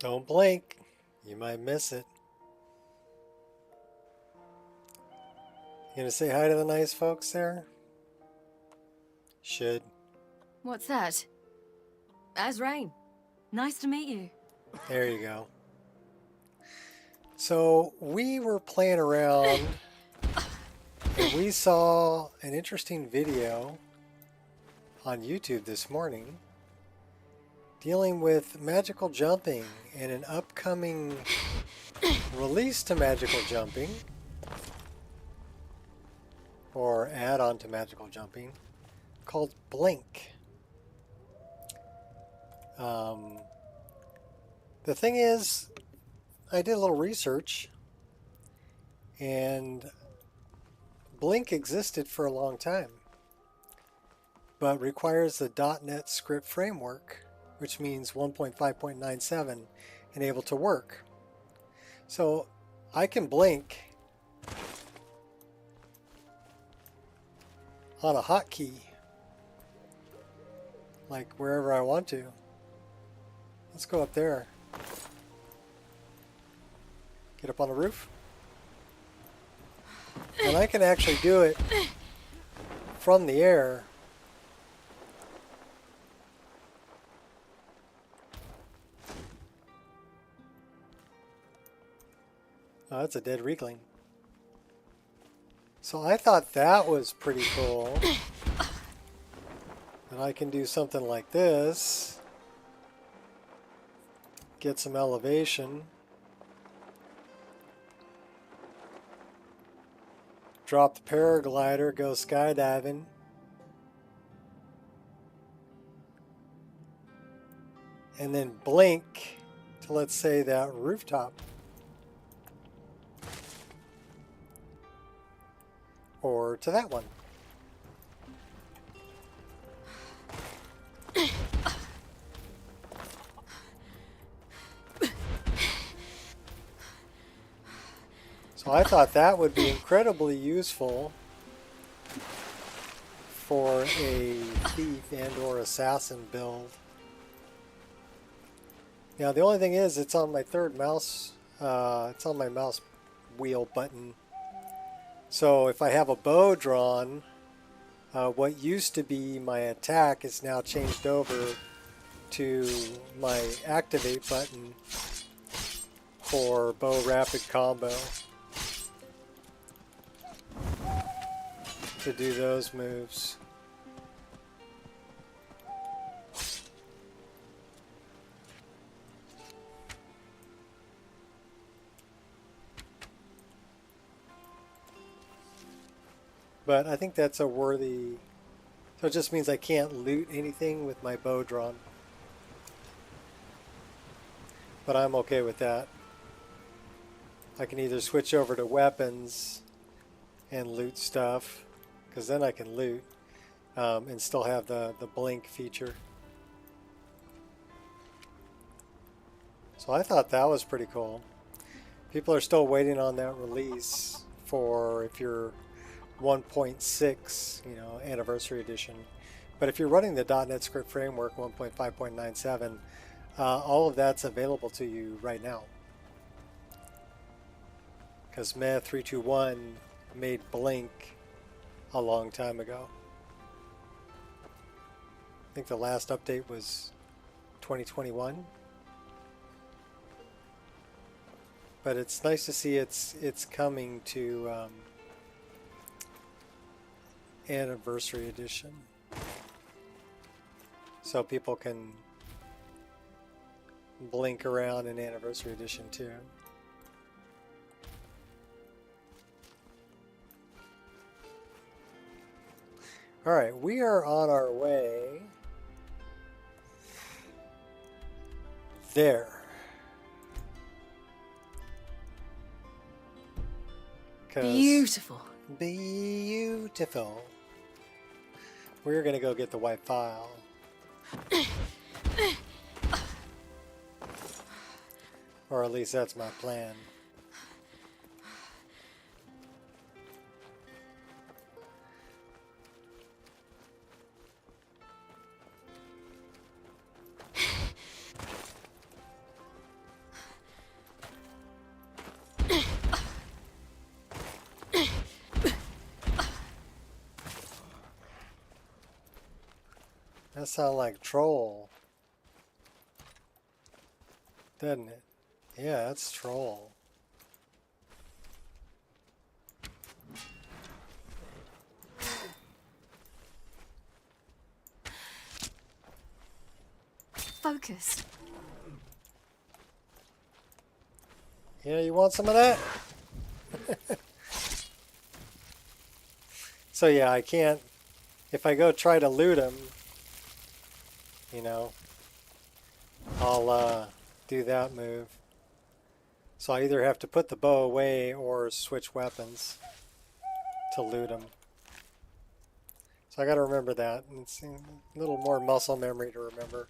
Don't blink. You might miss it. You gonna say hi to the nice folks there? Should. What's that? Azrain. Nice to meet you. There you go. So we were playing around and we saw an interesting video on YouTube this morning dealing with magical jumping and an upcoming release to magical jumping, or add-on to magical jumping, called Blink. The thing is, I did a little research, and Blink existed for a long time, but requires the .NET script framework, which means 1.5.97, and able to work. So I can blink on a hotkey, like wherever I want to. Let's go up there. Get up on the roof. And I can actually do it from the air. Oh, that's a dead weakling. So I thought that was pretty cool. And I can do something like this. Get some elevation. Drop the paraglider, go skydiving. And then blink to, let's say, that rooftop. Or to that one. So I thought that would be incredibly useful for a thief and or assassin build. Now the only thing is, it's on my third mouse, it's on my mouse wheel button. So if I have a bow drawn, what used to be my attack is now changed over to my activate button for bow rapid combo to do those moves. But I think that's a worthy... So it just means I can't loot anything with my bow drawn. But I'm okay with that. I can either switch over to weapons and loot stuff, because then I can loot and still have the blink feature. So I thought that was pretty cool. People are still waiting on that release for, if you're 1.6, anniversary edition. But if you're running the .NET Script Framework 1.5.97, all of that's available to you right now. Because M.2 321 made Blink a long time ago. I think the last update was 2021. But it's nice to see it's coming to Anniversary Edition, so people can blink around in Anniversary Edition too. Alright, we are on our way there. Beautiful. Beautiful. We're going to go get the white file. Or at least that's my plan. That sounds like troll, doesn't it? Yeah, that's troll. Focused. Yeah, you want some of that? So yeah, I can't, if I go try to loot him, you know, I'll do that move. So I either have to put the bow away or switch weapons to loot him. So I got to remember that. It's a little more muscle memory to remember,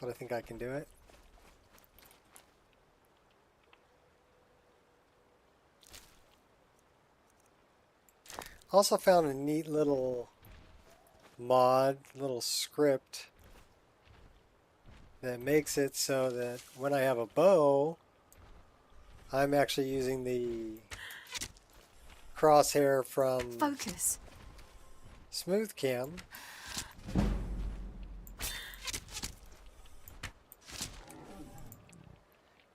but I think I can do it. Also found a neat little mod, little script that makes it so that when I have a bow, I'm actually using the crosshair from Focus. Smooth Cam.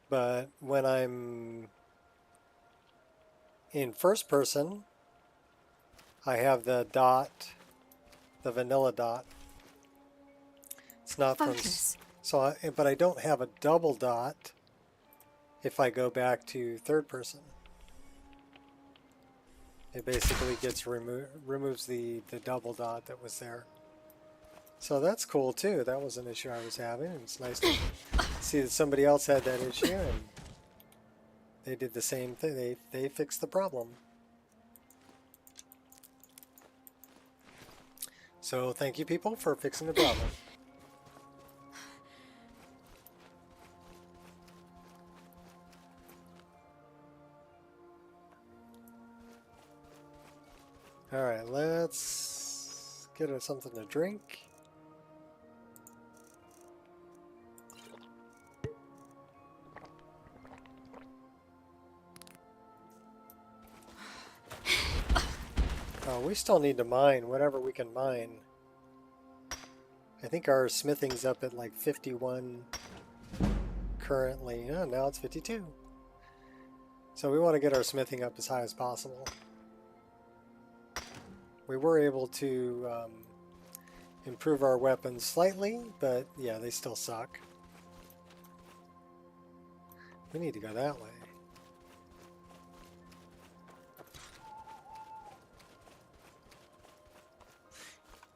But when I'm in first person, I have the dot, the vanilla dot. It's not Focus. but I don't have a double dot if I go back to third person. It basically gets removes the double dot that was there. So that's cool too. That was an issue I was having, and it's nice to see that somebody else had that issue and they did the same thing. They fixed the problem. So thank you, people, for fixing the problem. All right, let's get us something to drink. Oh, we still need to mine whatever we can mine. I think our smithing's up at like 51 currently. Oh, now it's 52. So we want to get our smithing up as high as possible. We were able to improve our weapons slightly, but yeah, they still suck. We need to go that way.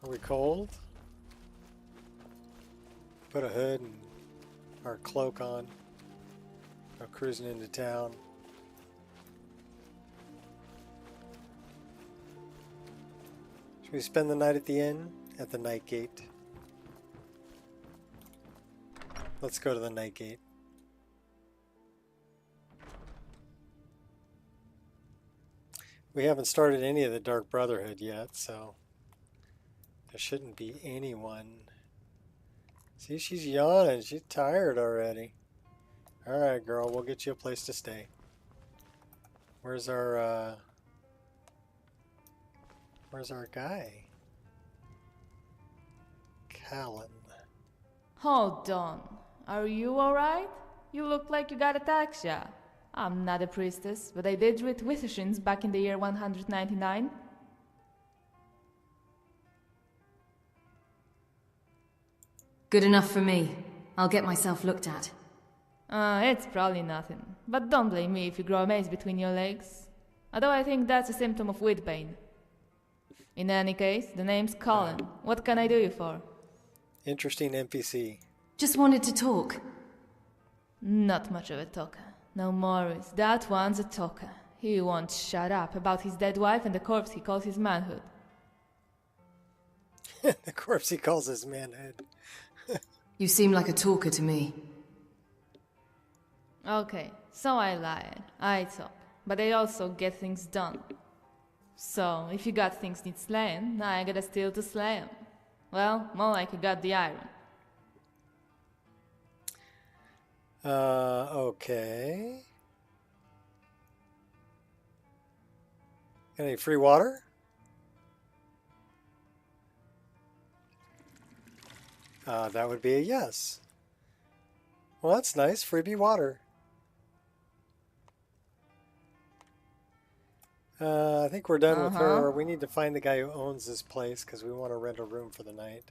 Are we cold? Put a hood and our cloak on. Go cruising into town. Should we spend the night at the inn? At the night gate. Let's go to the night gate. We haven't started any of the Dark Brotherhood yet, so there shouldn't be anyone. See, she's yawning. She's tired already. Alright, girl, we'll get you a place to stay. Where's our guy? Callan. Hold on. Are you alright? You look like you got ataxia. I'm not a priestess, but I did read Withershins back in the year 199. Good enough for me. I'll get myself looked at. It's probably nothing. But don't blame me if you grow a maze between your legs. Although I think that's a symptom of wheat pain. In any case, the name's Colin. What can I do you for? Interesting NPC. Just wanted to talk. Not much of a talker. No, Morris, that one's a talker. He won't shut up about his dead wife and the corpse he calls his manhood. The corpse he calls his manhood. You seem like a talker to me. Okay, so I lied. I talk. But I also get things done. So, if you got things need slaying, I gotta steal to slay 'em. Well, more like you got the iron. Okay. Any free water? That would be a yes. Well, that's nice. Freebie water. I think we're done with her. We need to find the guy who owns this place because we want to rent a room for the night.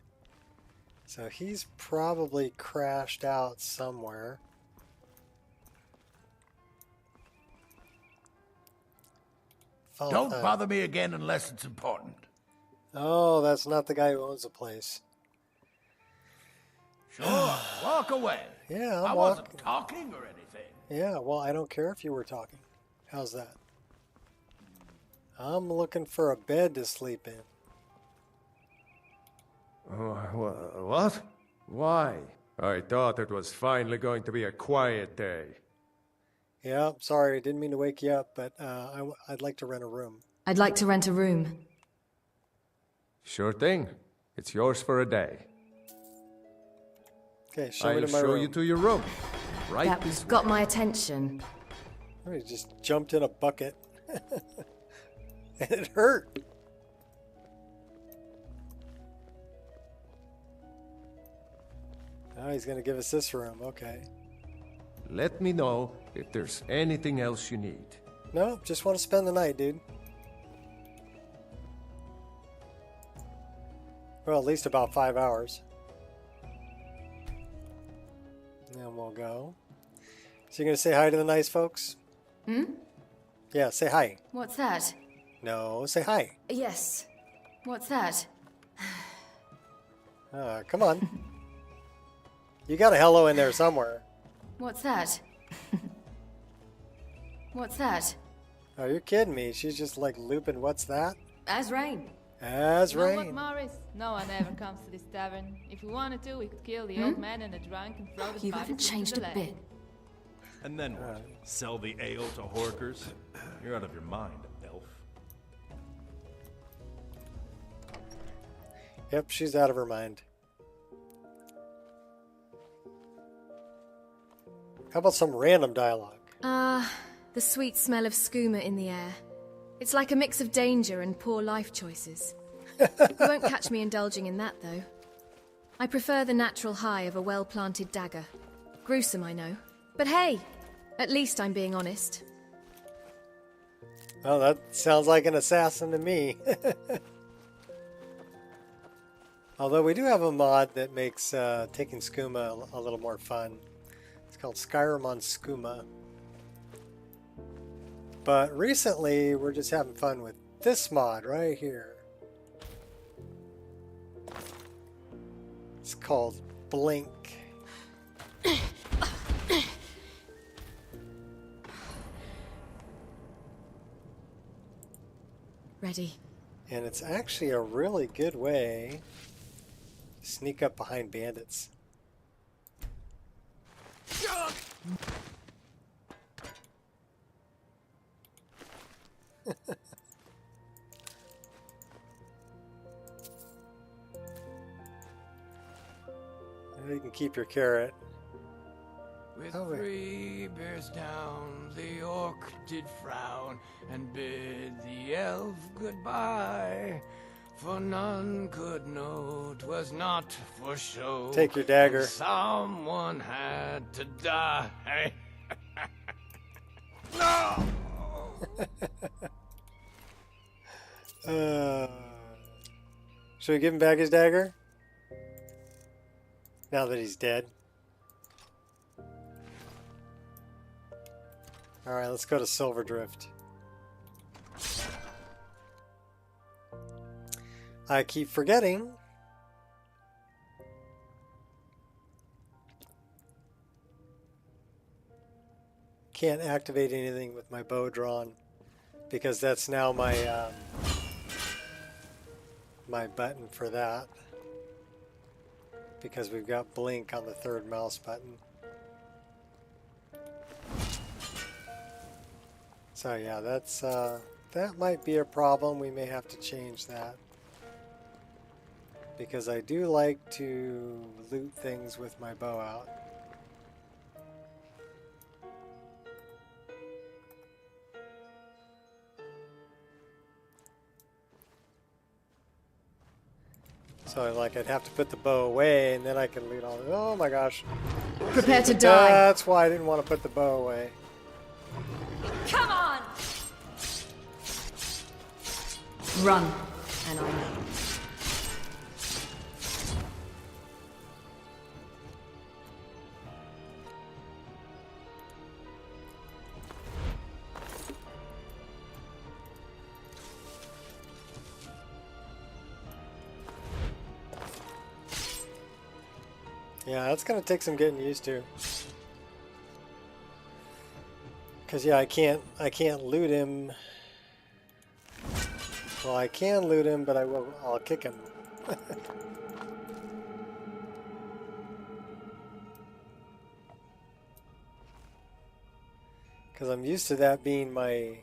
So he's probably crashed out somewhere. Don't bother me again unless it's important. Oh, that's not the guy who owns the place. Sure, walk away. Yeah, I wasn't talking or anything. Yeah, well, I don't care if you were talking. How's that? I'm looking for a bed to sleep in. What? Why? I thought it was finally going to be a quiet day. Yeah, sorry, didn't mean to wake you up, but I'd like to rent a room. I'd like to rent a room. Sure thing. It's yours for a day. Okay, show me to my I'll show room. you to your room. Right That this way. got my attention. He just jumped in a bucket. And it hurt. Oh, he's going to give us this room. Okay. Let me know if there's anything else you need. No, just want to spend the night, dude. Well, at least about 5 hours. Then we'll go. So you're going to say hi to the nice folks? Hmm? Yeah, say hi. What's that? No, say hi. Yes. What's that? Come on. You got a hello in there somewhere. What's that? What's that? Oh, you're kidding me. She's just like looping, what's that? As rain. As You know what, rain. Morris? No one ever comes to this tavern. If we wanted to, we could kill the old man and the drunk and throw the You bodies haven't into changed the a lake. bit. And then what? Sell the ale to horkers? You're out of your mind, elf. Yep, she's out of her mind. How about some random dialogue? The sweet smell of skooma in the air. It's like a mix of danger and poor life choices. You won't catch me indulging in that, though. I prefer the natural high of a well-planted dagger. Gruesome, I know. But hey, at least I'm being honest. Well, that sounds like an assassin to me. Although we do have a mod that makes taking skooma a little more fun. It's called Skyrim on skooma. But recently, we're just having fun with this mod right here. It's called Blink. Ready. And it's actually a really good way to sneak up behind bandits. You can keep your carrot. With Oh, wait. 3 bears down, the orc did frown and bid the elf goodbye. For none could know 'twas not for show. Take your dagger. and someone had to die. No! Should we give him back his dagger? Now that he's dead. Alright, let's go to Silverdrift. I keep forgetting. Can't activate anything with my bow drawn because that's now my my button for that. Because we've got blink on the 3rd mouse button. So yeah, that's that might be a problem. We may have to change that. Because I do like to loot things with my bow out. So like I'd have to put the bow away and then I can loot all. Oh my gosh. Prepare to die. That's why I didn't want to put the bow away. Come on! Run, and I know. Yeah, that's gonna take some getting used to. Cause yeah, I can't loot him. Well, I can loot him, but I'll kick him. Cause I'm used to that being my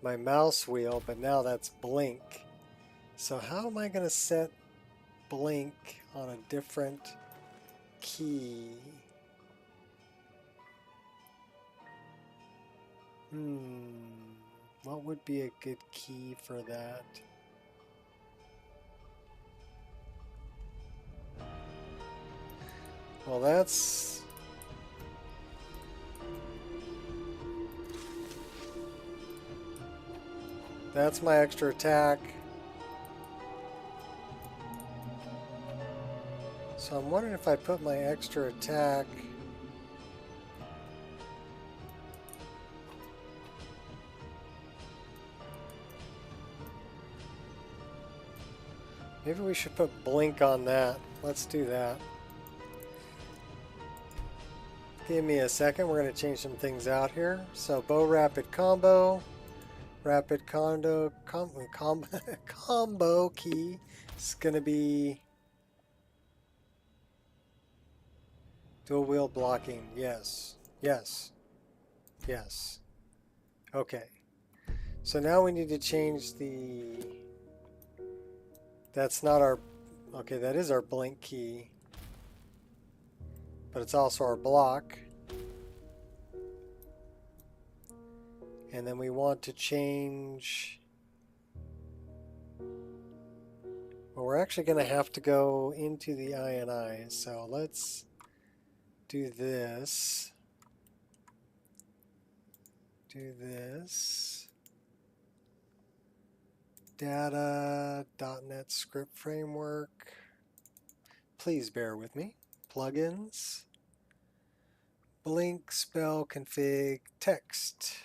mouse wheel, but now that's blink. So how am I gonna set blink on a different key? What would be a good key for that? Well, that's my extra attack. So I'm wondering if I put my extra attack. Maybe we should put blink on that. Let's do that. Give me a second. We're going to change some things out here. So bow rapid combo. Rapid combo key is going to be dual wheel blocking. Yes. Yes. Yes. Okay. So now we need to change the... That's not our... Okay, that is our blink key. But it's also our block. And then we want to change... Well, we're actually going to have to go into the INI. So let's do this. Do this. Data.NET script framework. Please bear with me. Plugins. Blink spell config text.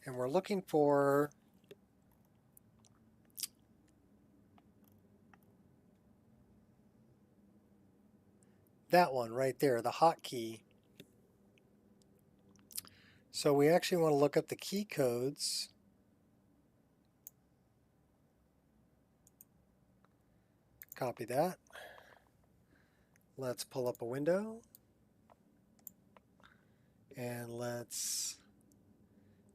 And we're looking for that one right there, the hotkey. So we actually want to look up the key codes. Copy that. Let's pull up a window. And let's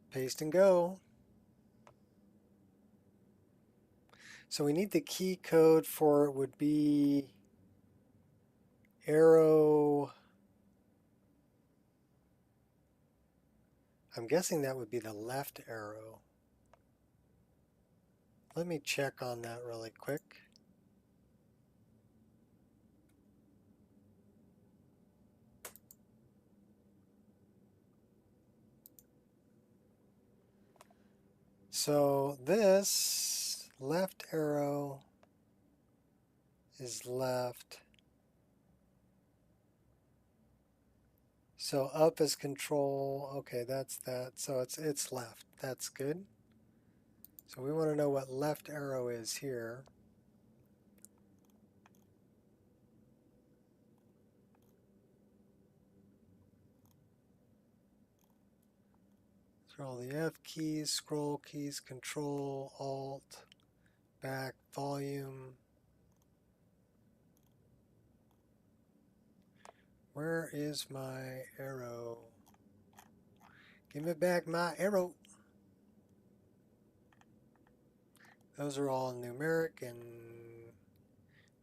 paste and go. So we need the key code for it would be arrow. I'm guessing that would be the left arrow. Let me check on that really quick. So this left arrow is left. So up is control. Okay, that's that. So it's left. That's good. So we want to know what left arrow is here. All the F keys, scroll keys, control, alt, back, volume. Where is my arrow? Give me back my arrow. Those are all numeric and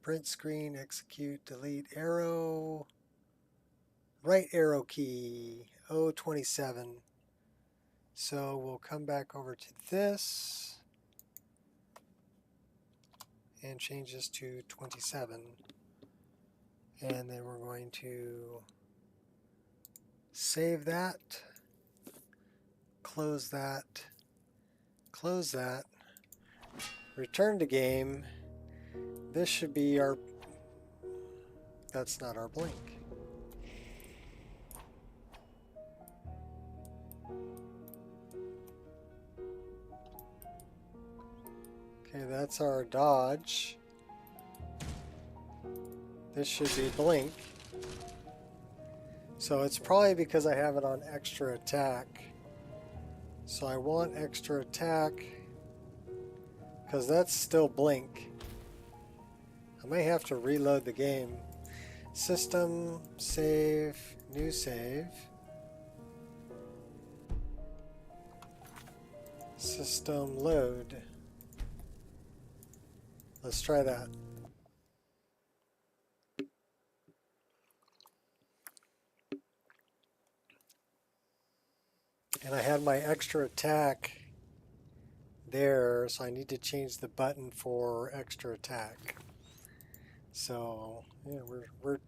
print screen, execute, delete, arrow. Right arrow key, 027. So we'll come back over to this and change this to 27. And then we're going to save that, close that, return to game. This should be our, that's not our blink. Okay, that's our dodge. This should be blink. So it's probably because I have it on extra attack. So I want extra attack because that's still blink. I may have to reload the game. System, save, new save. System load. Let's try that. And I had my extra attack there, so I need to change the button for extra attack. So yeah, we're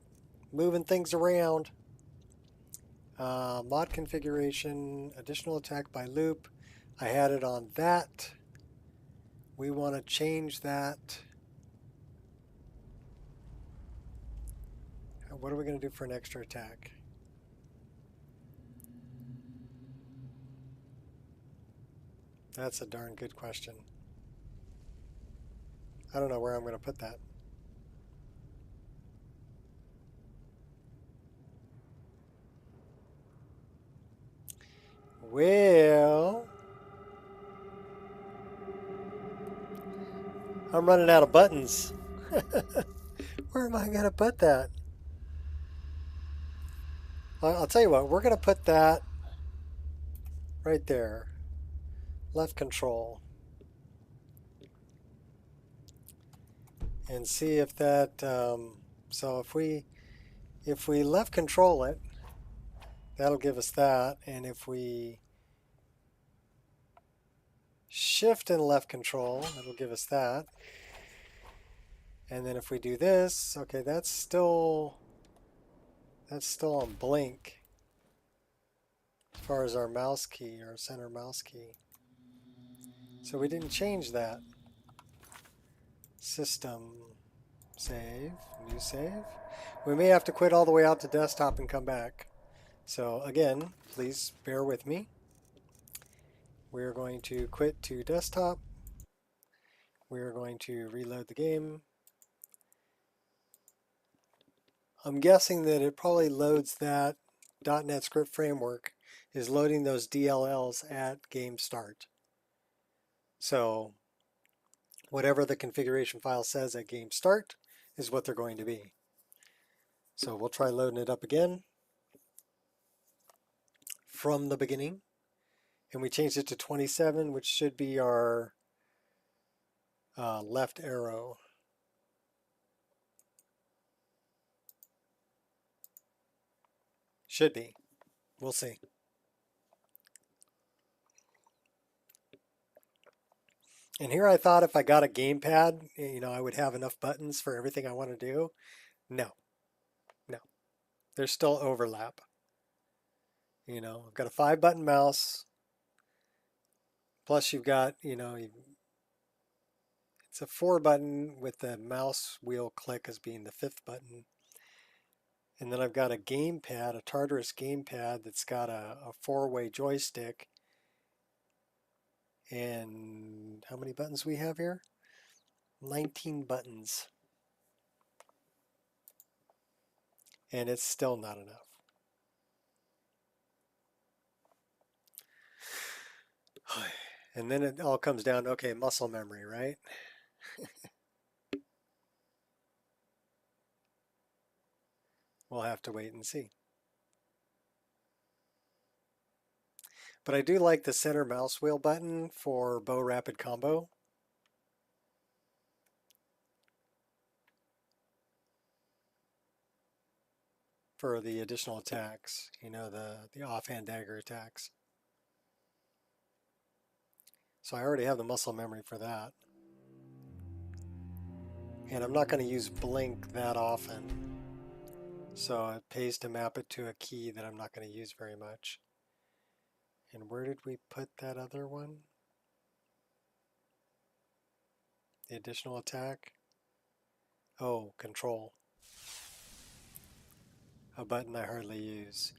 moving things around. Mod configuration, additional attack by loop. I had it on that. We want to change that. What are we going to do for an extra attack? That's a darn good question. I don't know where I'm going to put that. Well, I'm running out of buttons. Where am I going to put that? I'll tell you what, we're going to put that right there. Left control. And see if that, so if we left control it, that'll give us that. And if we shift and left control, it'll give us that. And then if we do this, okay, that's still on blink as far as our mouse key, our center mouse key. So we didn't change that. System, save, new save. We may have to quit all the way out to desktop and come back. So again, please bear with me. We're going to quit to desktop. We're going to reload the game. I'm guessing that it probably loads that .NET Script Framework is loading those DLLs at game start. So whatever the configuration file says at game start is what they're going to be. So we'll try loading it up again from the beginning. And we changed it to 27, which should be our left arrow. Should be. We'll see. And here I thought if I got a gamepad, you know, I would have enough buttons for everything I want to do. No. No. There's still overlap. You know, I've got a 5-button mouse. Plus you've got, you know, it's a 4-button with the mouse wheel click as being the 5th button. And then I've got a gamepad, a Tartarus gamepad that's got a 4-way joystick. And how many buttons we have here? 19 buttons. And it's still not enough. And then it all comes down to, okay, muscle memory, right? We'll have to wait and see. But I do like the center mouse wheel button for bow rapid combo. For the additional attacks, you know, the offhand dagger attacks. So I already have the muscle memory for that. And I'm not going to use blink that often. So it pays to map it to a key that I'm not going to use very much. And where did we put that other one? The additional attack? Oh, control. A button I hardly use.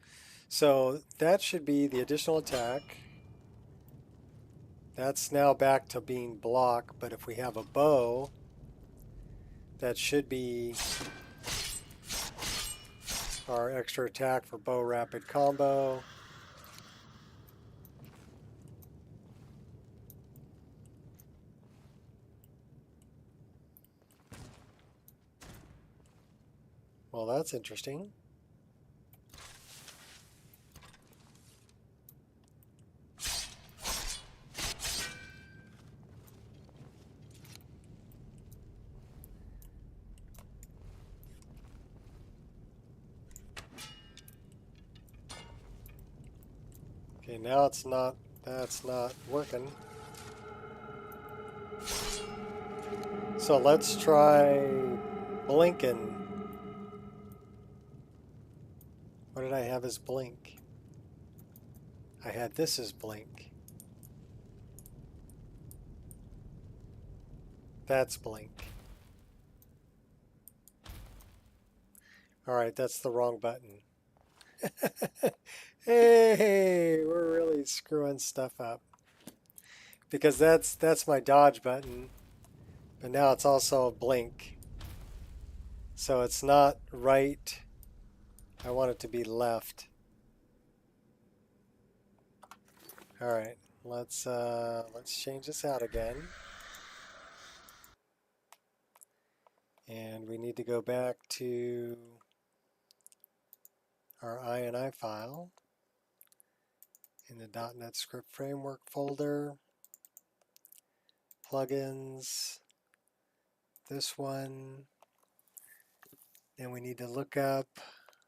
So that should be the additional attack. That's now back to being block, but if we have a bow, that should be our extra attack for bow rapid combo. Well, that's interesting. Okay, now it's not, that's not working. So let's try blinking. What did I have as blink? I had this as blink. That's blink. Alright, that's the wrong button. Hey, we're really screwing stuff up. Because that's my dodge button, but now it's also blink. So it's not right. I want it to be left. Alright, let's change this out again. And we need to go back to our INI file in the .NET Script Framework folder. Plugins, this one. And we need to look up,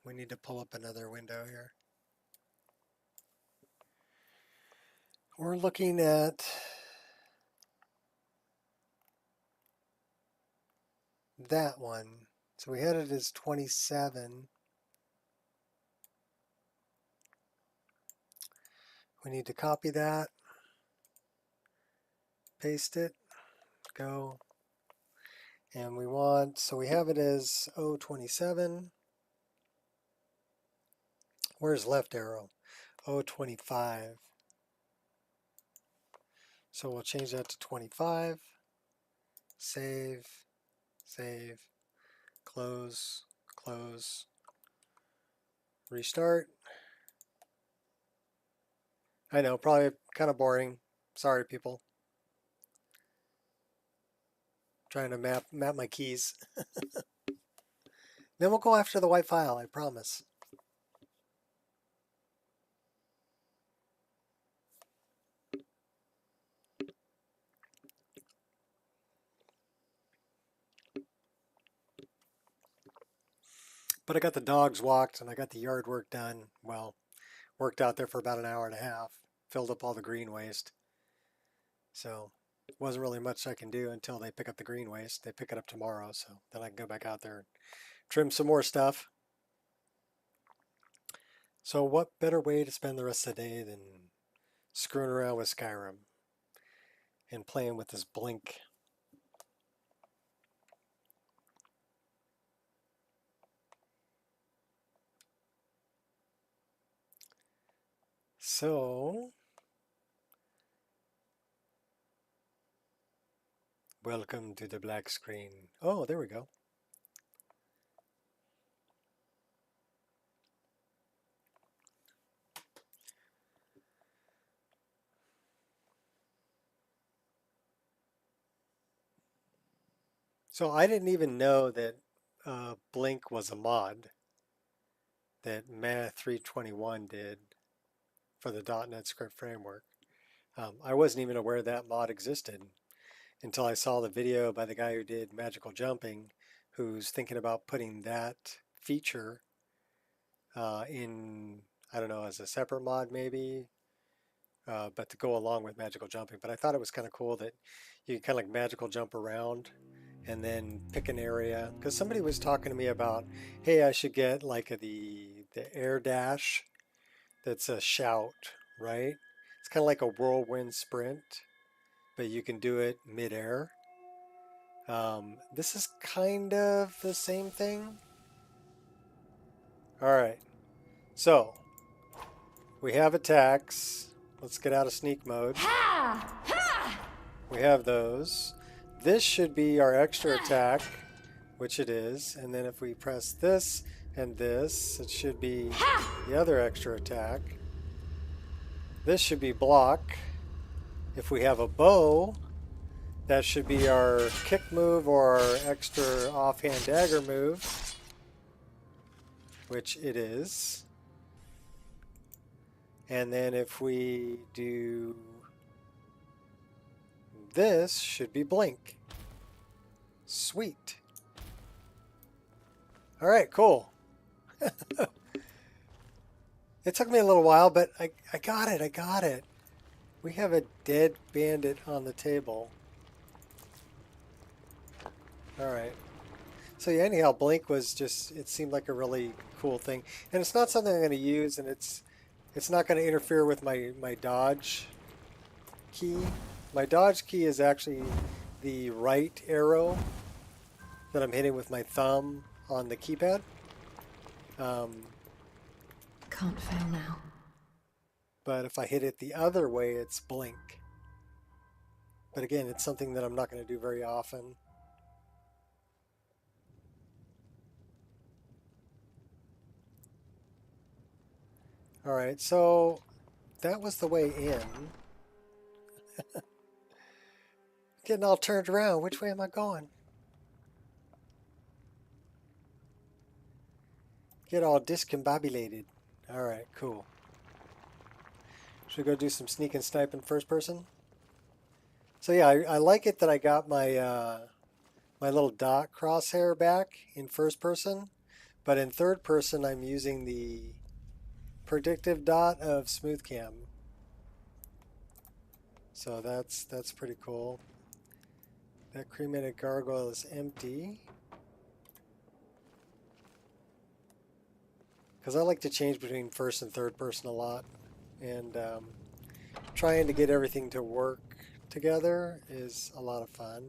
we need to pull up another window here. We're looking at that one. So we had it as 27. We need to copy that, paste it, go. And we want, so we have it as 027. Where's left arrow? 025. So we'll change that to 25. Save, save, close, close, restart. I know, probably kind of boring. Sorry, people. Trying to map my keys. Then we'll go after the white file, I promise. But I got the dogs walked and I got the yard work done. Well, worked out there for about an hour and a half. Filled up all the green waste. So wasn't really much I can do until they pick up the green waste. They pick it up tomorrow, so then I can go back out there and trim some more stuff. So what better way to spend the rest of the day than screwing around with Skyrim and playing with this blink. So, welcome to the black screen. Oh, there we go. So I didn't even know that Blink was a mod that Math 321 did for the .NET Script Framework. I wasn't even aware that mod existed until I saw the video by the guy who did Magical Jumping, who's thinking about putting that feature in, I don't know, as a separate mod maybe, but to go along with Magical Jumping. But I thought it was kind of cool that you can kind of like magical jump around and then pick an area. Because somebody was talking to me about, hey, I should get like the air dash that's a shout, right? It's kind of like a whirlwind sprint, but you can do it mid-air. This is kind of the same thing. All right, so we have attacks. Let's get out of sneak mode. We have those. This should be our extra attack, which it is. And then if we press this and this, it should be the other extra attack. This should be block. If we have a bow, that should be our kick move or our extra offhand dagger move, which it is. And then if we do this, should be blink. Sweet. All right, cool. It took me a little while, but I got it. I got it. We have a dead bandit on the table. All right. So yeah, anyhow, blink was just, it seemed like a really cool thing. And it's not something I'm going to use, and it's not going to interfere with my dodge key. My dodge key is actually the right arrow that I'm hitting with my thumb on the keypad. Can't fail now. But if I hit it the other way, it's blink. But again, it's something that I'm not going to do very often. Alright, so that was the way in. Getting all turned around. Which way am I going? Get all discombobulated. Alright, cool. Should we go do some sneak and snipe in first person? So yeah, I like it that I got my my little dot crosshair back in first person, but in third person I'm using the predictive dot of smooth cam. So that's pretty cool. That cremated gargoyle is empty. Because I like to change between first and third person a lot. And trying to get everything to work together is a lot of fun.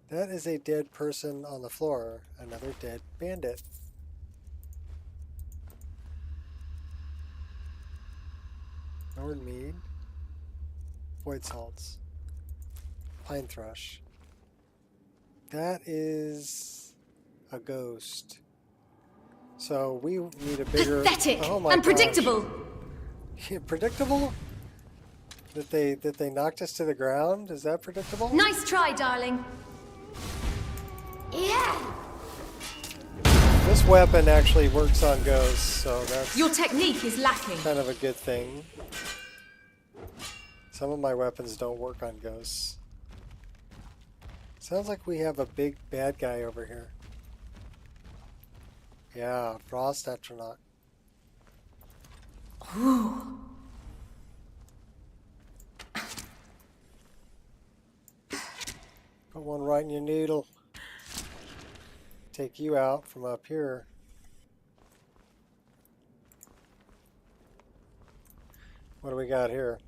That is a dead person on the floor. Another dead bandit. Nordmead. Void salts. Pine thrush. That is a ghost. So we need a bigger... Pathetic! Oh my Unpredictable! gosh. Predictable? That they knocked us to the ground? Is that predictable? Nice try, darling. Yeah! This weapon actually works on ghosts, so that's Your technique is lacking. kind of a good thing. Some of my weapons don't work on ghosts. Sounds like we have a big bad guy over here. Yeah, Frost Astronaut. Ooh. Put one right in your noodle. Take you out from up here. What do we got here?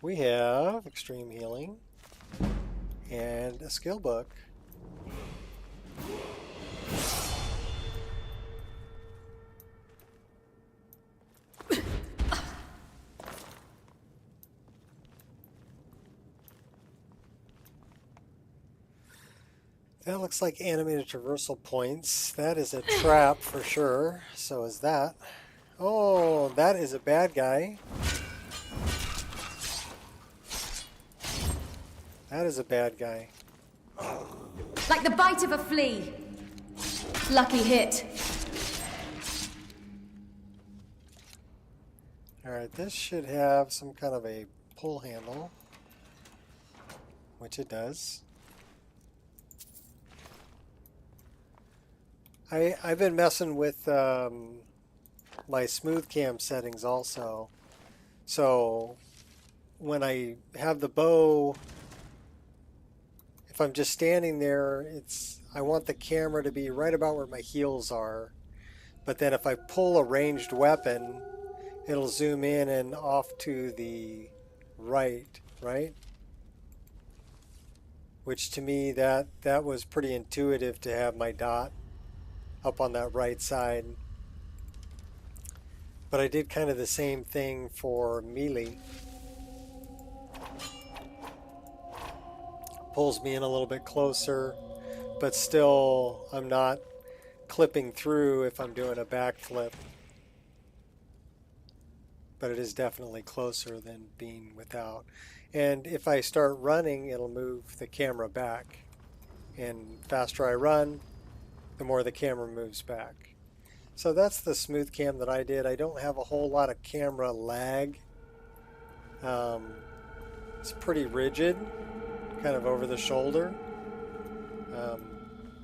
We have extreme healing and a skill book. That looks like animated traversal points. That is a trap for sure. So is that. Oh, that is a bad guy. That is a bad guy. Like the bite of a flea. Lucky hit. Alright, this should have some kind of a pull handle. Which it does. I've been messing with my smooth cam settings also. So when I have the bow if I'm just standing there, I want the camera to be right about where my heels are. But then if I pull a ranged weapon, it'll zoom in and off to the right, right? Which to me, that was pretty intuitive to have my dot up on that right side. But I did kind of the same thing for melee. Pulls me in a little bit closer, but still I'm not clipping through if I'm doing a backflip. But it is definitely closer than being without. And if I start running, it'll move the camera back. And the faster I run, the more the camera moves back. So that's the smooth cam that I did. I don't have a whole lot of camera lag. It's pretty rigid, kind of over the shoulder.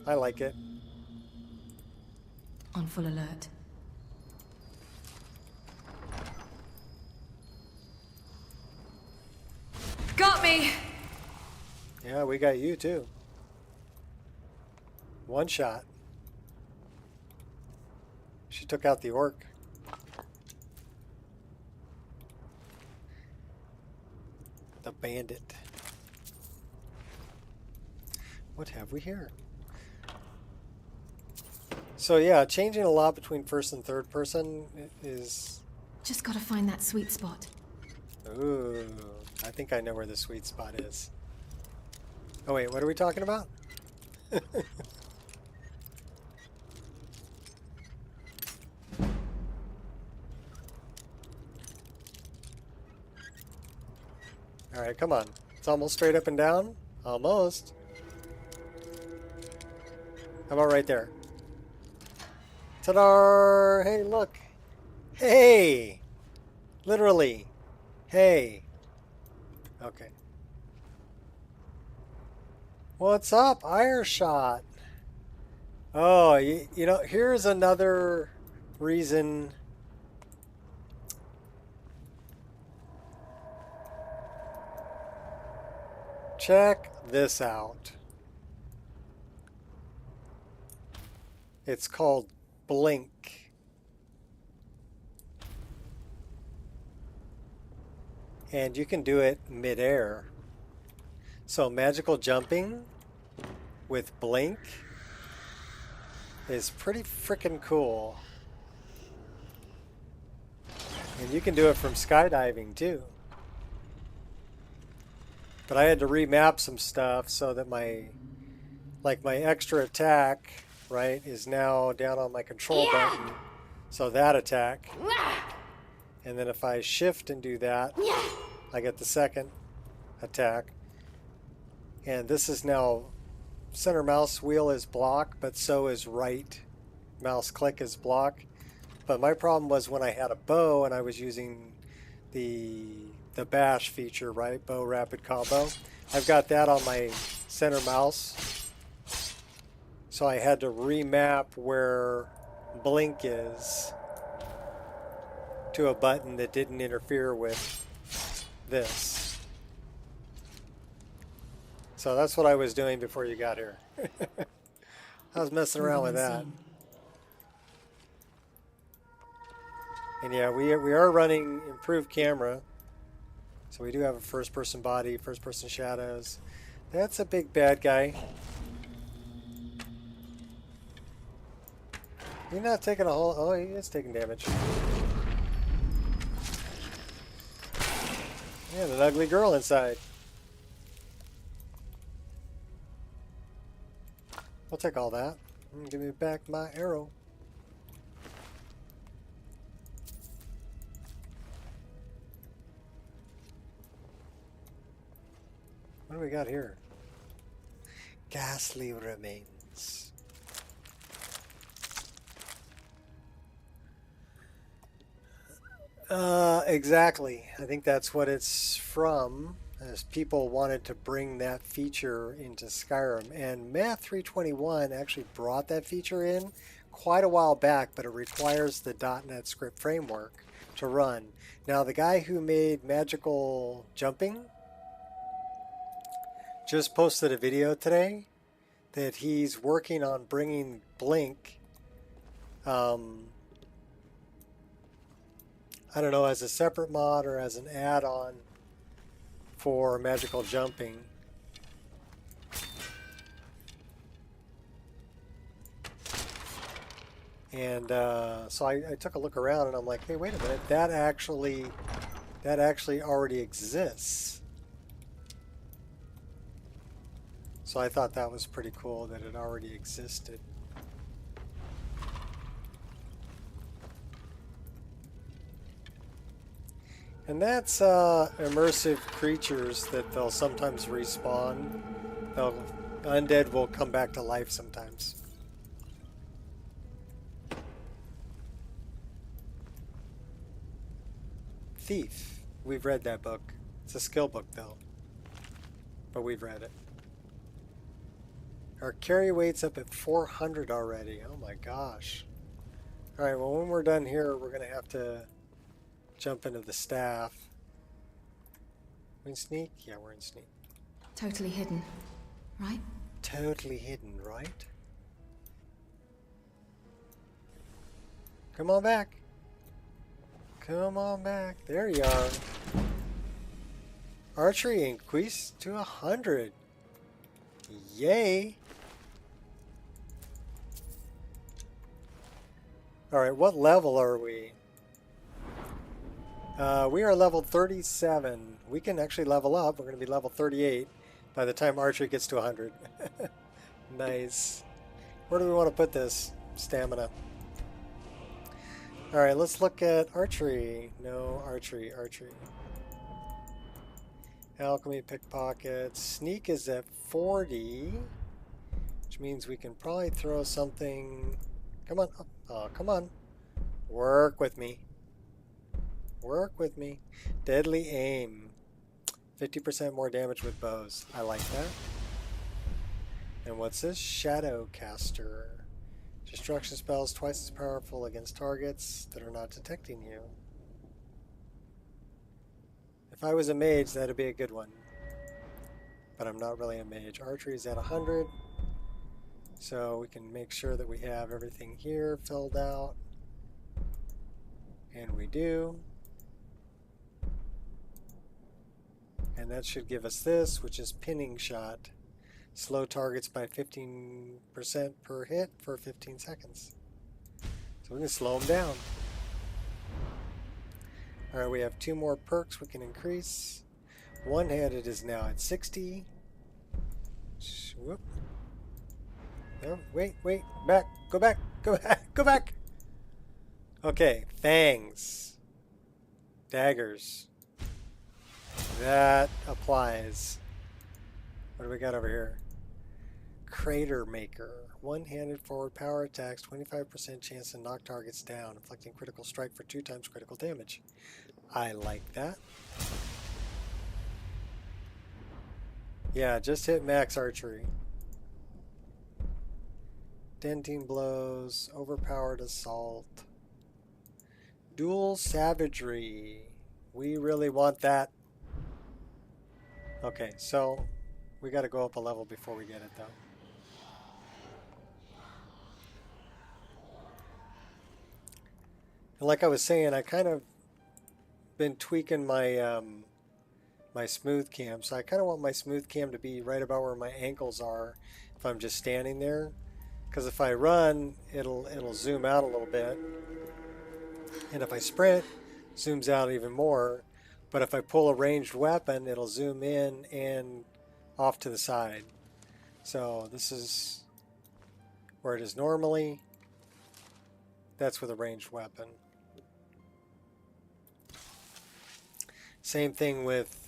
I like it. On full alert. Got me! Yeah, we got you too. One shot. She took out the orc. The bandit. What have we here? So yeah, changing a lot between first and third person is... Just gotta find that sweet spot. Ooh, I think I know where the sweet spot is. Oh wait, what are we talking about? Alright, come on. It's almost straight up and down. Almost. How about right there? Ta-da! Hey, look. Hey! Literally. Hey. Okay. What's up, Ireshot? Oh, you know, here's another reason. Check this out. It's called Blink. And you can do it mid-air. So magical jumping with Blink is pretty freaking cool. And you can do it from skydiving too. But I had to remap some stuff so that my extra attack, right, is now down on my control button. So that attack. And then if I shift and do that, I get the second attack. And this is now center mouse wheel is block, but so is right mouse click is block. But my problem was when I had a bow and I was using the bash feature, right? Bow rapid combo. I've got that on my center mouse. So I had to remap where blink is to a button that didn't interfere with this. So that's what I was doing before you got here. I was messing around with that. And yeah, we are running improved camera. So we do have a first-person body, first-person shadows. That's a big bad guy. You're not taking a whole... Oh, he is taking damage. Yeah, an ugly girl inside. I'll take all that. Give me back my arrow. What do we got here? Ghastly remains. Exactly. I think that's what it's from, as people wanted to bring that feature into Skyrim. And Math 321 actually brought that feature in quite a while back, but it requires the .NET script framework to run. Now, the guy who made magical jumping just posted a video today that he's working on bringing Blink, I don't know, as a separate mod or as an add-on for magical jumping. And so I took a look around and I'm like, hey, wait a minute, that actually already exists. So I thought that was pretty cool that it already existed. And that's immersive creatures that they'll sometimes respawn. Undead will come back to life sometimes. Thief. We've read that book. It's a skill book though. But we've read it. Our carry weight's up at 400 already. Oh my gosh. Alright, well when we're done here, we're going to have to jump into the staff. We in sneak? Yeah, we're in sneak. Totally hidden, right? Totally hidden, right? Come on back. Come on back. There you are. Archery increased to 100. Yay. Alright, what level are we? We are level 37. We can actually level up. We're going to be level 38 by the time archery gets to 100. Nice. Where do we want to put this? Stamina. Alright, let's look at archery. No, archery. Alchemy, pickpocket. Sneak is at 40, which means we can probably throw something. Come on. Oh, come on. Work with me. Work with me. Deadly aim. 50% more damage with bows. I like that. And what's this? Shadow caster. Destruction spells twice as powerful against targets that are not detecting you. If I was a mage, that'd be a good one. But I'm not really a mage. Archery is at 100. So we can make sure that we have everything here filled out. And we do. And that should give us this, which is pinning shot. Slow targets by 15% per hit for 15 seconds. So we can slow them down. Alright, we have 2 more perks we can increase. One-handed is now at 60. Whoop. No, wait, back, go back. Okay, fangs. Daggers. That applies. What do we got over here? Crater Maker. One-handed forward power attacks, 25% chance to knock targets down, inflicting critical strike for 2 times critical damage. I like that. Yeah, just hit max archery. Denting blows, overpowered assault. Dual savagery. We really want that. Okay, so we got to go up a level before we get it though. And like I was saying, I kind of been tweaking my my smooth cam. So I kind of want my smooth cam to be right about where my ankles are if I'm just standing there. Because if I run, it'll zoom out a little bit. And if I sprint, zooms out even more. But if I pull a ranged weapon, it'll zoom in and off to the side. So this is where it is normally. That's with a ranged weapon. Same thing with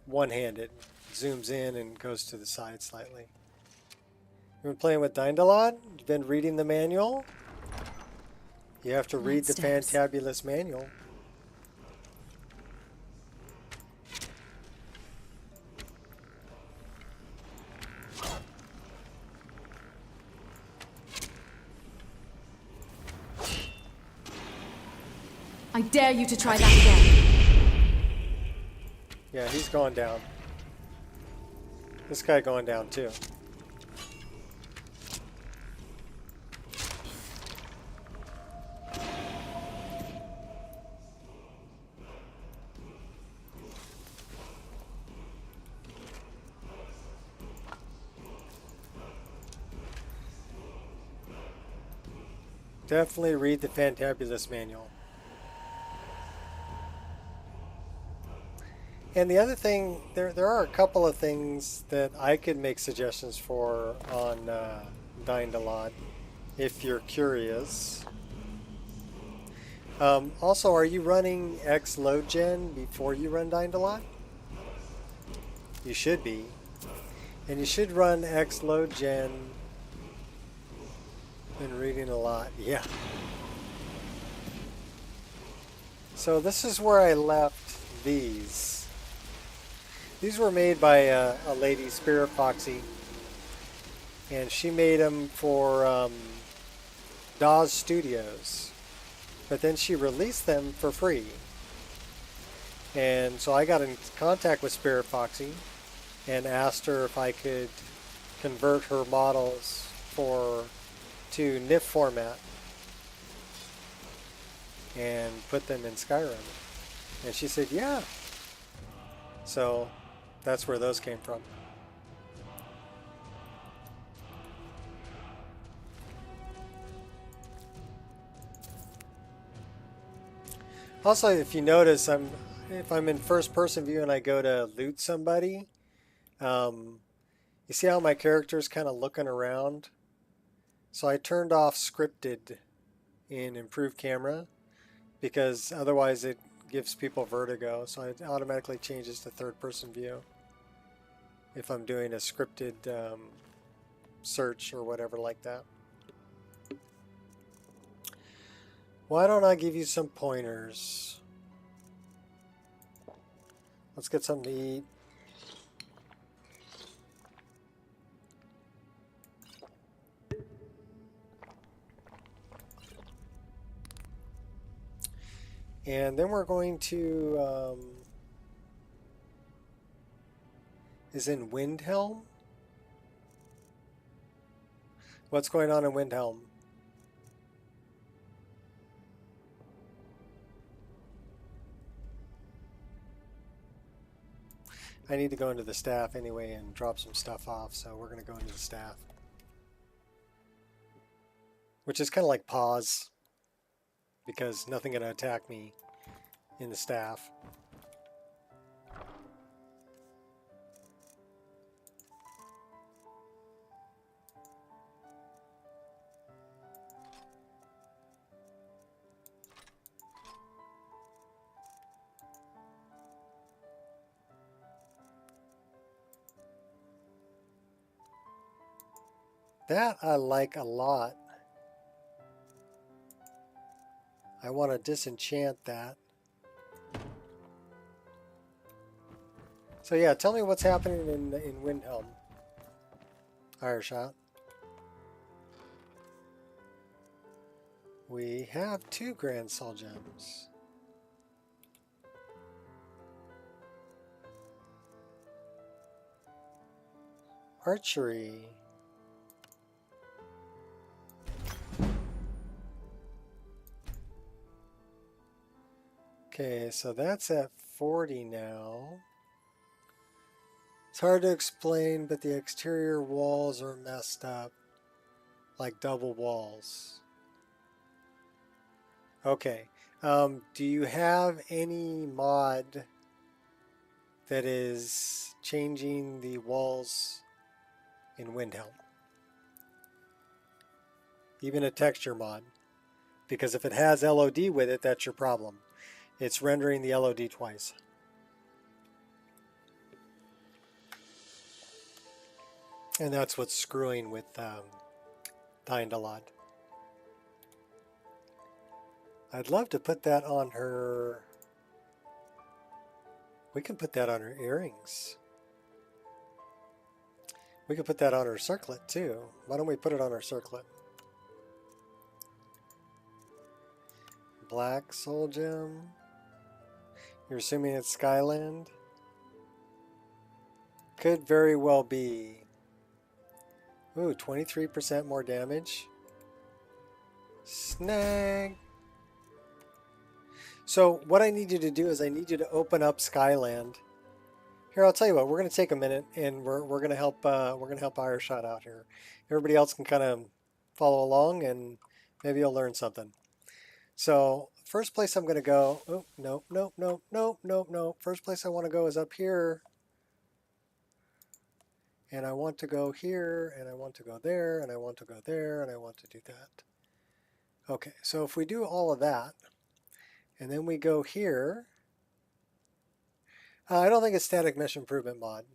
one-handed. Zooms in and goes to the side slightly. You've been playing with Dindalon? You've been reading the manual? You have to read the Fantabulous manual. I dare you to try that again. Yeah, he's going down. This guy going down too. Definitely read the Fantabulous manual. And the other thing, there are a couple of things that I could make suggestions for on Dying to Lot, if you're curious. Also, are you running X load gen before you run Dying to Lot? You should be. And you should run X load gen. Been reading a lot, yeah. So this is where I left these. These were made by a lady, Spirit Foxy, and she made them for Dawes Studios, but then she released them for free. And so I got in contact with Spirit Foxy and asked her if I could convert her models to NIF format and put them in Skyrim. And she said, yeah. So that's where those came from. Also, if you notice, if I'm in first person view and I go to loot somebody, you see how my character is kind of looking around? So I turned off scripted in improved camera because otherwise it gives people vertigo. So it automatically changes to third person view if I'm doing a scripted search or whatever like that. Why don't I give you some pointers? Let's get something to eat. And then we're going to, is in Windhelm? What's going on in Windhelm? I need to go into the staff anyway and drop some stuff off, so we're going to go into the staff. Which is kind of like pause, because nothing going to attack me in the staff. That I like a lot. I want to disenchant that. So yeah, tell me what's happening in Windhelm. Ireshot. We have 2 Grand Soul Gems. Archery. Okay, so that's at 40 now. It's hard to explain, but the exterior walls are messed up, like double walls. Okay, do you have any mod that is changing the walls in Windhelm? Even a texture mod. Because if it has LOD with it, that's your problem. It's rendering the LOD twice. And that's what's screwing with Dying to Lot. I'd love to put that on her... We can put that on her earrings. We could put that on her circlet too. Why don't we put it on her circlet? Black Soul Gem. You're assuming it's Skyland? Could very well be. Ooh, 23% more damage. Snag. So what I need you to do is I need you to open up Skyland. Here, I'll tell you what. We're going to take a minute, and we're going to help Ireshot out here. Everybody else can kind of follow along, and maybe you'll learn something. So first place I'm going to go. Oh, no, no, no, no, no, no. First place I want to go is up here. And I want to go here, and I want to go there, and I want to go there, and I want to do that. Okay, so if we do all of that, and then we go here, I don't think it's Static Mesh Improvement Mod.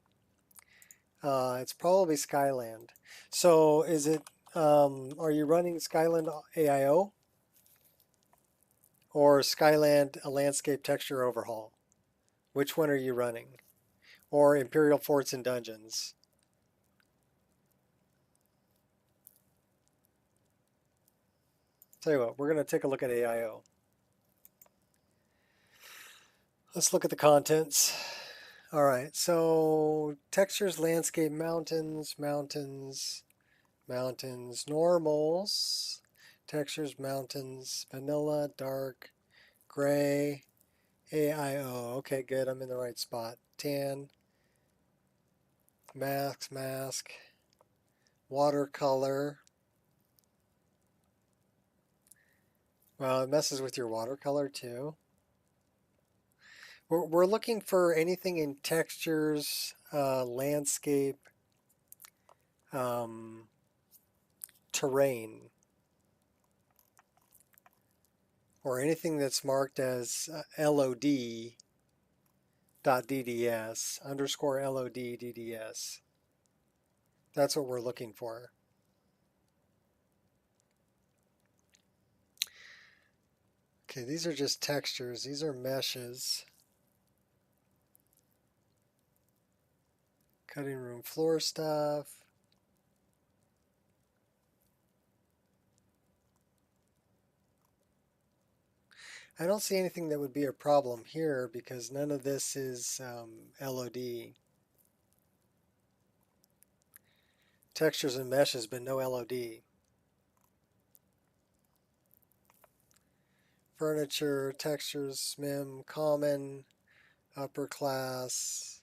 It's probably Skyland. So is it, are you running Skyland AIO? Or Skyland a Landscape Texture Overhaul? Which one are you running? Or Imperial Forts and Dungeons? Tell you what, we're going to take a look at AIO. Let's look at the contents. All right, so textures, landscape, mountains, mountains, mountains, normals, textures, mountains, vanilla, dark, gray, AIO. Okay, good, I'm in the right spot. Tan, mask, watercolor. Well, it messes with your watercolor too. We're looking for anything in textures, landscape, terrain, or anything that's marked as LOD.DDS, underscore LOD.DDS. That's what we're looking for. Okay, these are just textures. These are meshes. Cutting room floor stuff. I don't see anything that would be a problem here because none of this is LOD. Textures and meshes, but no LOD. Furniture, textures, SMIM, common, upper class,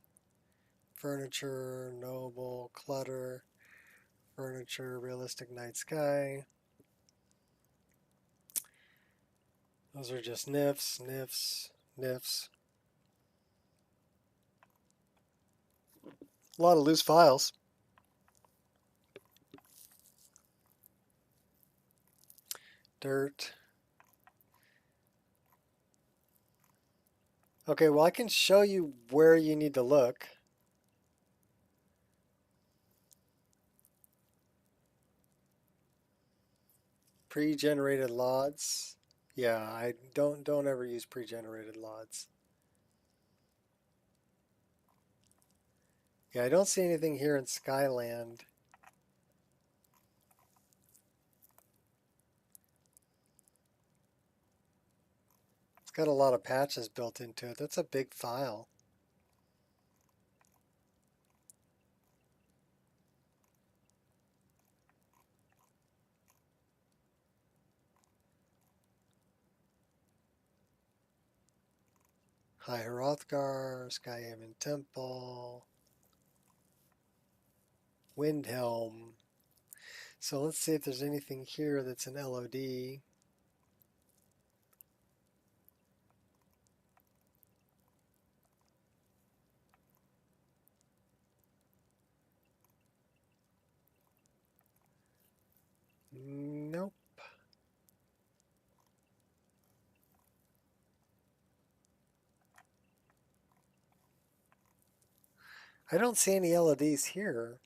furniture, noble, clutter, furniture, realistic night sky. Those are just nifs, nifs, nifs. A lot of loose files. Dirt. Okay, well, I can show you where you need to look. Pre-generated LODs. Yeah, I don't ever use pre-generated LODs. Yeah, I don't see anything here in Skyland. It's got a lot of patches built into it. That's a big file. High Hrothgar, Skyhaven Temple, Windhelm. So let's see if there's anything here that's an LOD. Nope. I don't see any LODs here.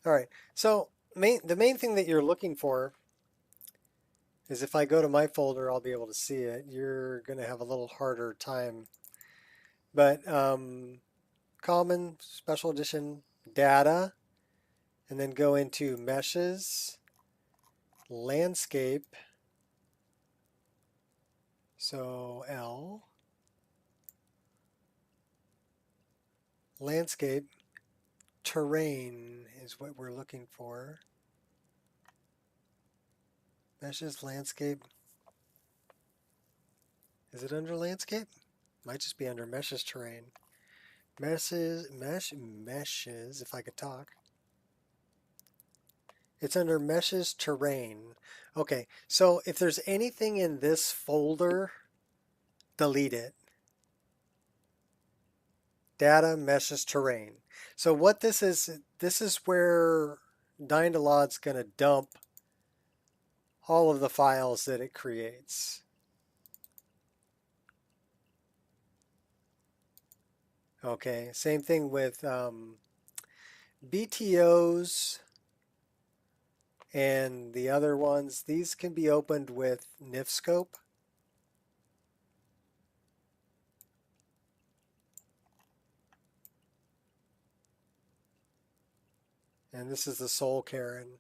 All right, so the main thing that you're looking for is if I go to my folder, I'll be able to see it. You're going to have a little harder time. But common, special edition, data, and then go into meshes, landscape, so L, landscape terrain is what we're looking for. Meshes landscape. Is it under landscape? Might just be under meshes terrain. Meshes, if I could talk. It's under meshes terrain. Okay, so if there's anything in this folder, delete it. Data meshes terrain. So what this is where Dynalod's going to dump all of the files that it creates. Okay, same thing with BTOs and the other ones. These can be opened with NifScope. And this is the Soul Karen.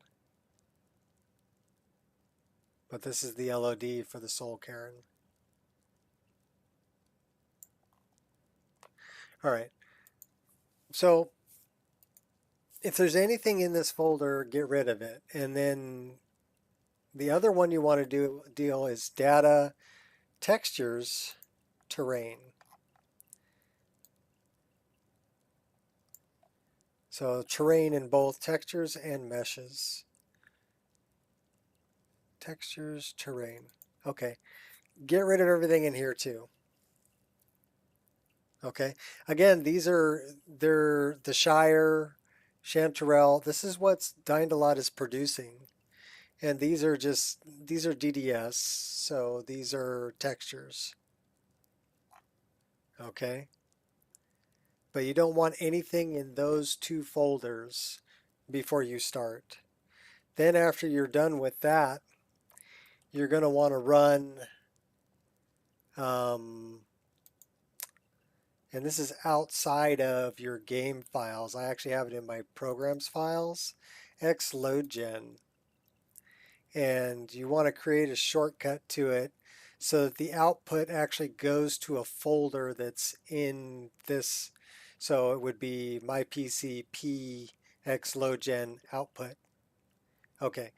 But this is the LOD for the Soul Karen. All right. So if there's anything in this folder, get rid of it. And then the other one you want to deal is data, textures, terrain. So terrain in both textures and meshes. Textures, terrain. Okay. Get rid of everything in here too. Okay. Again, they're the Shire, Chanterelle. This is what Dynalod is producing. And these are DDS, so these are textures. Okay. But you don't want anything in those two folders before you start. Then after you're done with that, you're going to want to run, and this is outside of your game files. I actually have it in my programs files, xloadgen. And you want to create a shortcut to it so that the output actually goes to a folder that's in this. So it would be my PC p xloadgen output. Okay.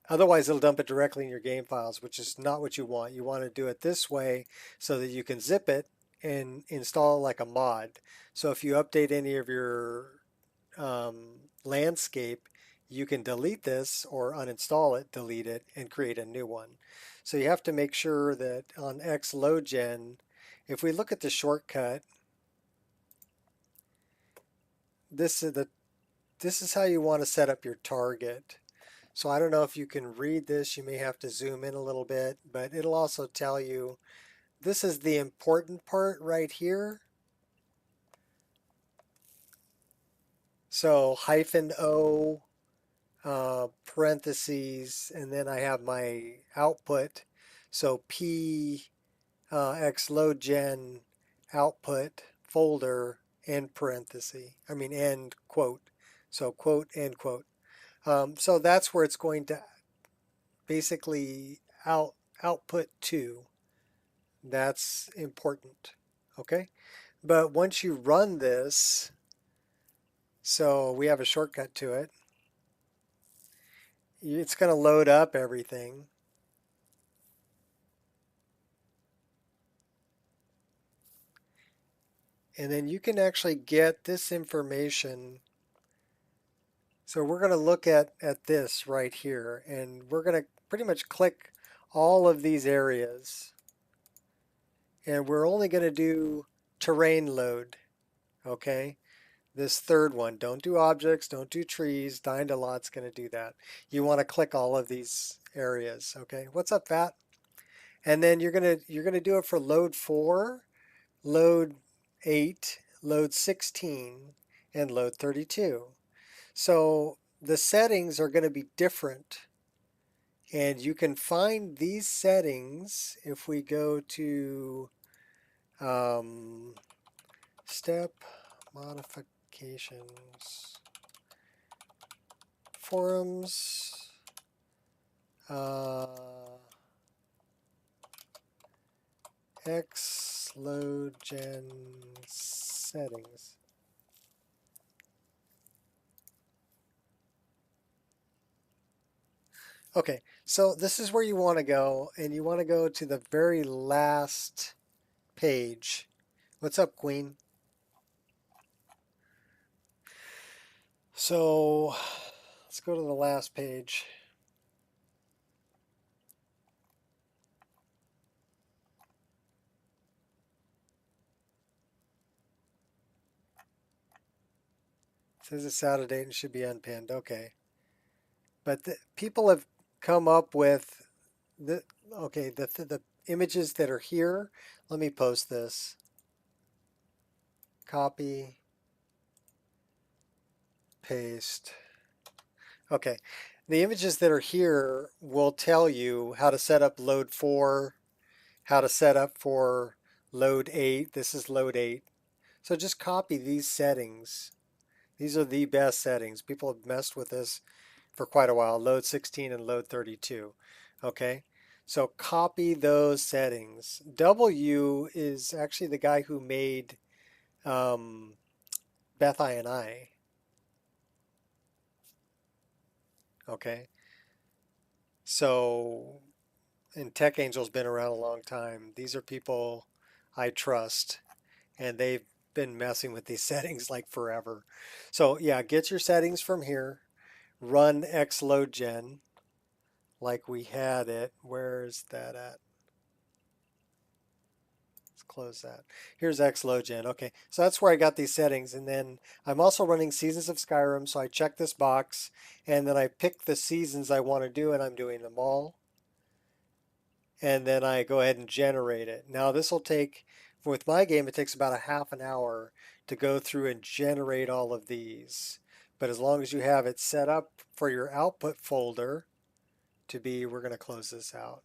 Otherwise, it'll dump it directly in your game files, which is not what you want. You want to do it this way so that you can zip it and install it like a mod. So if you update any of your landscape, you can delete this or uninstall it, delete it, and create a new one. So you have to make sure that on xloadgen, if we look at the shortcut, this is how you want to set up your target. So I don't know if you can read this. You may have to zoom in a little bit, but it'll also tell you this is the important part right here. So -O, parentheses, and then I have my output. So p xloadgen output folder end parenthesis. I mean end quote. So quote end quote. So that's where it's going to basically output to. That's important. Okay. But once you run this, so we have a shortcut to it. It's going to load up everything. And then you can actually get this information. So we're going to look at this right here, and we're going to pretty much click all of these areas. And we're only going to do terrain load, okay? This third one, don't do objects, don't do trees. Dynalod's going to do that. You want to click all of these areas, okay? What's up, Fat? And then you're going to do it for load 4, load 8, load 16, and load 32. So the settings are going to be different. And you can find these settings if we go to step modifications, forums, xloadgen settings. Okay, so this is where you want to go, and you want to go to the very last page. What's up, Queen? So let's go to the last page. It says it's out of date and should be unpinned. Okay. But people have come up with the the images that are here. Let me post this. Copy, paste. Okay. The images that are here will tell you how to set up load 4, how to set up for load 8. This is load 8. So just copy these settings. These are the best settings. People have messed with this for quite a while. Load 16 and load 32. Okay. So copy those settings. W is actually the guy who made Beth I and I. Okay. So, and Tech Angel's been around a long time. These are people I trust, and they've been messing with these settings like forever. So yeah, get your settings from here. Run xloadgen like we had it. Where's that at? Let's close that. Here's xloadgen. Okay, so that's where I got these settings. And then I'm also running Seasons of Skyrim, so I check this box, and then I pick the seasons I want to do, and I'm doing them all. And then I go ahead and generate it. Now this will take, with my game, it takes about a half an hour to go through and generate all of these. But as long as you have it set up for your output folder to be, we're going to close this out.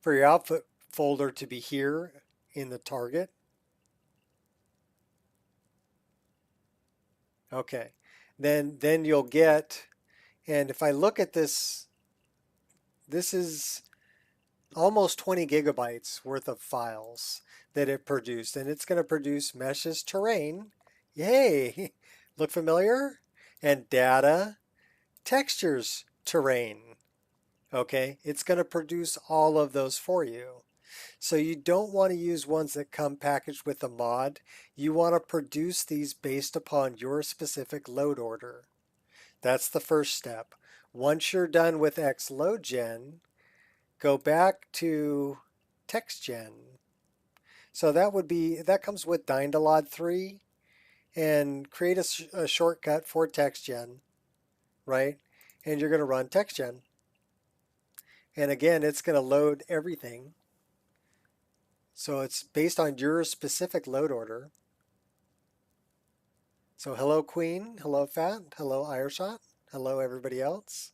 For your output folder to be here in the target. Okay. Then you'll get, and if I look at this, this is almost 20 gigabytes worth of files that it produced, and it's going to produce meshes terrain. Yay! Look familiar? And data, textures, terrain. Okay, it's going to produce all of those for you. So you don't want to use ones that come packaged with a mod. You want to produce these based upon your specific load order. That's the first step. Once you're done with xloadgen, go back to TextGen. So that comes with Dynalod 3, and create a shortcut for TextGen, right? And you're going to run TextGen. And again, it's going to load everything. So it's based on your specific load order. So hello Queen, hello Fat, hello Ireshot, hello everybody else.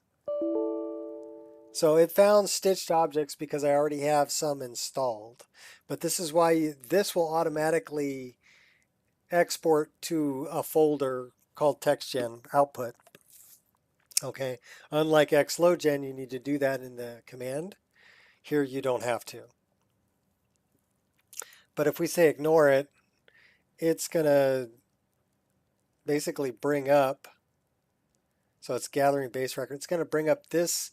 So it found stitched objects because I already have some installed. But this is why this will automatically export to a folder called TextGen output. Okay, unlike xloadgen, you need to do that in the command. Here you don't have to. But if we say ignore it, it's going to basically bring up, so it's gathering base record, it's going to bring up this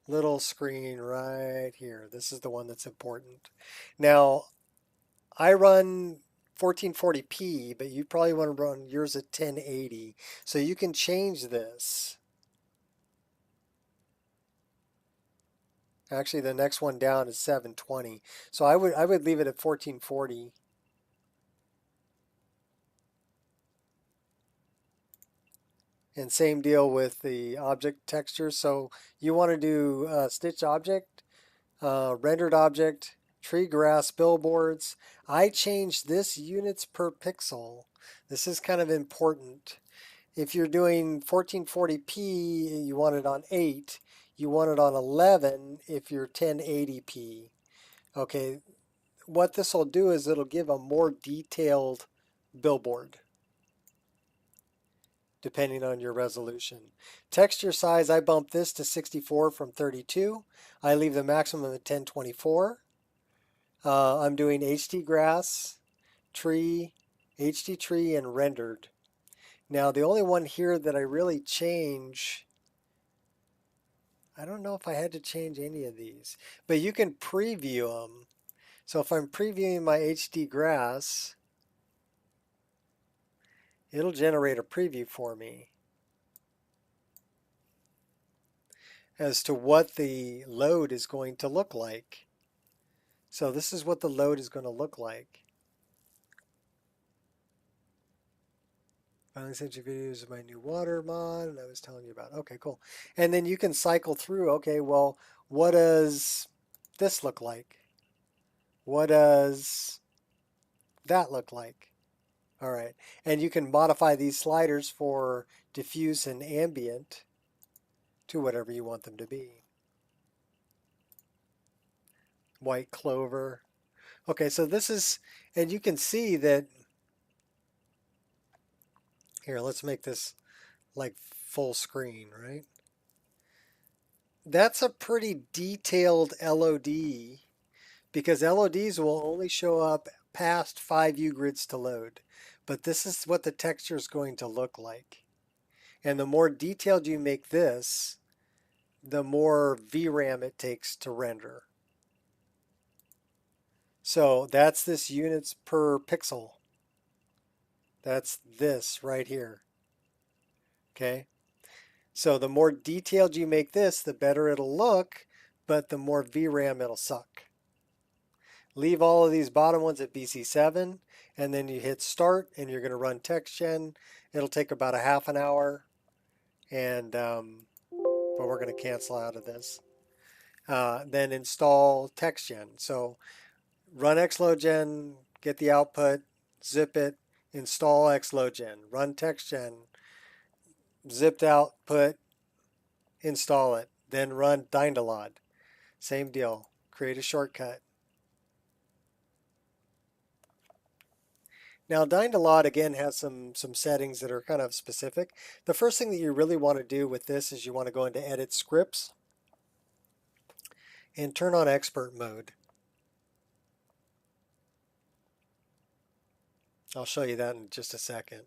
little screen right here. This is the one that's important. Now, I run 1440p, but you probably want to run yours at 1080. So you can change this. Actually, the next one down is 720. So I would leave it at 1440. And same deal with the object texture. So you want to do stitch object, rendered object, tree grass, billboards. I changed this units per pixel. This is kind of important. If you're doing 1440p, you want it on 8. You want it on 11 if you're 1080p. Okay, what this will do is it'll give a more detailed billboard depending on your resolution. Texture size, I bump this to 64 from 32. I leave the maximum at 1024. I'm doing HD grass, tree, HD tree, and rendered. Now the only one here that I really change I don't know if I had to change any of these, but you can preview them. So if I'm previewing my HD grass, it'll generate a preview for me as to what the load is going to look like. So this is what the load is going to look like. Finally sent you videos of my new water mod, and I was telling you about. Okay, cool. And then you can cycle through. Okay, well, what does this look like? What does that look like? All right, and you can modify these sliders for diffuse and ambient to whatever you want them to be. White clover. Okay, so this is, and you can see that, here, let's make this like full screen, right? That's a pretty detailed LOD because LODs will only show up past 5 UGrids to load. But this is what the texture is going to look like. And the more detailed you make this, the more VRAM it takes to render. So that's this units per pixel. That's this right here. Okay. So the more detailed you make this, the better it'll look, but the more VRAM it'll suck. Leave all of these bottom ones at BC7, and then you hit start, and you're going to run TextGen. It'll take about a half an hour, and but we're going to cancel out of this. Then install TextGen. So run xloadgen, get the output, zip it, install xloadgen, run TextGen, zipped output, install it, then run Dynalod. Same deal. Create a shortcut. Now Dynalod again has some settings that are kind of specific. The first thing that you really want to do with this is you want to go into Edit Scripts and turn on Expert Mode. I'll show you that in just a second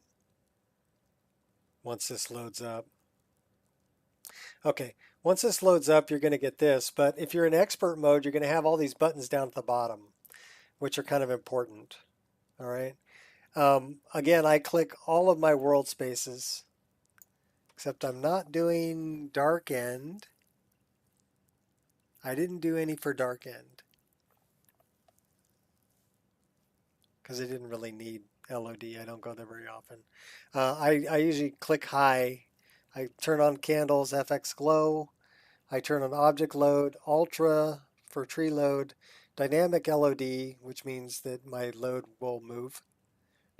once this loads up. Okay, once this loads up, you're going to get this, but if you're in Expert Mode, you're going to have all these buttons down at the bottom, which are kind of important. All right. Again, I click all of my world spaces, except I'm not doing Dark End. I didn't do any for Dark End because I didn't really need LOD. I don't go there very often. I usually click High. I turn on Candles, FX Glow. I turn on Object Load, Ultra for Tree Load, Dynamic LOD, which means that my load will move.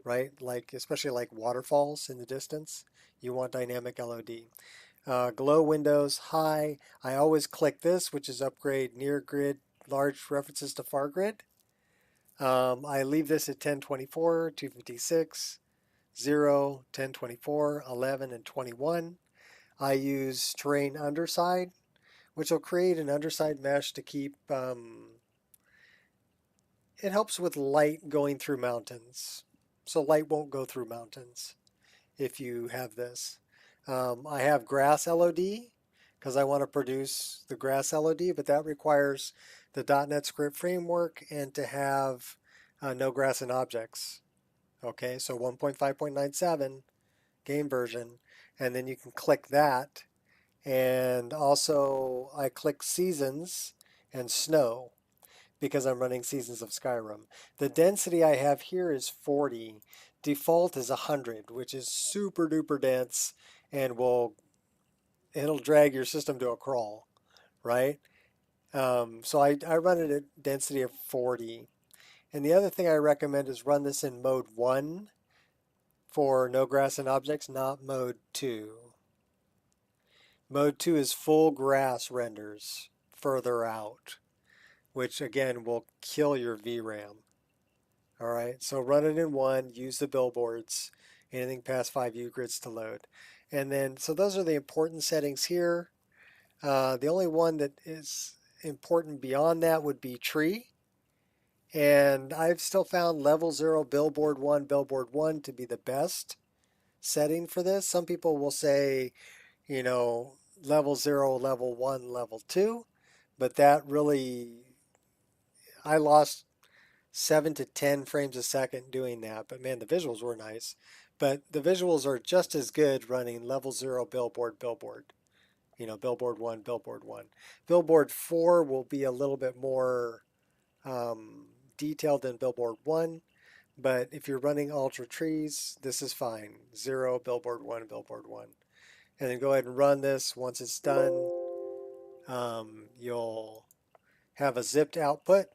Right? Like, especially like waterfalls in the distance, you want dynamic LOD. Glow windows, high. I always click this, which is upgrade near grid, large references to far grid. I leave this at 1024, 256, 0, 1024, 11, and 21. I use terrain underside, which will create an underside mesh to keep, it helps with light going through mountains. So light won't go through mountains if you have this. I have grass LOD because I want to produce the grass LOD, but that requires the .NET Script framework and to have no grass and objects. Okay, so 1.5.97 game version, and then you can click that. And also I click seasons and snow, because I'm running Seasons of Skyrim. The density I have here is 40. Default is 100, which is super duper dense and it'll drag your system to a crawl, right? So I run it at density of 40. And the other thing I recommend is run this in mode 1 for no grass and objects, not mode 2. Mode 2 is full grass renders further out, which again will kill your VRAM. All right, so run it in 1, use the billboards, anything past 5 UGrids to load. And then, so those are the important settings here. The only one that is important beyond that would be tree. And I've still found level 0, billboard 1 to be the best setting for this. Some people will say, you know, level 0, level 1, level 2, but that really, I lost 7 to 10 frames a second doing that, but man, the visuals were nice. But the visuals are just as good running level 0, billboard, billboard. You know, billboard 1, billboard 1. Billboard 4 will be a little bit more detailed than billboard 1, but if you're running ultra trees, this is fine. 0, billboard 1, billboard 1. And then go ahead and run this. Once it's done, you'll have a zipped output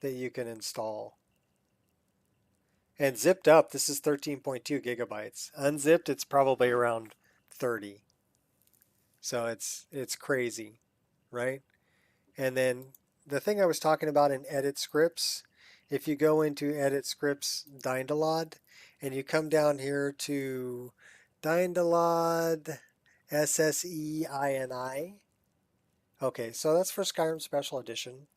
that you can install. And zipped up, this is 13.2 gigabytes. Unzipped, it's probably around 30. So it's crazy, right? And then the thing I was talking about in edit scripts, if you go into edit scripts Dindalod and you come down here to Dindalod SSEINI. Okay, so that's for Skyrim Special Edition,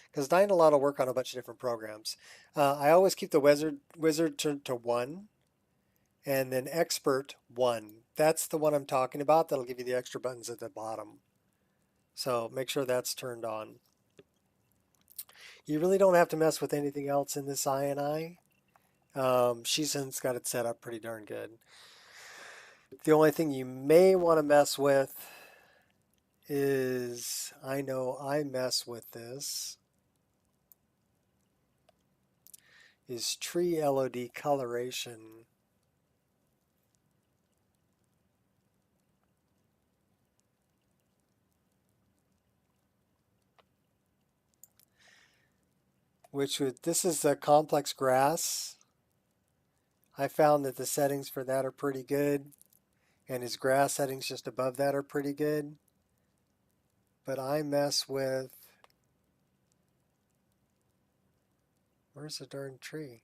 because Dindalod will work on a bunch of different programs. I always keep the wizard turned to 1, and then expert 1. That's the one I'm talking about. That'll give you the extra buttons at the bottom. So make sure that's turned on. You really don't have to mess with anything else in this INI. Shizen's got it set up pretty darn good. The only thing you may want to mess with is, I know I mess with this, is tree LOD coloration. This is the complex grass. I found that the settings for that are pretty good, and his grass settings just above that are pretty good. But I mess with, where's the darn tree?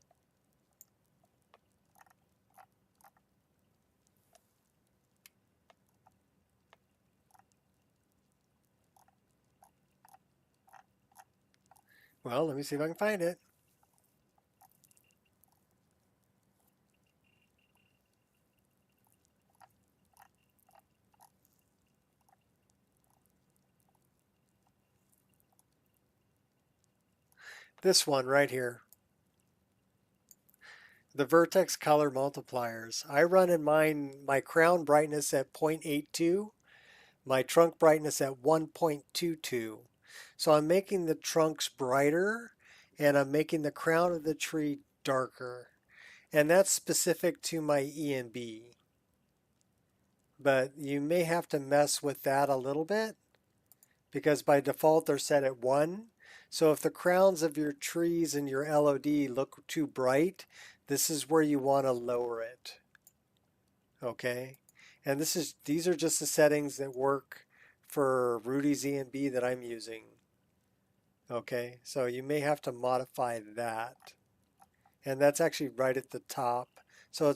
Well, let me see if I can find it. This one right here. The vertex color multipliers. I run in mine my crown brightness at 0.82, my trunk brightness at 1.22. So I'm making the trunks brighter and I'm making the crown of the tree darker. And that's specific to my ENB. But you may have to mess with that a little bit because by default they're set at 1. So if the crowns of your trees and your LOD look too bright, this is where you want to lower it. Okay? And these are just the settings that work for Rudy's ENB that I'm using. Okay? So you may have to modify that. And that's actually right at the top. So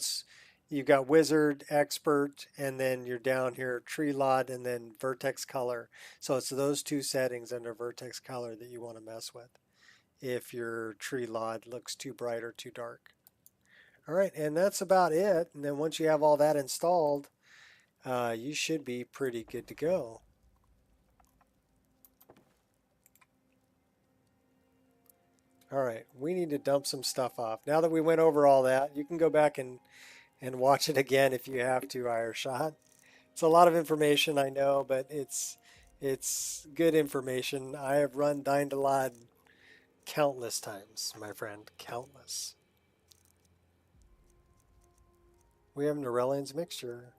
you've got wizard, expert, and then you're down here tree lot and then vertex color. So it's those two settings under vertex color that you want to mess with if your tree lot looks too bright or too dark. All right, and that's about it. And then once you have all that installed, you should be pretty good to go. All right, we need to dump some stuff off. Now that we went over all that, you can go back and watch it again if you have to, Ireshot. It's a lot of information, I know, but it's good information. I have run Dindalod countless times, my friend, countless. We have Norellian's mixture.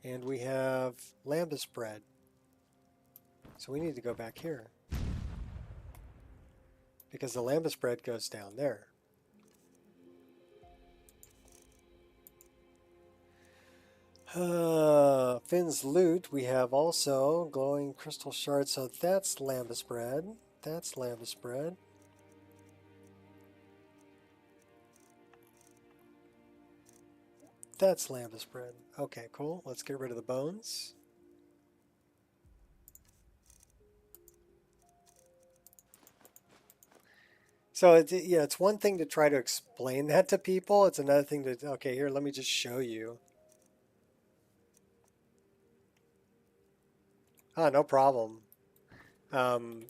And we have lambus bread. So we need to go back here. Because the lambus bread goes down there. Finn's loot, we have also glowing crystal shards, so that's lambus bread. That's lambus bread. That's lambus bread. Okay, cool. Let's get rid of the bones. So it's one thing to try to explain that to people. It's another thing to, okay, here, let me just show you. Oh, no problem.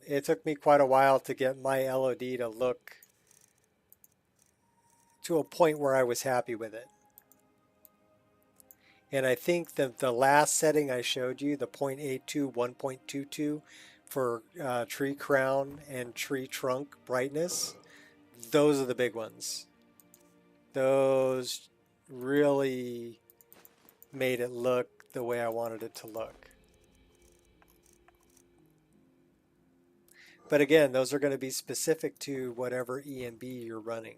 It took me quite a while to get my LOD to look to a point where I was happy with it. And I think that the last setting I showed you, the 0.82, 1.22 for tree crown and tree trunk brightness, those are the big ones. Those really made it look the way I wanted it to look. But again, those are going to be specific to whatever EMB you're running.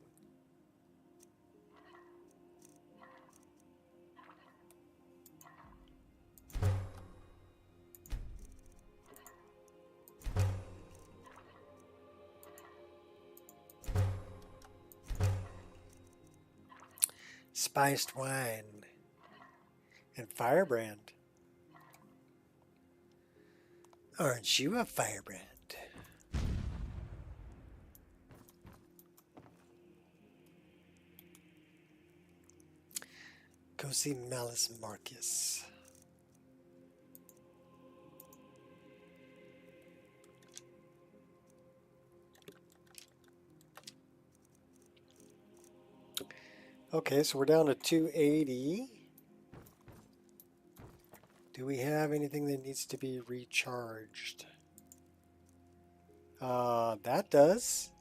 Spiced wine and firebrand. Aren't you a firebrand? Go see Malice Marcus. Okay, so we're down to 280. Do we have anything that needs to be recharged? That does.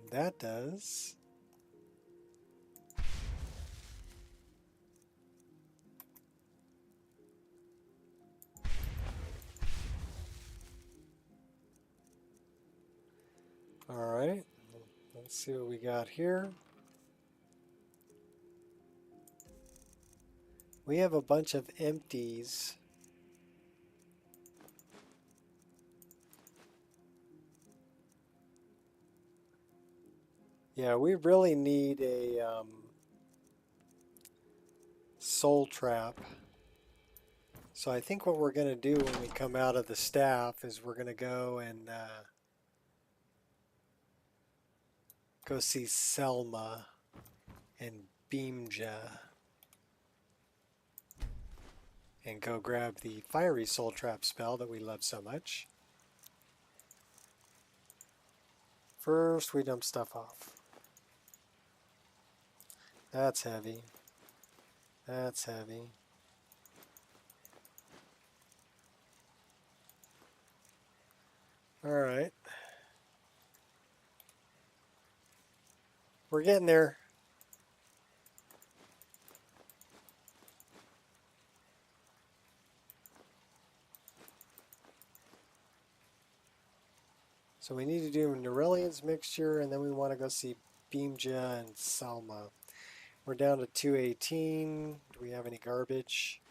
That does. All right, let's see what we got here. We have a bunch of empties. Yeah, we really need a soul trap. So I think what we're going to do when we come out of the staff is we're going to go and go see Selma and Beamja and go grab the fiery soul trap spell that we love so much. First, we dump stuff off. That's heavy. That's heavy. All right. We're getting there. So we need to do Neuralian's mixture, and then we want to go see Beamja and Salma. We're down to 218. Do we have any garbage?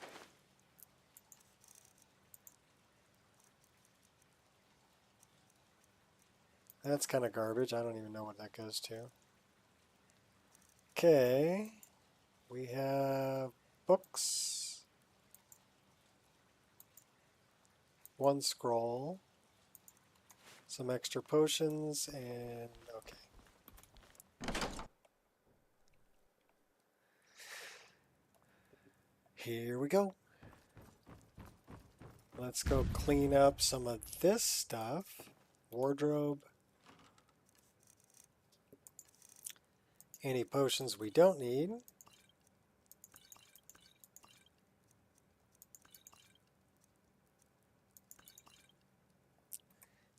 That's kind of garbage. I don't even know what that goes to. Okay. We have books. One scroll. Some extra potions, and okay. Here we go. Let's go clean up some of this stuff. Wardrobe. Any potions we don't need.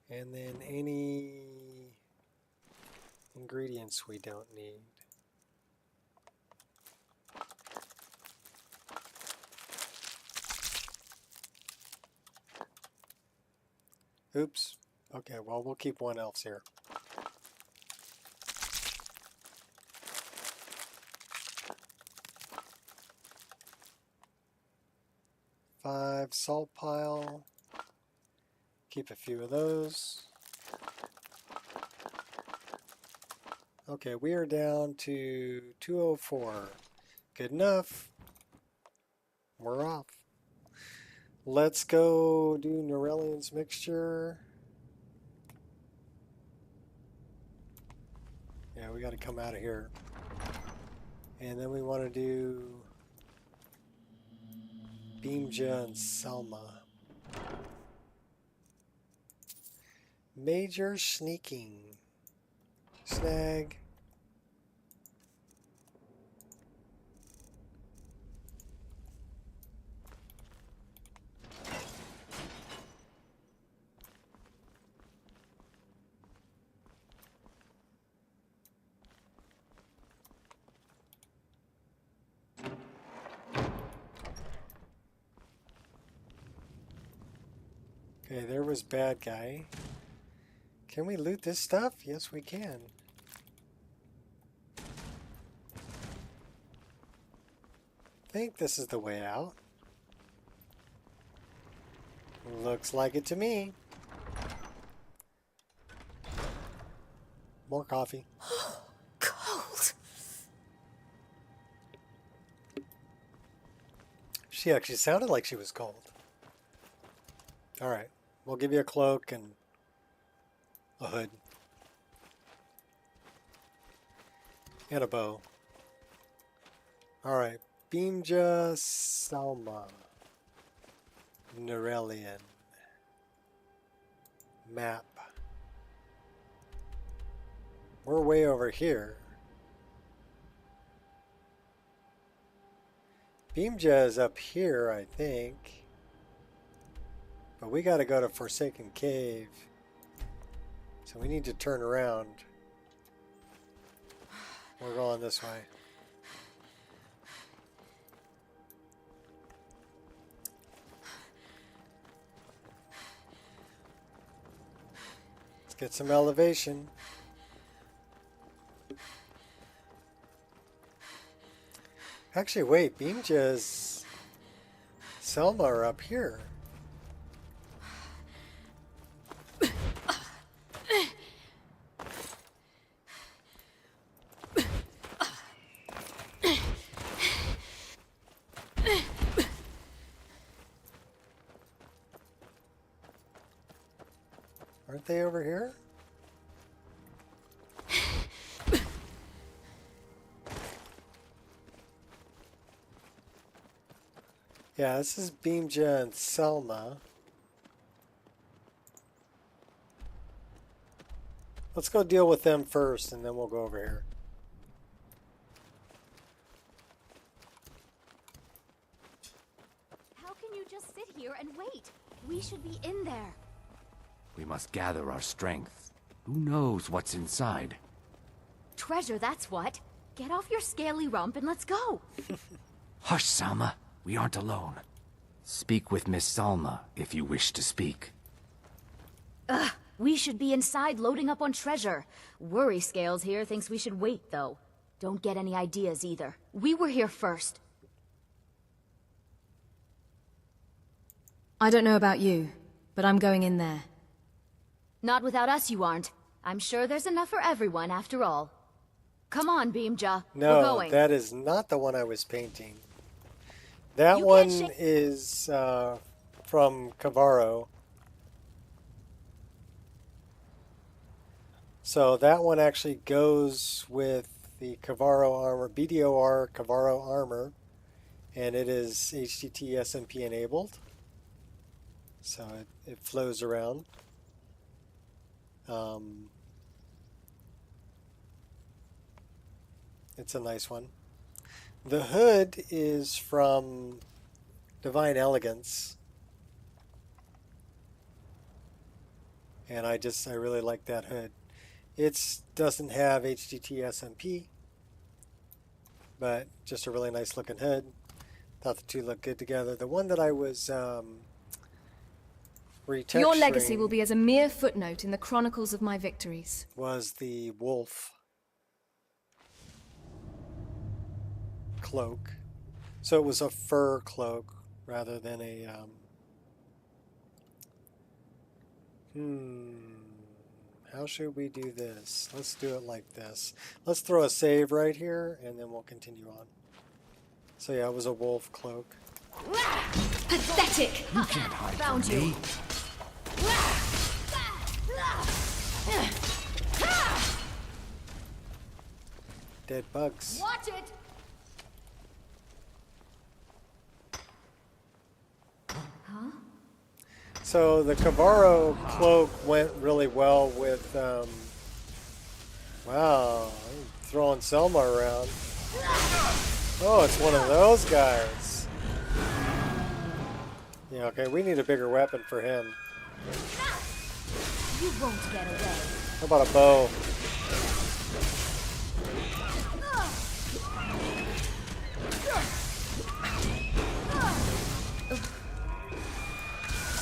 And then any ingredients we don't need. Oops. Okay, well, we'll keep one else here. Five salt pile. Keep a few of those. Okay, we are down to 204. Good enough. We're off. Let's go do Neuralian's mixture. Yeah, we got to come out of here. And then we want to do Beamja and Selma. Major sneaking. Snag. Okay, there was bad guy. Can we loot this stuff? Yes, we can. I think this is the way out. Looks like it to me. More coffee. Cold. She actually sounded like she was cold. Alright, we'll give you a cloak and a hood. And a bow. Alright, Beamja Salma. Nerelian. Map. We're way over here. Beamja is up here, I think. But we gotta go to Forsaken Cave. So we need to turn around. We're going this way. Let's get some elevation. Actually, wait, Beamja's Selma are up here. Aren't they over here? Yeah, this is Beamja and Selma. Let's go deal with them first, and then we'll go over here. How can you just sit here and wait? We should be in there. We must gather our strength. Who knows what's inside? Treasure, that's what. Get off your scaly rump and let's go. Hush, Salma. We aren't alone. Speak with Miss Salma if you wish to speak. Ugh, we should be inside loading up on treasure. Worry Scales here thinks we should wait, though. Don't get any ideas either. We were here first. I don't know about you, but I'm going in there. Not without us, you aren't. I'm sure there's enough for everyone, after all. Come on, Beamja. We're No, going. that is not the one I was painting. That one is from Cavaro. So that one actually goes with the Cavaro armor, BDOR Cavaro armor, and it is HTT SMP enabled. So it flows around. It's a nice one. The hood is from Divine Elegance. And I really like that hood. It doesn't have HDT SMP, but just a really nice looking hood. Thought the two looked good together. The one that I was retexturing Your legacy will be as a mere footnote in the chronicles of my victories. was the wolf cloak. So it was a fur cloak rather than a how should we do this? Let's do it like this. Let's throw a save right here and then we'll continue on. So yeah, it was a wolf cloak. Pathetic! You can't hide Found from you. me. dead bugs. Watch it! So the Kavaro cloak went really well with, wow, I'm throwing Selma around. Oh, it's one of those guys. Yeah, okay, we need a bigger weapon for him. You won't get away. How about a bow?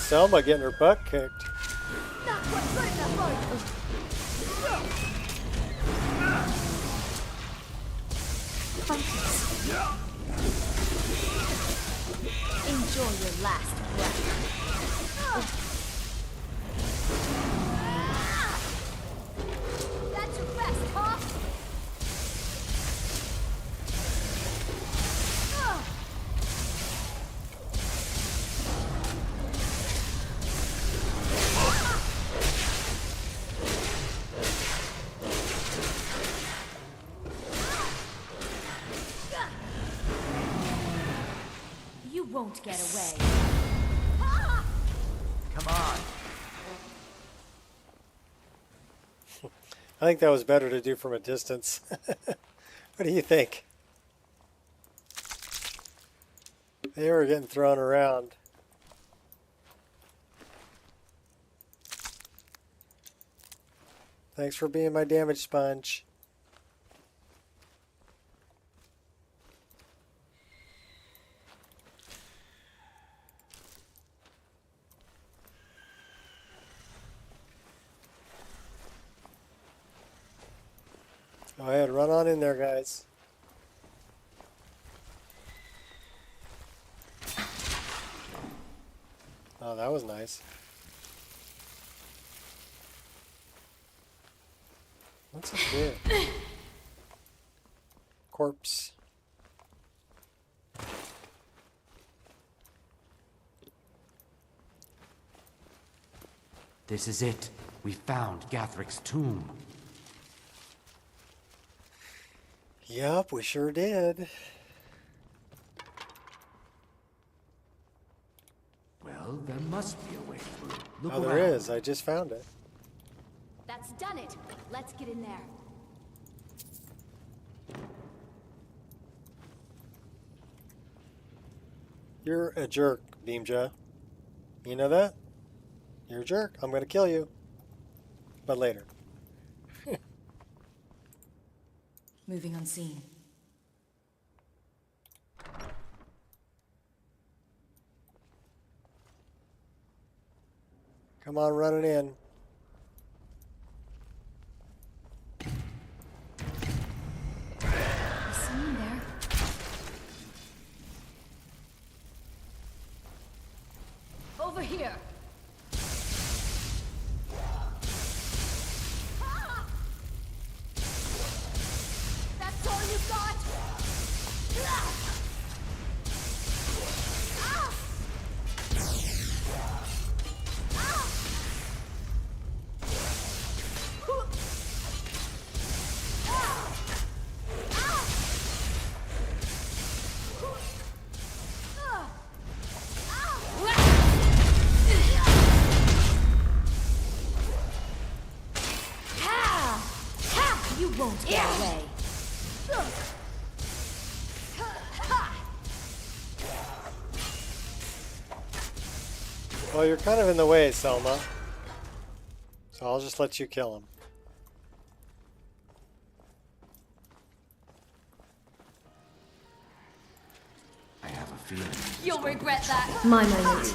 Selma getting her butt kicked. Not quite good enough for you. Enjoy your last breath. That's your best, huh? You won't get away. Come on. I think that was better to do from a distance. What do you think? They were getting thrown around. Thanks for being my damage sponge. Go ahead, run on in there, guys. Oh, that was nice. What's up here? Corpse. This is it. We found Gathric's tomb. Yup, we sure did. Well, there must be a way through. Look Oh, around. there is. I just found it. That's done it. Let's get in there. You're a jerk, Beamja. You know that? You're a jerk. I'm gonna kill you. But later. Moving unseen. Come on, running in. There's someone there. Over here. That's all you got? You won't get away. Well, you're kind of in the way, Selma. So I'll just let you kill him. I have a feeling. You'll regret that. My moment.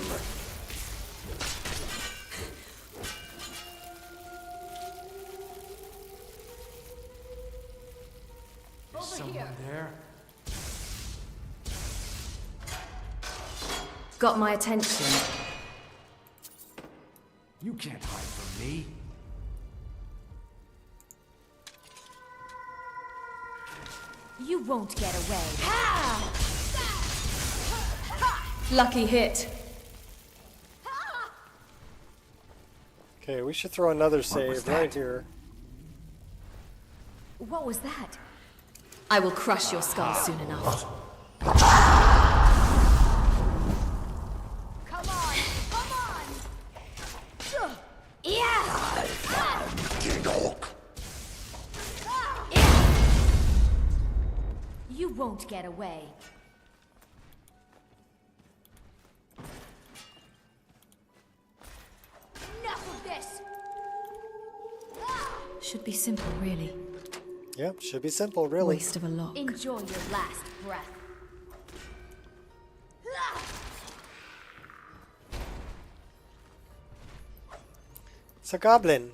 Is someone there? Got my attention. You can't hide from me. You won't get away. Lucky hit. Okay, we should throw another was save that? right here. What was that? I will crush your skull soon enough. Come on! Come on! Yeah! You won't get away. Enough of this! Should be simple, really. Yep, should be simple, really. Waste of a lock. Enjoy your last breath. It's a goblin.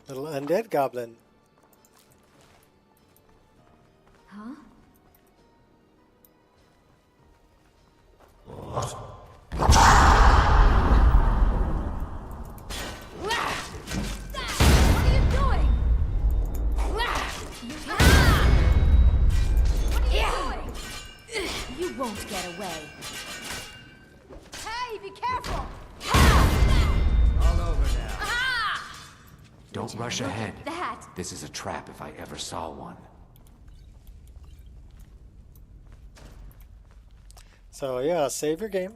Little undead goblin. Huh? What are you doing? What are you doing? You won't get away. Hey, be careful! All over now. Don't rush ahead. That. This is a trap if I ever saw one. So yeah, save your game.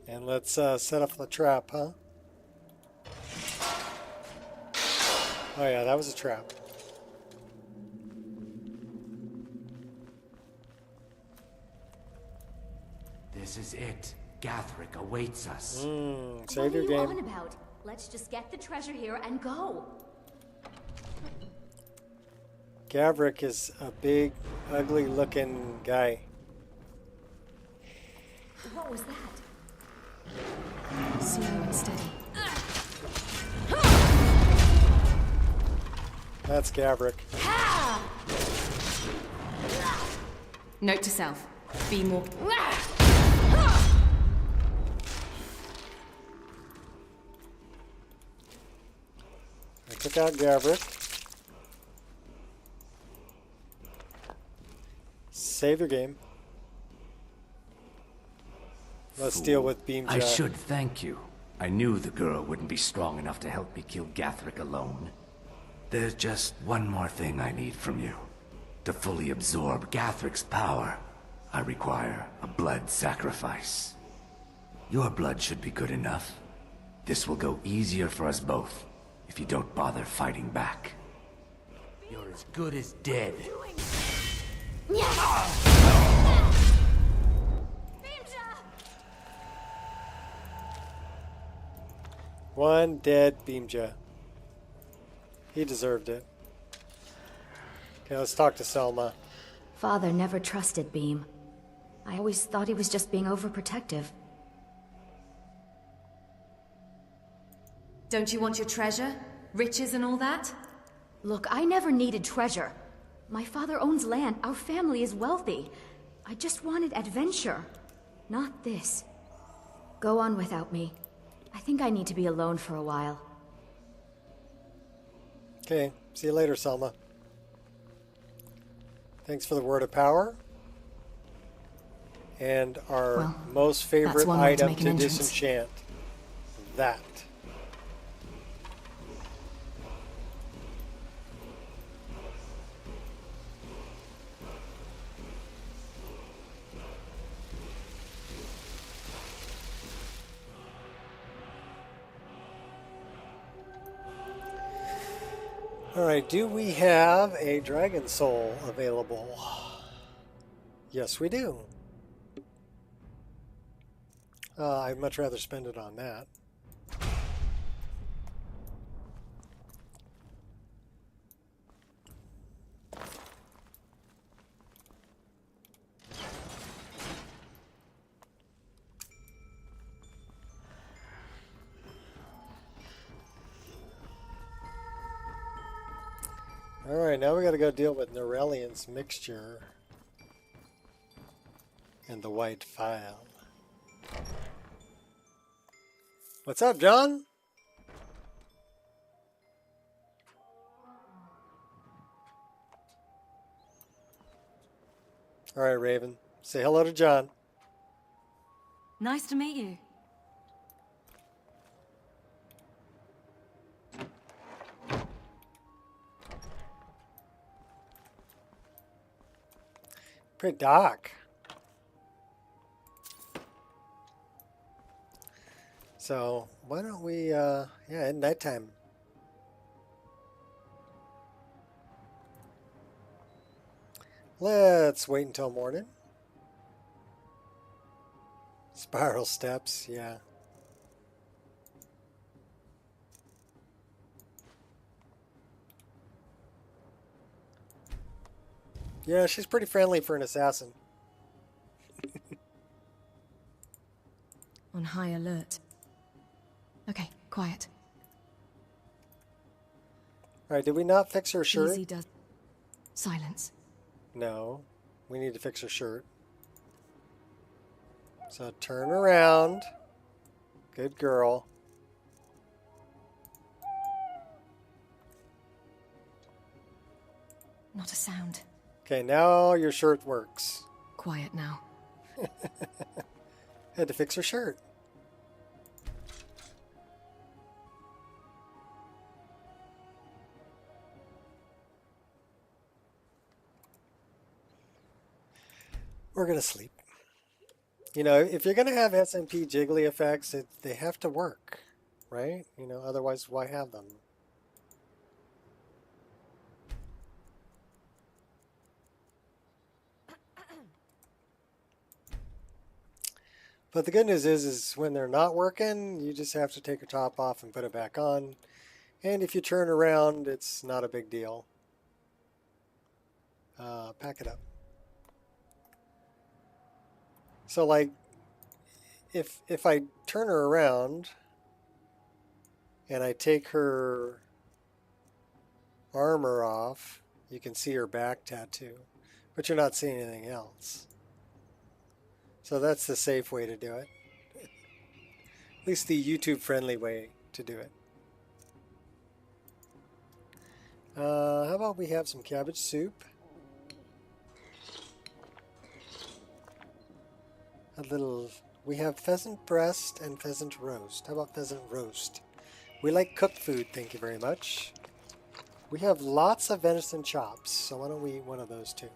And let's set up the trap, huh? Oh yeah, that was a trap. This is it. Gathric awaits us. Save your What are you game. on about? Let's just get the treasure here and go. Gavric is a big, ugly-looking guy. What was that? Slow and steady. That's Gavric. Note to self. Be more... I took out Gavric. Save your game. Let's deal with Beam I Jet. should thank you. I knew the girl wouldn't be strong enough to help me kill Gathric alone. There's just one more thing I need from you. To fully absorb Gathric's power, I require a blood sacrifice. Your blood should be good enough. This will go easier for us both, if you don't bother fighting back. You're as good as dead. One dead Beamja. He deserved it. Okay, let's talk to Selma. Father never trusted Beam. I always thought he was just being overprotective. Don't you want your treasure? Riches and all that? Look, I never needed treasure. My father owns land. Our family is wealthy. I just wanted adventure. Not this. Go on without me. I think I need to be alone for a while. Okay, see you later, Selma. Thanks for the word of power. And our Well, most favorite that's one way to item make an to entrance. disenchant. That. Alright, do we have a dragon soul available? Yes, we do. I'd much rather spend it on that. Alright, now we gotta go deal with Norellian's mixture and the white file. What's up, John? Alright, Raven. Say hello to John. Nice to meet you. Pretty dark. So why don't we, yeah, at nighttime. Let's wait until morning. Spiral steps, yeah. Yeah, she's pretty friendly for an assassin. On high alert. Okay, quiet. Alright, did we not fix her shirt? Easy does. Silence. No, we need to fix her shirt. So turn around. Good girl. Not a sound. Okay, now your shirt works. Quiet now. Had to fix her shirt. We're going to sleep. You know, if you're going to have SMP jiggly effects, they have to work, right? You know, otherwise why have them? But the good news is when they're not working, you just have to take your top off and put it back on. And if you turn around, it's not a big deal. Pack it up. So like, if I turn her around and I take her armor off, you can see her back tattoo, but you're not seeing anything else. So that's the safe way to do it. At least the YouTube friendly way to do it. How about we have some cabbage soup? We have pheasant breast and pheasant roast. How about pheasant roast? We like cooked food, thank you very much. We have lots of venison chops, so why don't we eat one of those too?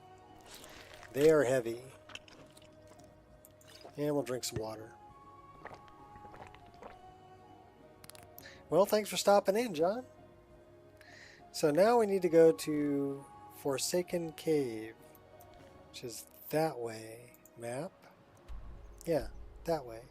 They are heavy. And we'll drink some water. Well, thanks for stopping in, John. So now we need to go to Forsaken Cave, which is that way. Map? Yeah, that way.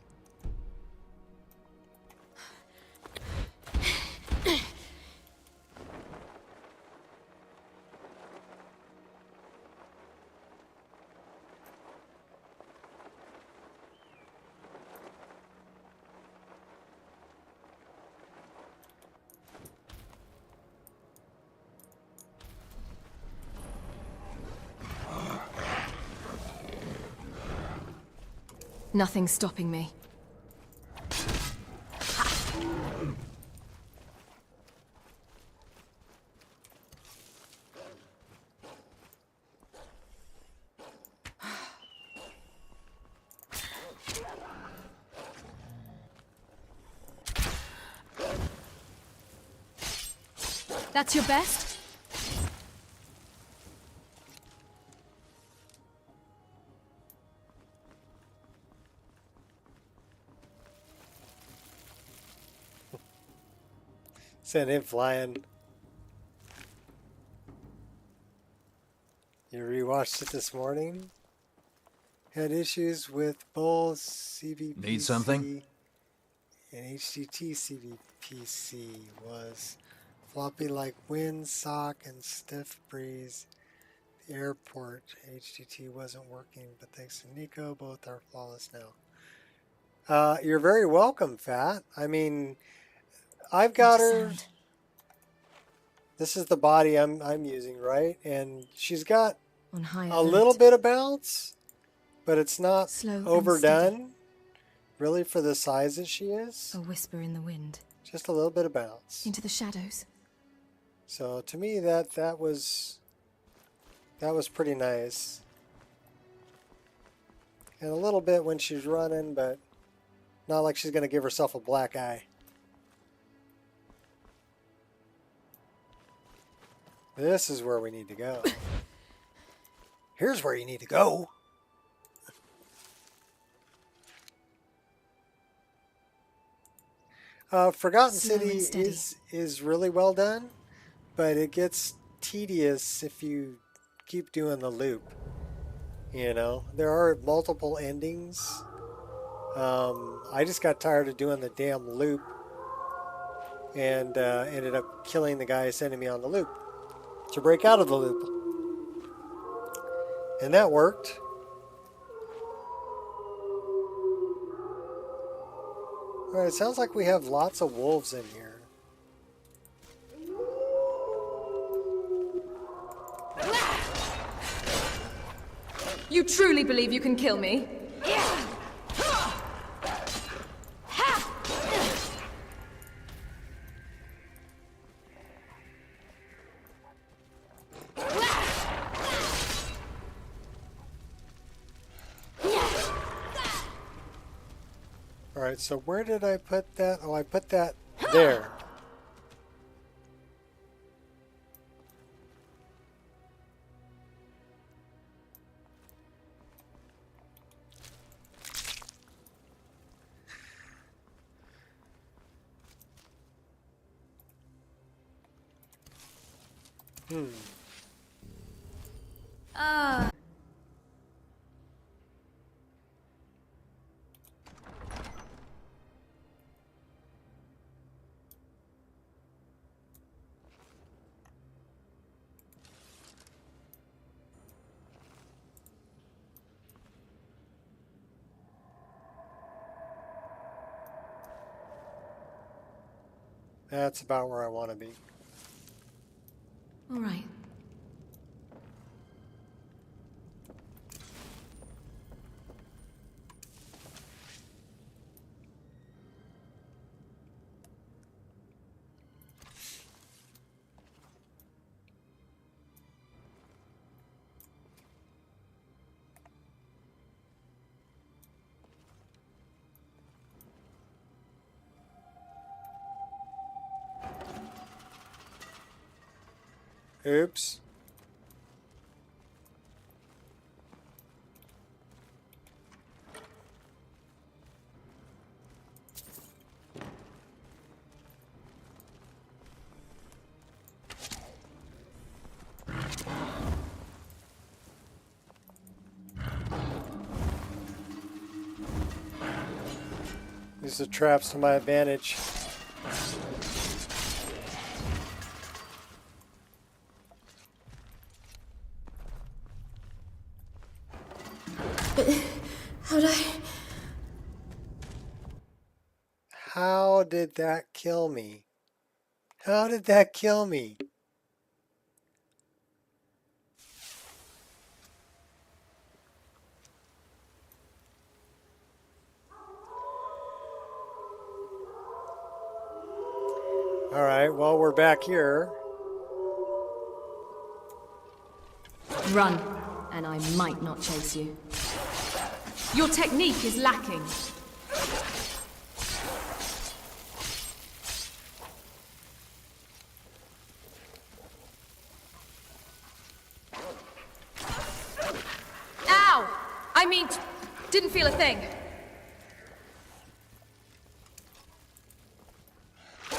Nothing's stopping me. That's your best? Send him flying. You rewatched it this morning? Had issues with both CVPC Need something? and HDT CVPC. Was floppy like wind, sock, and stiff breeze. The airport HDT wasn't working, but thanks to Nico, both are flawless now. You're very welcome, Fat. I mean, I've got her. This is the body I'm using, right? And she's got a little bit of bounce, but it's not overdone, really, for the size that she is. A whisper in the wind. Just a little bit of bounce. Into the shadows. So to me, that was pretty nice. And a little bit when she's running, but Not like she's going to give herself a black eye. This is where we need to go. Here's where you need to go. Forgotten City is really well done, but it gets tedious if you keep doing the loop. You know, there are multiple endings. I just got tired of doing the damn loop and ended up killing the guy sending me on the loop to break out of the loop. And that worked. Alright, it sounds like we have lots of wolves in here. You truly believe you can kill me? Alright, so where did I put that? Oh, I put that there. That's about where I want to be. All right. Oops. Use the traps to my advantage. How did that kill me? How did that kill me? All right, well, we're back here. Run, and I might not chase you. Your technique is lacking. Ow! I mean, didn't feel a thing.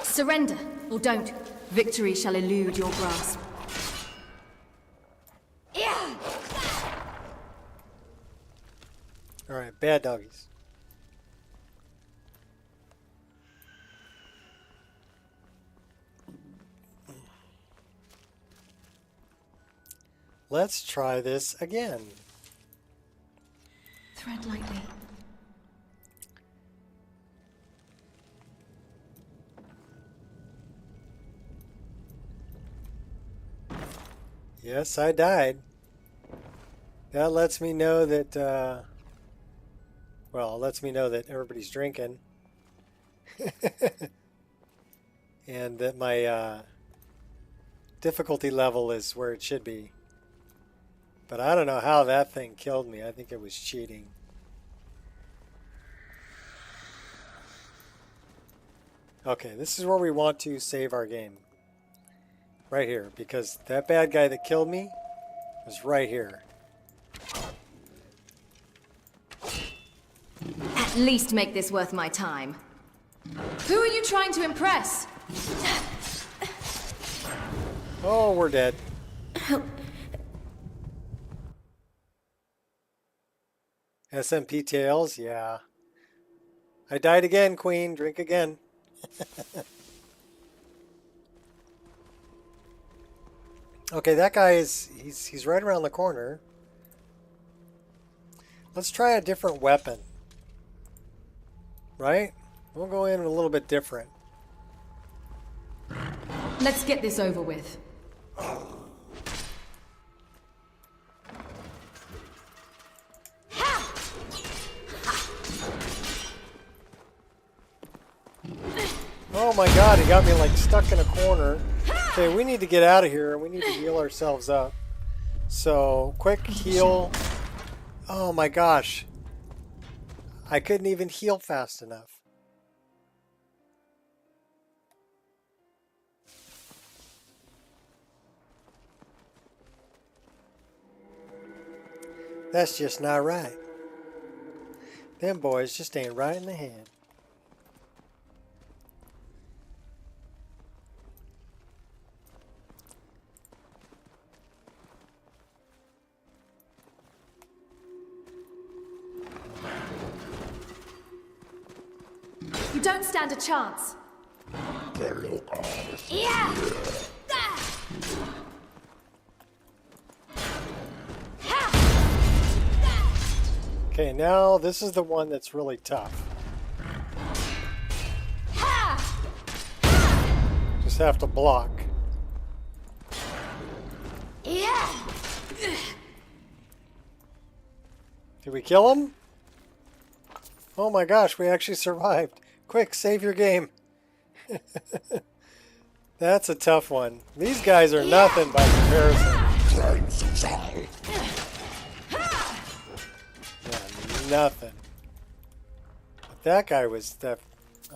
Surrender, or don't. Victory shall elude your grasp. All right, bad doggies. Let's try this again. Tread lightly. Yes, I died. That lets me know that, well, it lets me know that everybody's drinking. And that my difficulty level is where it should be. But I don't know how that thing killed me. I think it was cheating. Okay, this is where we want to save our game. Right here, because that bad guy that killed me was right here. At least make this worth my time. Who are you trying to impress? Oh, we're dead. SMP Tales, yeah. I died again, Queen. Drink again. Okay, that guy is he's right around the corner. Let's try a different weapon. Right? We'll go in a little bit different. Let's get this over with. Oh my god, he got me like stuck in a corner. Okay, we need to get out of here. We need to heal ourselves up. So, quick heal. Oh my gosh. I couldn't even heal fast enough. That's just not right. Them boys just ain't right in the head. You don't stand a chance. Yeah. Okay, now this is the one that's really tough. Just have to block. Yeah. Did we kill him? Oh my gosh, we actually survived. Quick, save your game. That's a tough one. These guys are nothing by comparison. Yeah, nothing. But that guy was that.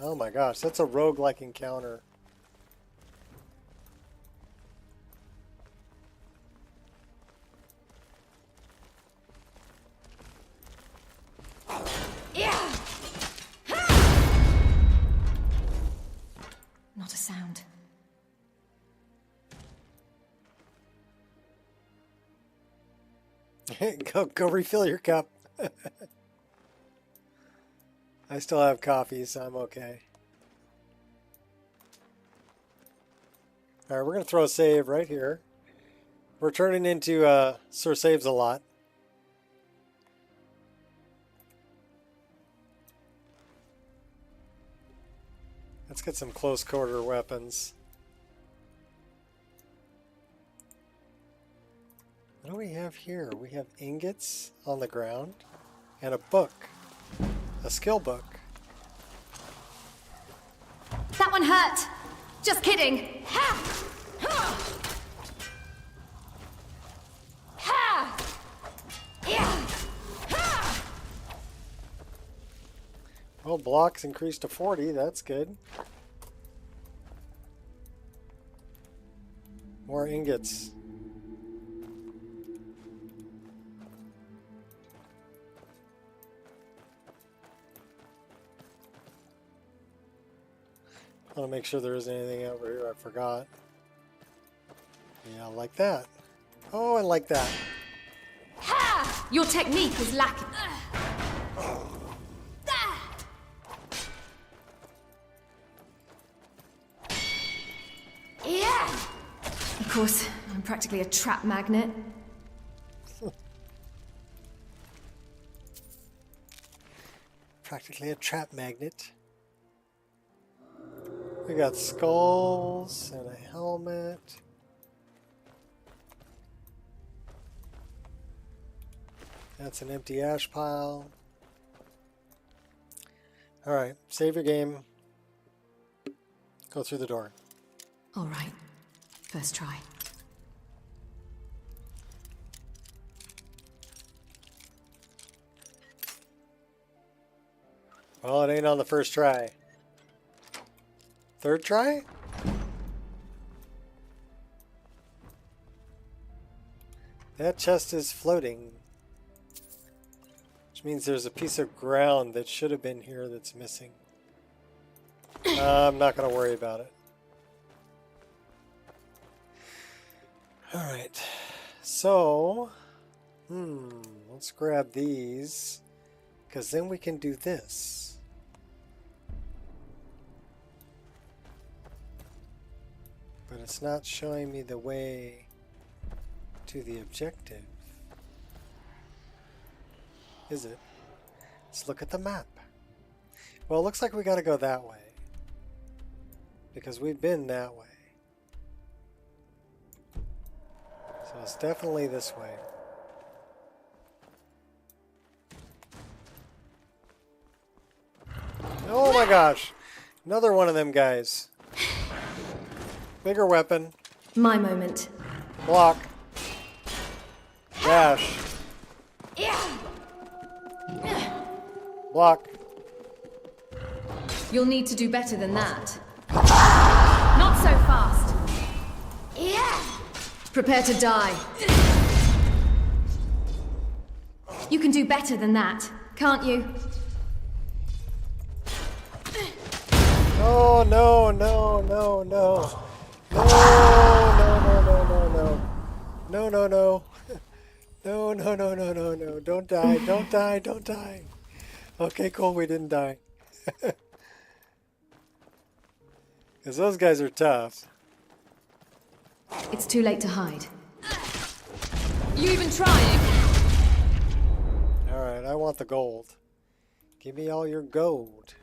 Oh my gosh, that's a roguelike encounter. Yeah. Not a sound. Go refill your cup. I still have coffee, so I'm okay. Alright, we're going to throw a save right here. We're turning into Sir Saves a lot. Let's get some close quarter weapons. What do we have here? We have ingots on the ground and a book. A skill book. That one hurt. Just kidding. Ha! Ha! Yeah! Ha! Well, blocks increased to 40. That's good. More ingots. I want to make sure there isn't anything over here I forgot. Yeah, like that. Oh, and like that. Ha! Your technique is lacking. Yeah! Of course, I'm practically a trap magnet. Practically a trap magnet. We got skulls and a helmet. That's an empty ash pile. Alright, save your game. Go through the door. All right. First try. Well, it ain't on the first try. Third try? That chest is floating. Which means there's a piece of ground that should have been here that's missing. I'm not going to worry about it. Alright. So, let's grab these. Because then we can do this. But it's not showing me the way to the objective. Is it? Let's look at the map. Well, it looks like we gotta go that way. Because we've been that way. So it's definitely this way. Oh my gosh! Another one of them guys. Bigger weapon. My moment. Block. Dash. Block. You'll need to do better than that. Not so fast. Prepare to die. You can do better than that, can't you? Oh no, no, no, no. No, no, no, no, no, no. No, no, no. No, no, no, no, no, no. Don't die, don't die, don't die. Okay, cool, we didn't die. Because those guys are tough. It's too late to hide. You even trying? Alright, I want the gold. Give me all your gold.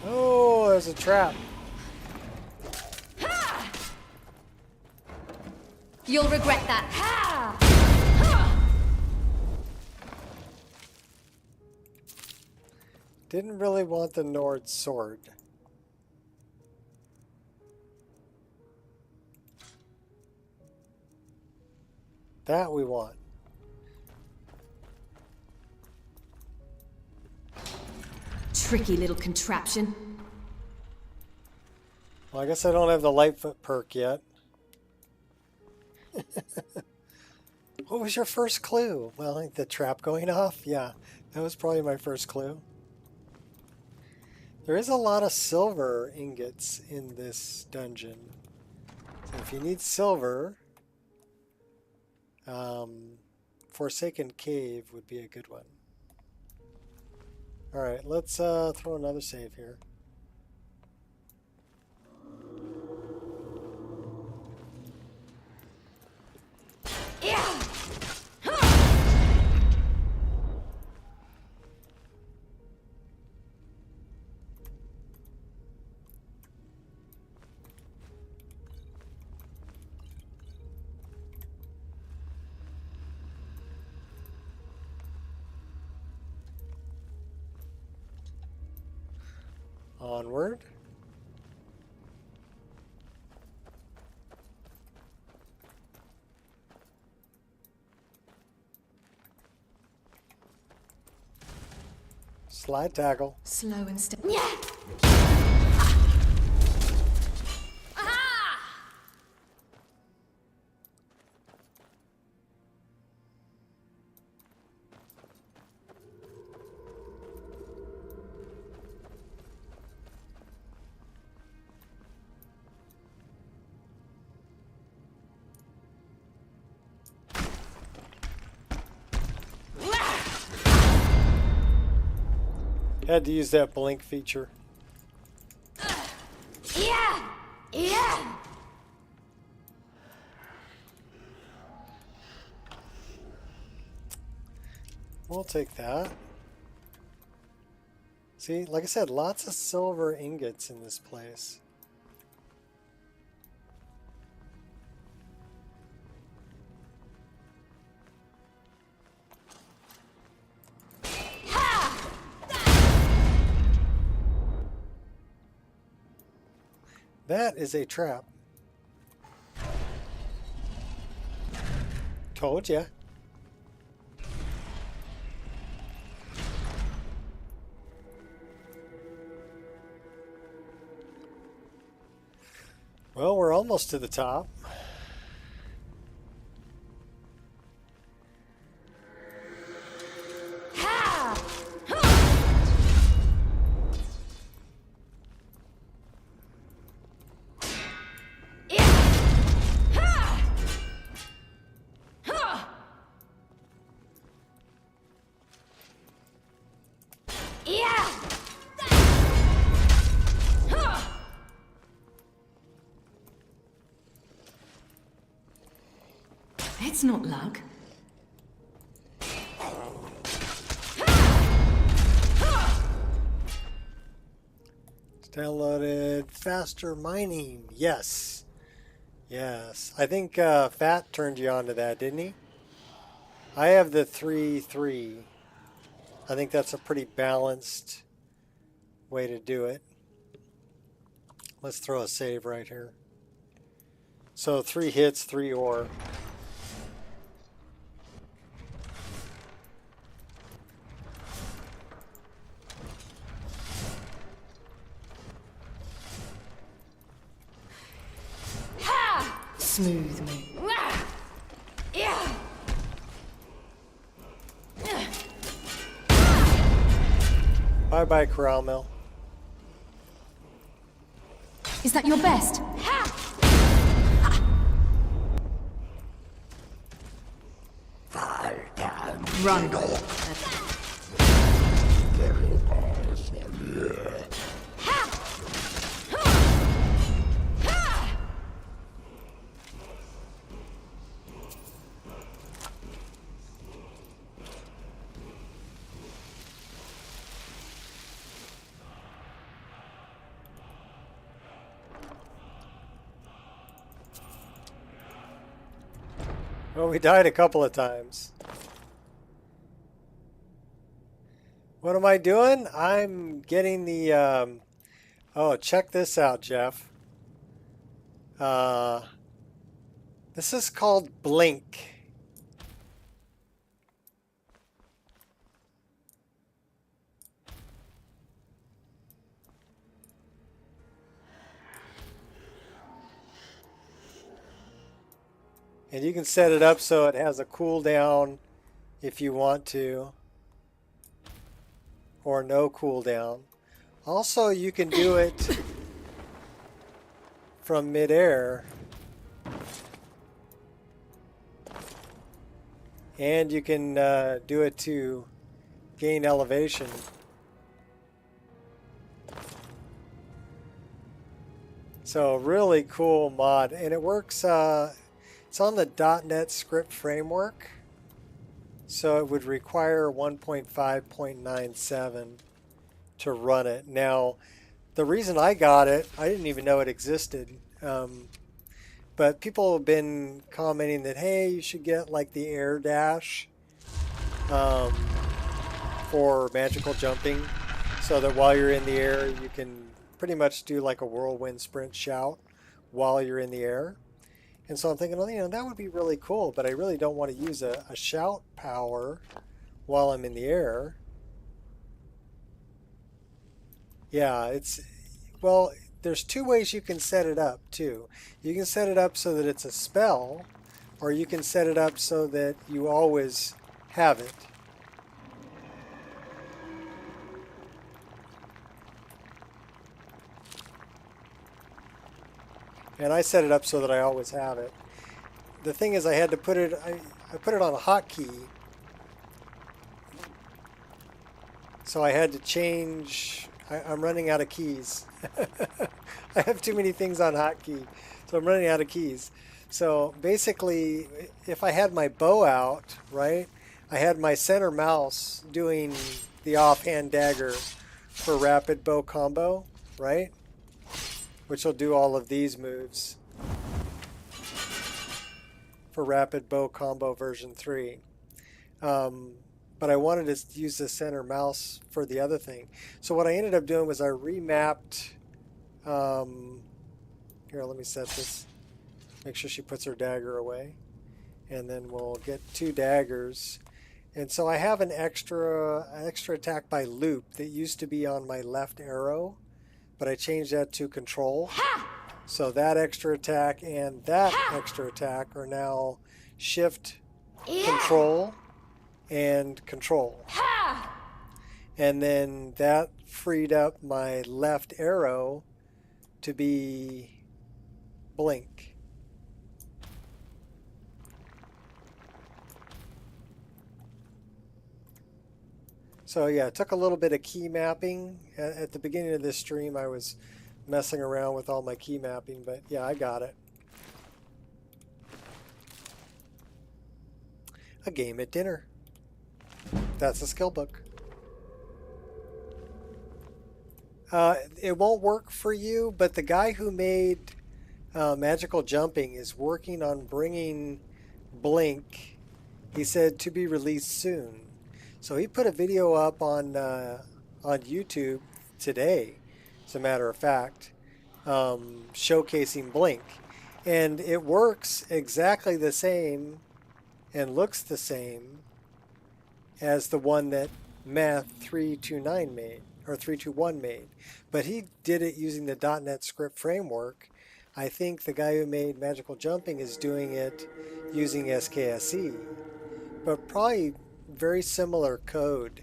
Oh, there's a trap. You'll regret that. Didn't really want the Nord sword. That we want. Tricky little contraption. Well, I guess I don't have the Lightfoot perk yet. What was your first clue? Well, like the trap going off? Yeah, that was probably my first clue. There is a lot of silver ingots in this dungeon. So if you need silver, Forsaken Cave would be a good one. Alright, let's throw another save here. Onward. Slide tackle. Slow and steady. Had to use that blink feature. We'll take that. See, like I said, lots of silver ingots in this place. That is a trap. Told ya. Well, we're almost to the top. It's not luck. It's downloaded faster mining. Yes. Yes. I think Fat turned you on to that, didn't he? I have the 3-3. I think that's a pretty balanced way to do it. Let's throw a save right here. So 3 hits, 3 ore. Smooth move. Bye-bye, Corral Mill. Is that your best? Run. Well, we died a couple of times. What am I doing? I'm getting the, oh, check this out, Jeff. This is called Blink. And you can set it up so it has a cooldown if you want to, or no cooldown. Also, you can do it from midair, and you can do it to gain elevation. So really cool mod, and it works. It's on the .NET script framework, so it would require 1.5.97 to run it. Now, the reason I got it, I didn't even know it existed, but people have been commenting that, hey, you should get like the air dash for magical jumping, so that while you're in the air, you can pretty much do like a whirlwind sprint shout while you're in the air. And so I'm thinking, well, you know, that would be really cool, but I really don't want to use a shout power while I'm in the air. Yeah, it's, well, there's 2 ways you can set it up, too. You can set it up so that it's a spell, or you can set it up so that you always have it. And I set it up so that I always have it. The thing is, I had to put it, I put it on a hotkey. So I had to change, I'm running out of keys. I have too many things on hotkey, so I'm running out of keys. So basically, if I had my bow out, right, I had my center mouse doing the offhand dagger for rapid bow combo, right? Which will do all of these moves for rapid bow combo version 3. But I wanted to use the center mouse for the other thing. So what I ended up doing was I remapped, here, let me set this, make sure she puts her dagger away. And then we'll get 2 daggers. And so I have an extra attack by loop that used to be on my left arrow, but I changed that to control. So that extra attack and that extra attack are now shift, control, and control. And then that freed up my left arrow to be blink. So yeah, it took a little bit of key mapping. At the beginning of this stream, I was messing around with all my key mapping, but yeah, I got it. A game at dinner. That's a skill book. It won't work for you, but the guy who made magical jumping is working on bringing Blink, he said, to be released soon. So he put a video up on YouTube today, as a matter of fact, showcasing Blink. And it works exactly the same and looks the same as the one that Math 329 made, or 321 made. But he did it using the .NET script framework. I think the guy who made magical jumping is doing it using SKSE. But probably very similar code.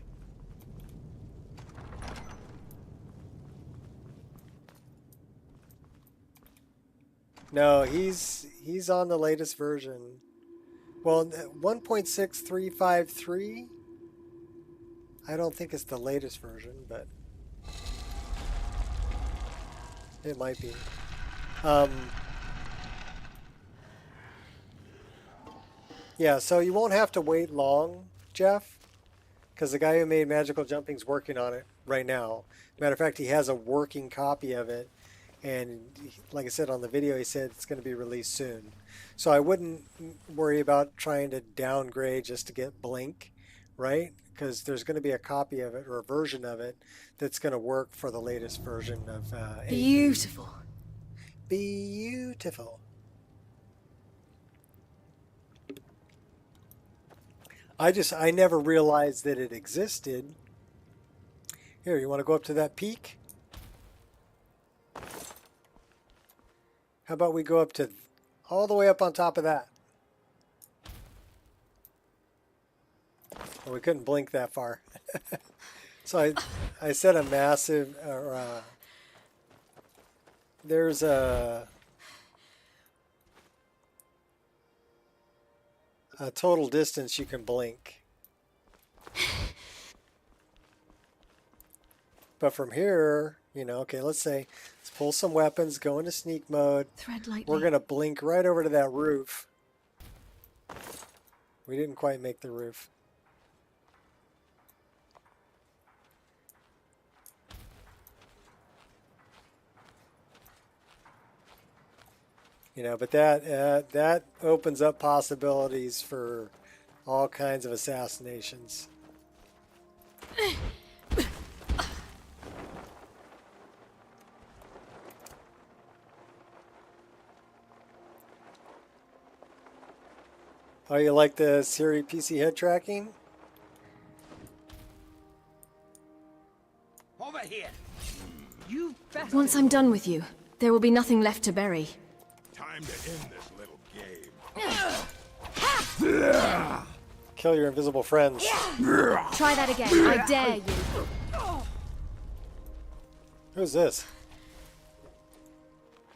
No, he's on the latest version. Well, 1.6353. I don't think it's the latest version, but it might be. Yeah, so you won't have to wait long, Jeff, because the guy who made magical jumping's working on it right now. Matter of fact, he has a working copy of it, and like I said on the video, he said it's going to be released soon. So I wouldn't worry about trying to downgrade just to get Blink, right? Because there's going to be a copy of it or a version of it that's going to work for the latest version of Beautiful. Beautiful. I never realized that it existed. Here, you want to go up to that peak? How about we go up to all the way up on top of that? Well, we couldn't blink that far. So I set a massive, there's a total distance you can blink. But from here, you know, okay, let's pull some weapons, go into sneak mode. Thread lightly. We're going to blink right over to that roof. We didn't quite make the roof. You know, but that opens up possibilities for all kinds of assassinations. Oh, you like the Siri PC head tracking? Over here. Once I'm done with you, there will be nothing left to bury. Time to end this little game. Kill your invisible friends. Try that again. I dare you. Who's this?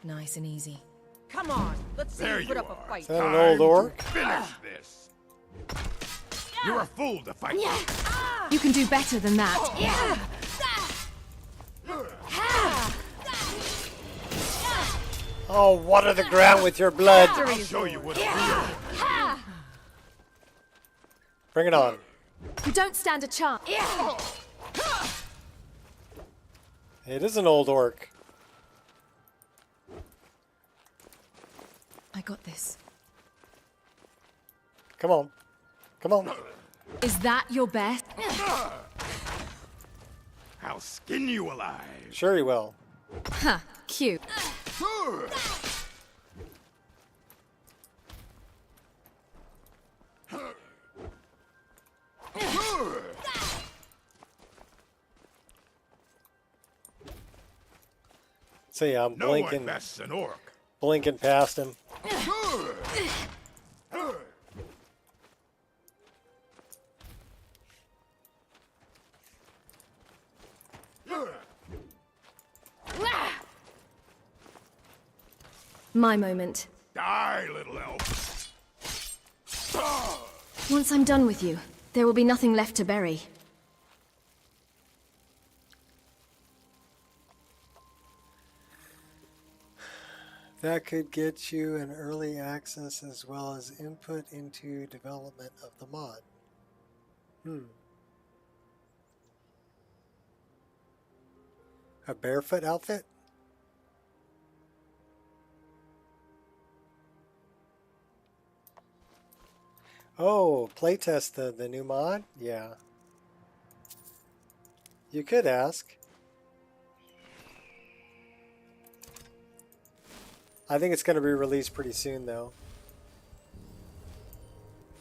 Nice and easy. Come on, let's see There you put you up a are. fight. Is that an old orc? Finish this. You're a fool to fight. You can do better than that. Oh, water the ground with your blood. I'll show you what real. Bring it on. You don't stand a chance. It is an old orc. I got this. Come on. Come on. Is that your best? I'll skin you alive. Sure he will. Huh, cute. So yeah, I'm No blinking, one bests an orc. blinking past him. My moment. Die, little elf. Once I'm done with you, there will be nothing left to bury. That could get you an early access as well as input into development of the mod. A barefoot outfit? Oh, playtest the new mod? Yeah. You could ask. I think it's going to be released pretty soon, though.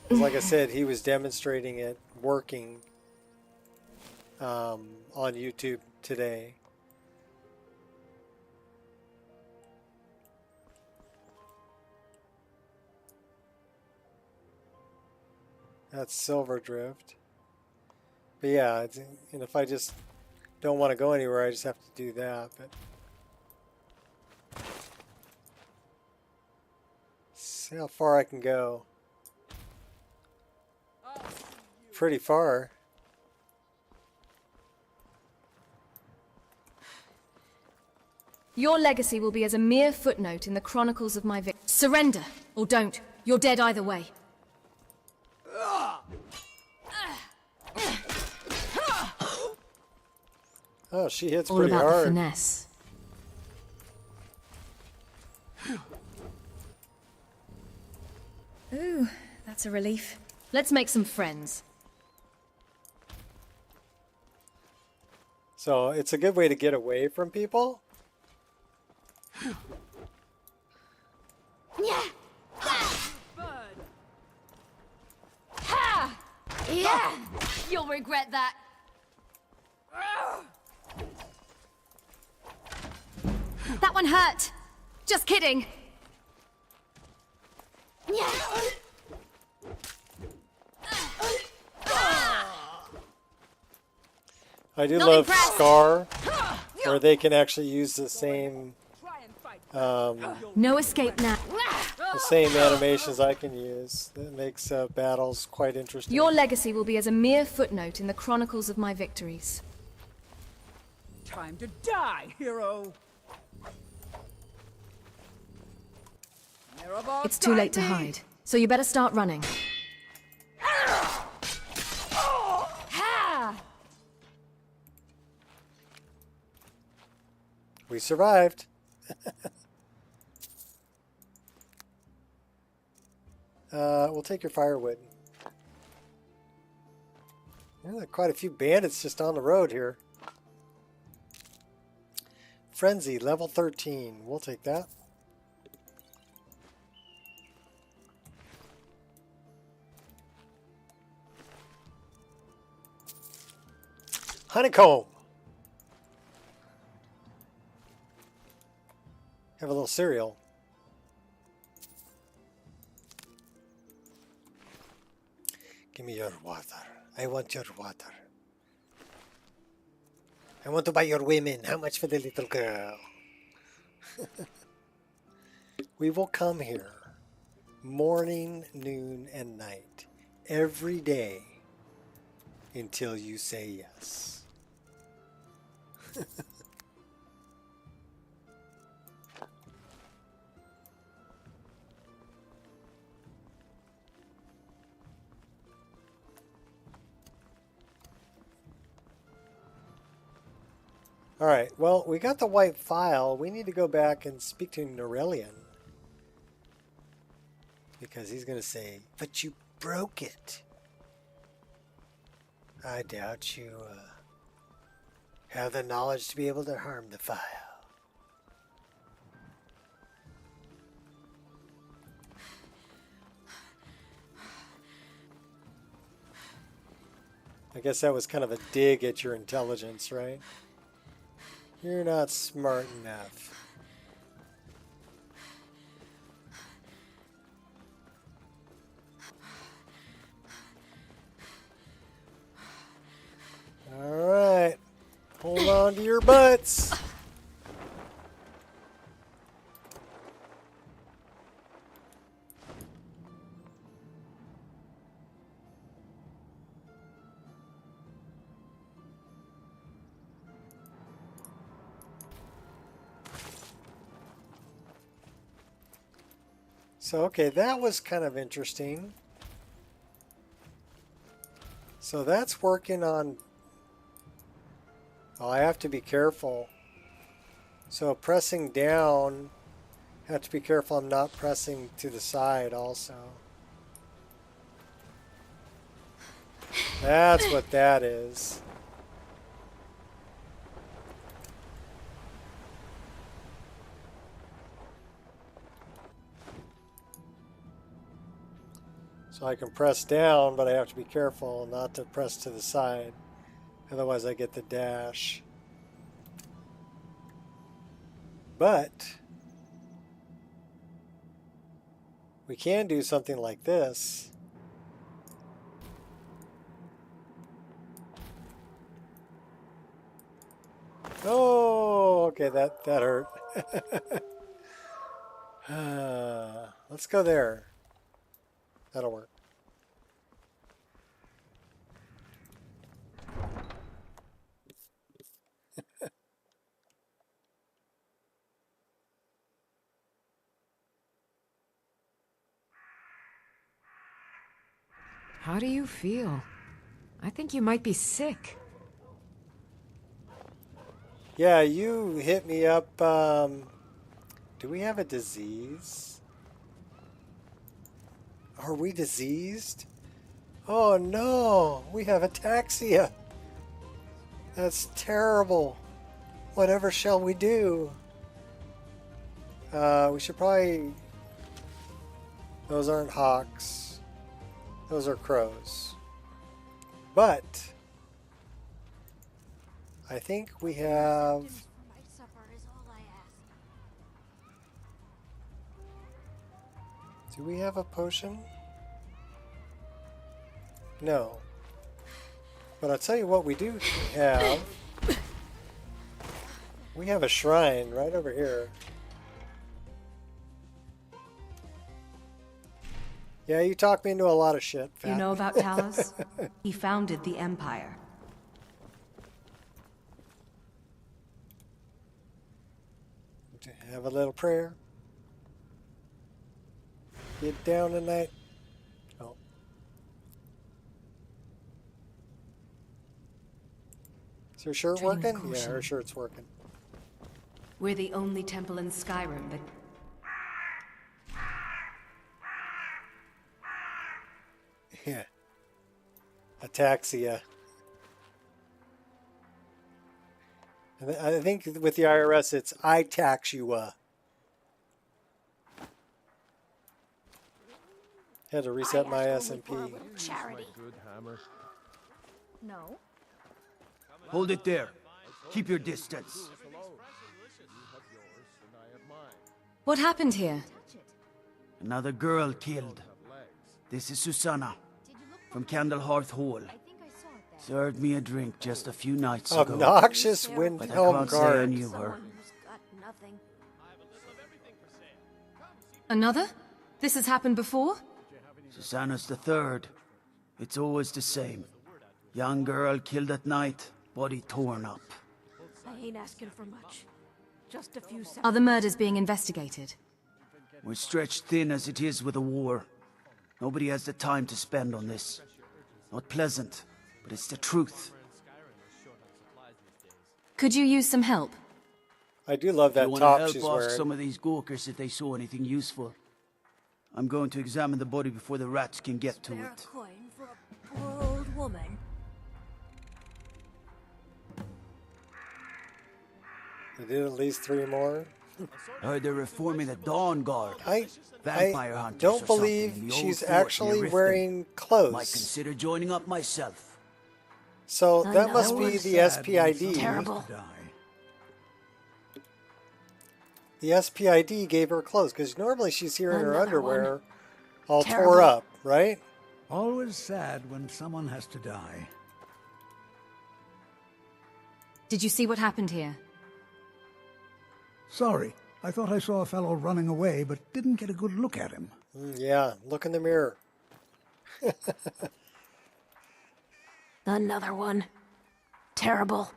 'Cause like I said, he was demonstrating it working on YouTube today. That's Silver Drift. But yeah, and if I just don't want to go anywhere, I just have to do that. But see how far I can go. Pretty far. Your legacy will be as a mere footnote in the chronicles of my victory. Surrender, or don't. You're dead either way. Oh, she hits All pretty about hard. the finesse. Ooh, that's a relief. Let's make some friends. So it's a good way to get away from people. Yeah. Yeah. You'll regret that. That one hurt. Just kidding. I do Not love impressed. Scar, where they can actually use the same No escape now. animations I can use. That makes battles quite interesting. Your legacy will be as a mere footnote in the chronicles of my victories. Time to die, hero! It's too late to hide, so you better start running. We survived. We'll take your firewood. Yeah, there are quite a few bandits just on the road here. Frenzy, level 13. We'll take that. Honeycomb. Have a little cereal. Give me your water. I want your water. I want to buy your women. How much for the little girl? We will come here morning, noon, and night every day until you say yes. Alright, well, we got the white file. We need to go back and speak to Norelian. Because he's going to say, but you broke it. I doubt you have the knowledge to be able to harm the file. I guess that was kind of a dig at your intelligence, right? You're not smart enough. Alright. Hold on to your butts. So, okay, that was kind of interesting. So that's working on... Oh, I have to be careful. So pressing down, I have to be careful I'm not pressing to the side also. That's what that is. So I can press down, but I have to be careful not to press to the side. Otherwise I get the dash. But we can do something like this. Oh, okay, that hurt. Let's go there. That'll work. How do you feel? I think you might be sick. Yeah, you hit me up. Do we have a disease? Are we diseased? Oh no, we have ataxia. That's terrible. Whatever shall we do? We should probably... Those aren't hawks. Those are crows. But I think we have... Do we have a potion? No. But I'll tell you what we do have. We have a shrine right over here. Yeah, you talked me into a lot of shit, Fat. You know about Talos? He founded the Empire. Have a little prayer. Get down tonight. Oh. Is her shirt working? Yeah, her shirt's working. We're the only temple in Skyrim that... Yeah. Ataxia. And I think with the IRS it's I tax you. Had to reset my SMP. Charity. No. Hold it there. Keep your distance. What happened here? Another girl killed. This is Susanna from Candlehearth Hall. Served me a drink just a few nights ago. Obnoxious Windhelm But I can't say I guard. knew her. Another? This has happened before? Susanna's the third. It's always the same. Young girl killed at night, body torn up. I ain't asking for much. Just a few seconds. Are the murders being investigated? We're stretched thin as it is with the war. Nobody has the time to spend on this. Not pleasant, but it's the truth. Could you use some help? I do love that If you top want to she's help, ask wearing. some of these gawkers if they saw anything useful. I'm going to examine the body before the rats can get to it. Coin for a poor old woman. They did at least 3 more. I heard they're reforming the Dawn Guard. I Vampire hunters don't or something believe in the old she's fort near actually Riften. wearing Might clothes. consider joining up myself. So I that know. must be the SPID. Terrible. The SPID gave her clothes, because normally she's here in her Another underwear, one. all Terrible. tore up, right? Always sad when someone has to die. Did you see what happened here? Sorry, I thought I saw a fellow running away, but didn't get a good look at him. Yeah, look in the mirror. Another one. Terrible.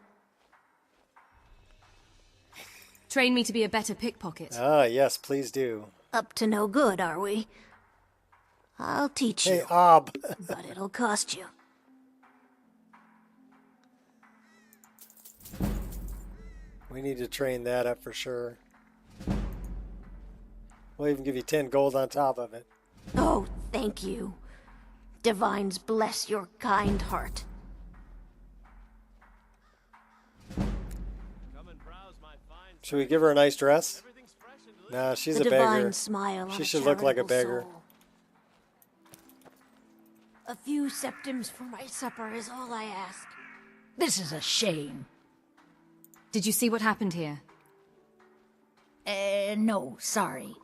Train me to be a better pickpocket. Ah, yes, please do. Up to no good, are we? I'll teach you. Hey, Ob. But it'll cost you. We need to train that up for sure. We'll even give you 10 gold on top of it. Oh, thank you. Divines bless your kind heart. Should we give her a nice dress? Nah, she's The a beggar. divine smile on She a should look like a charitable beggar. soul. A few septims for my supper is all I ask. This is a shame. Did you see what happened here? No, sorry.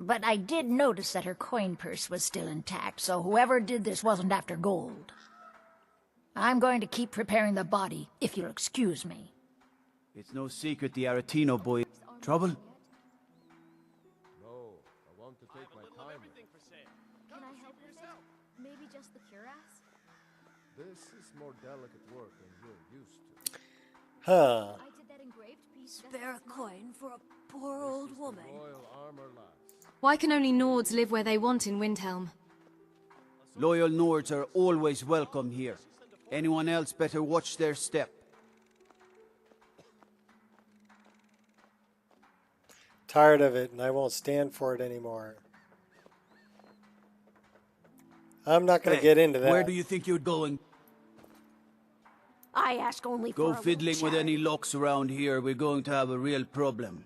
But I did notice that her coin purse was still intact, so whoever did this wasn't after gold. I'm going to keep preparing the body, if you'll excuse me. It's no secret the Aretino boy... Trouble? No, I want to take my time. Can I help with it? Maybe just the cuirass? This is more delicate work than you're used to. Huh. I did that engraved piece. Spare a coin for a poor old woman. Royal armor lass. Why can only Nords live where they want in Windhelm? Loyal Nords are always welcome here. Anyone else better watch their step. Tired of it, and I won't stand for it anymore. I'm not going to get into that. Where do you think you're going? I ask only for Go a little fiddling with charity. any locks around here. We're going to have a real problem.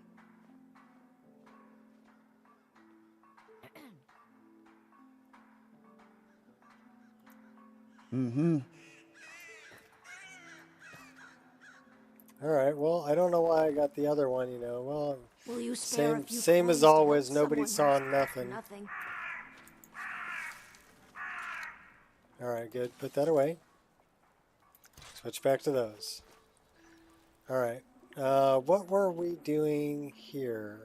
Alright, well, I don't know why I got the other one, you know. Well, Will you spare a same, few same coins as to help always. Nobody saw someone nothing. Nothing. Alright, good. Put that away. Switch back to those. Alright. What were we doing here?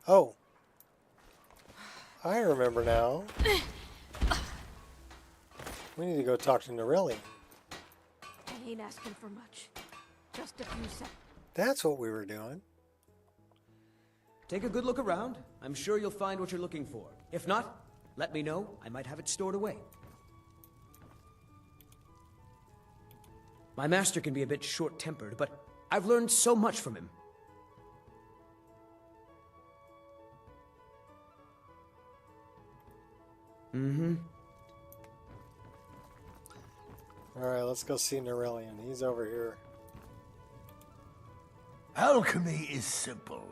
Oh. I remember now. We need to go talk to Norelli. I ain't asking for much. Just a few seconds. That's what we were doing. Take a good look around. I'm sure you'll find what you're looking for. If not, let me know. I might have it stored away. My master can be a bit short-tempered, but I've learned so much from him. Alright, let's go see Norellian. He's over here. Alchemy is simple.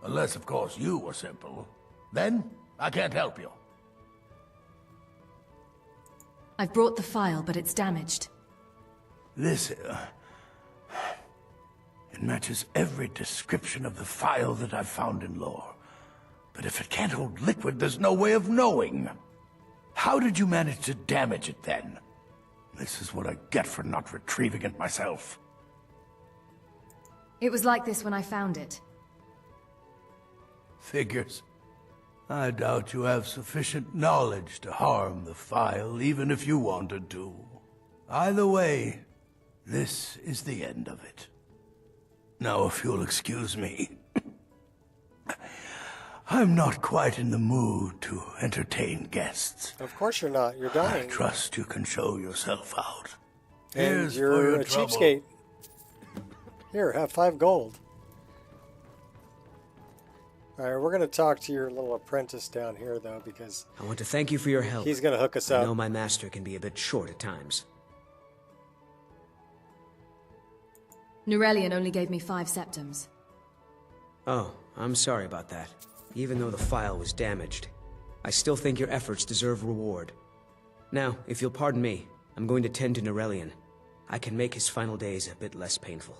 Unless, of course, you were simple. Then, I can't help you. I've brought the file, but it's damaged. This, it matches every description of the file that I've found in lore. But if it can't hold liquid, there's no way of knowing. How did you manage to damage it, then? This is what I get for not retrieving it myself. It was like this when I found it. Figures. I doubt you have sufficient knowledge to harm the file, even if you wanted to. Either way, this is the end of it. Now, if you'll excuse me, I'm not quite in the mood to entertain guests. Of course you're not. You're dying. I trust you can show yourself out. And Here's for you're your a trouble. cheapskate. Here, have 5 gold. Alright, we're going to talk to your little apprentice down here, though, because I want to thank you for your help. he's going to hook us I up. know my master can be a bit short at times. Norellian only gave me 5 septims. Oh, I'm sorry about that. Even though the file was damaged, I still think your efforts deserve reward. Now, if you'll pardon me, I'm going to tend to Norellian. I can make his final days a bit less painful.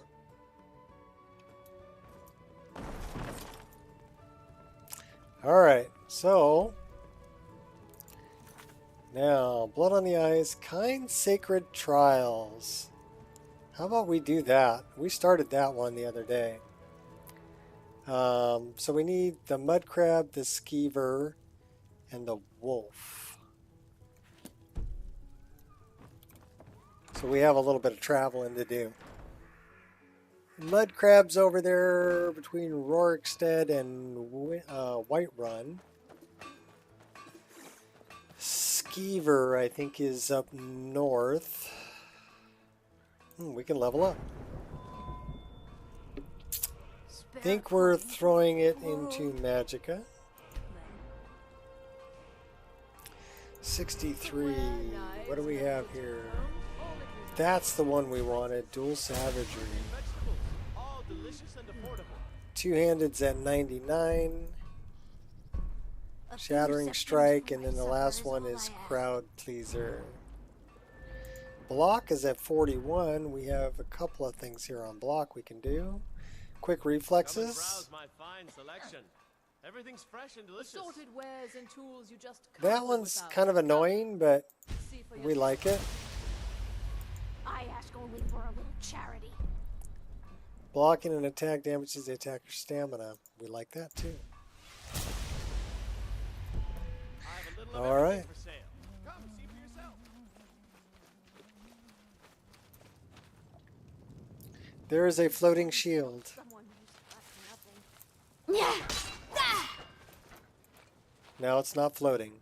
Alright, so now Blood on the Eyes, Kind Sacred Trials. How about we do that? We started that one the other day. So we need the mud crab, the skeever, and the wolf. So we have a little bit of traveling to do. Mud crab's over there between Rorikstead and Whiterun. Skeever, I think, is up north. We can level up. Think we're throwing it into Magicka. 63. What do we have here? That's the one we wanted. Dual Savagery. Two-handed's at 99. Shattering Strike, and then the last one is Crowd Pleaser. Block is at 41. We have a couple of things here on block we can do. Quick reflexes. Everything's fresh and delicious. Assorted wares and tools you just That one's kind of annoying, but we like it. I ask only for a little charity. Blocking an attack damages the attacker's stamina. We like that too. All right. There is a floating shield. Now it's not floating.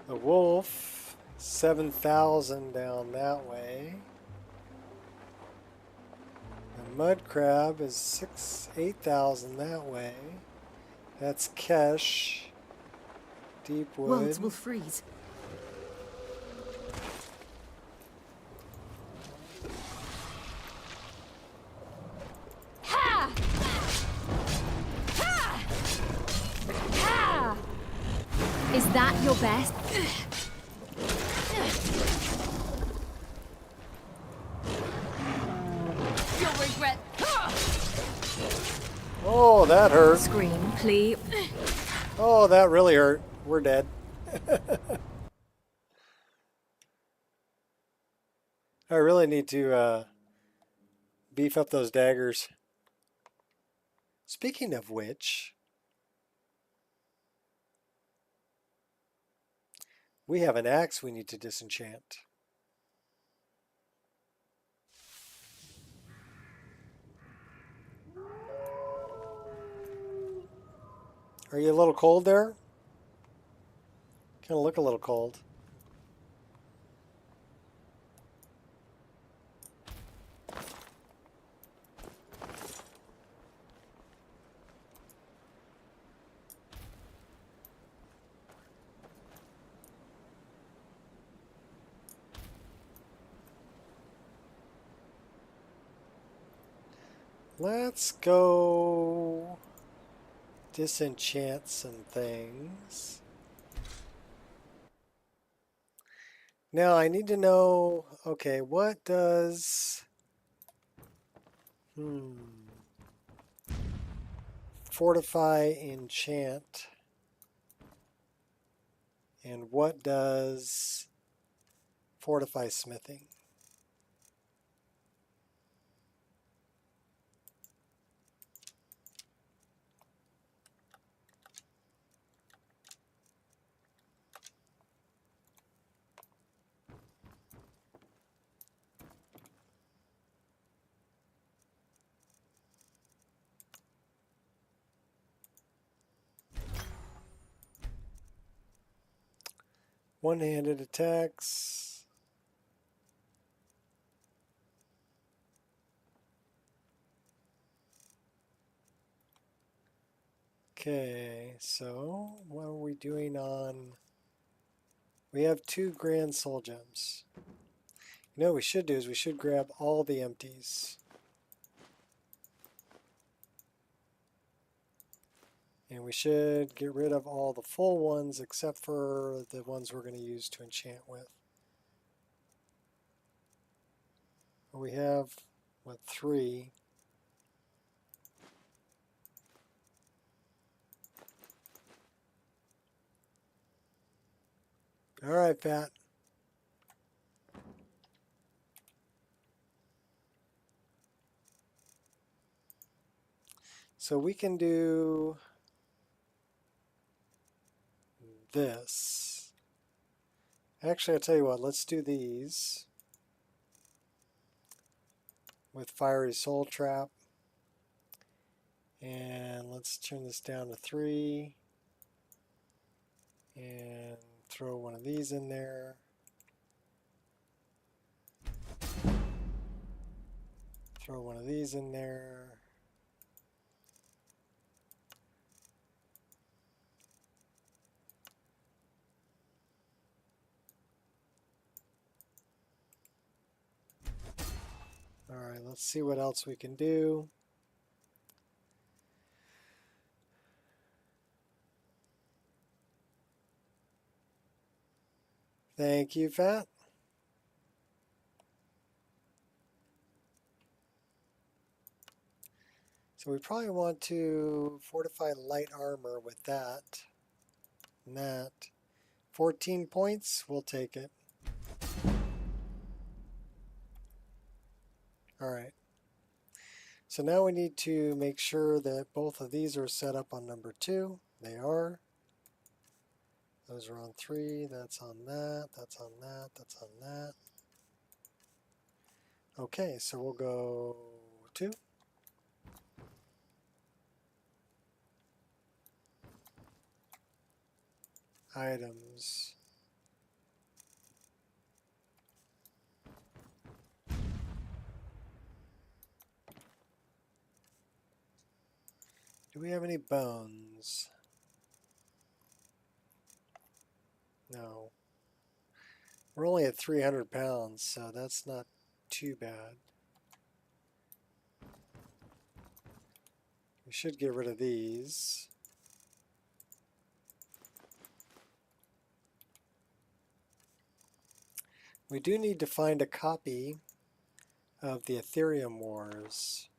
The wolf, 7,000 down that way. The mud crab is 8,000 that way. That's Kesh. Deep wood. Worlds will freeze. Ha! Ha! Ha! Is that your best? You'll regret. Oh, that hurt. Scream, please. Oh, that really hurt. We're dead. I really need to beef up those daggers. Speaking of which, we have an axe we need to disenchant. Are you a little cold there? Kind of look a little cold. Let's go disenchant some things. Now I need to know, okay, what does fortify enchant, and what does fortify smithing? One-handed attacks. Okay, so what are we doing on... We have 2 grand soul gems. You know what we should do is we should grab all the empties. And we should get rid of all the full ones except for the ones we're going to use to enchant with. We have, what, 3. All right, Pat. So we can do this. Actually, I'll tell you what, let's do these with Fiery Soul Trap. And let's turn this down to 3. And throw one of these in there. Throw one of these in there. All right, let's see what else we can do. Thank you, Fat. So we probably want to fortify light armor with that. And that. 14 points, we'll take it. All right. So now we need to make sure that both of these are set up on number 2. They are. Those are on 3. That's on that. That's on that. That's on that. Okay, so we'll go 2. Items. Do we have any bones? No. We're only at 300 pounds, so that's not too bad. We should get rid of these. We do need to find a copy of the Ethereum Wars.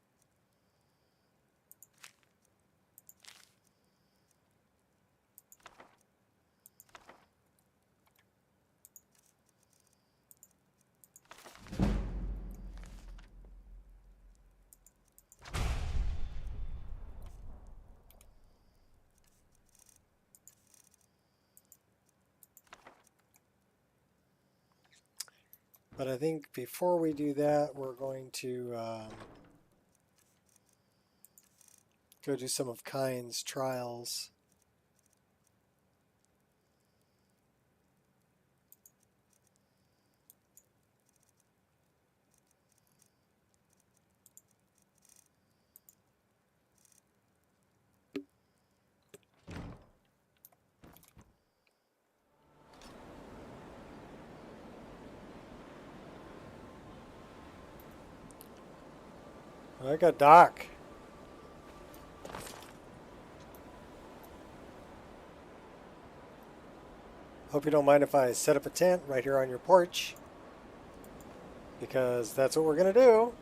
But I think before we do that, we're going to go do some of Kyne's trials. I got Doc. Hope you don't mind if I set up a tent right here on your porch, because that's what we're going to do.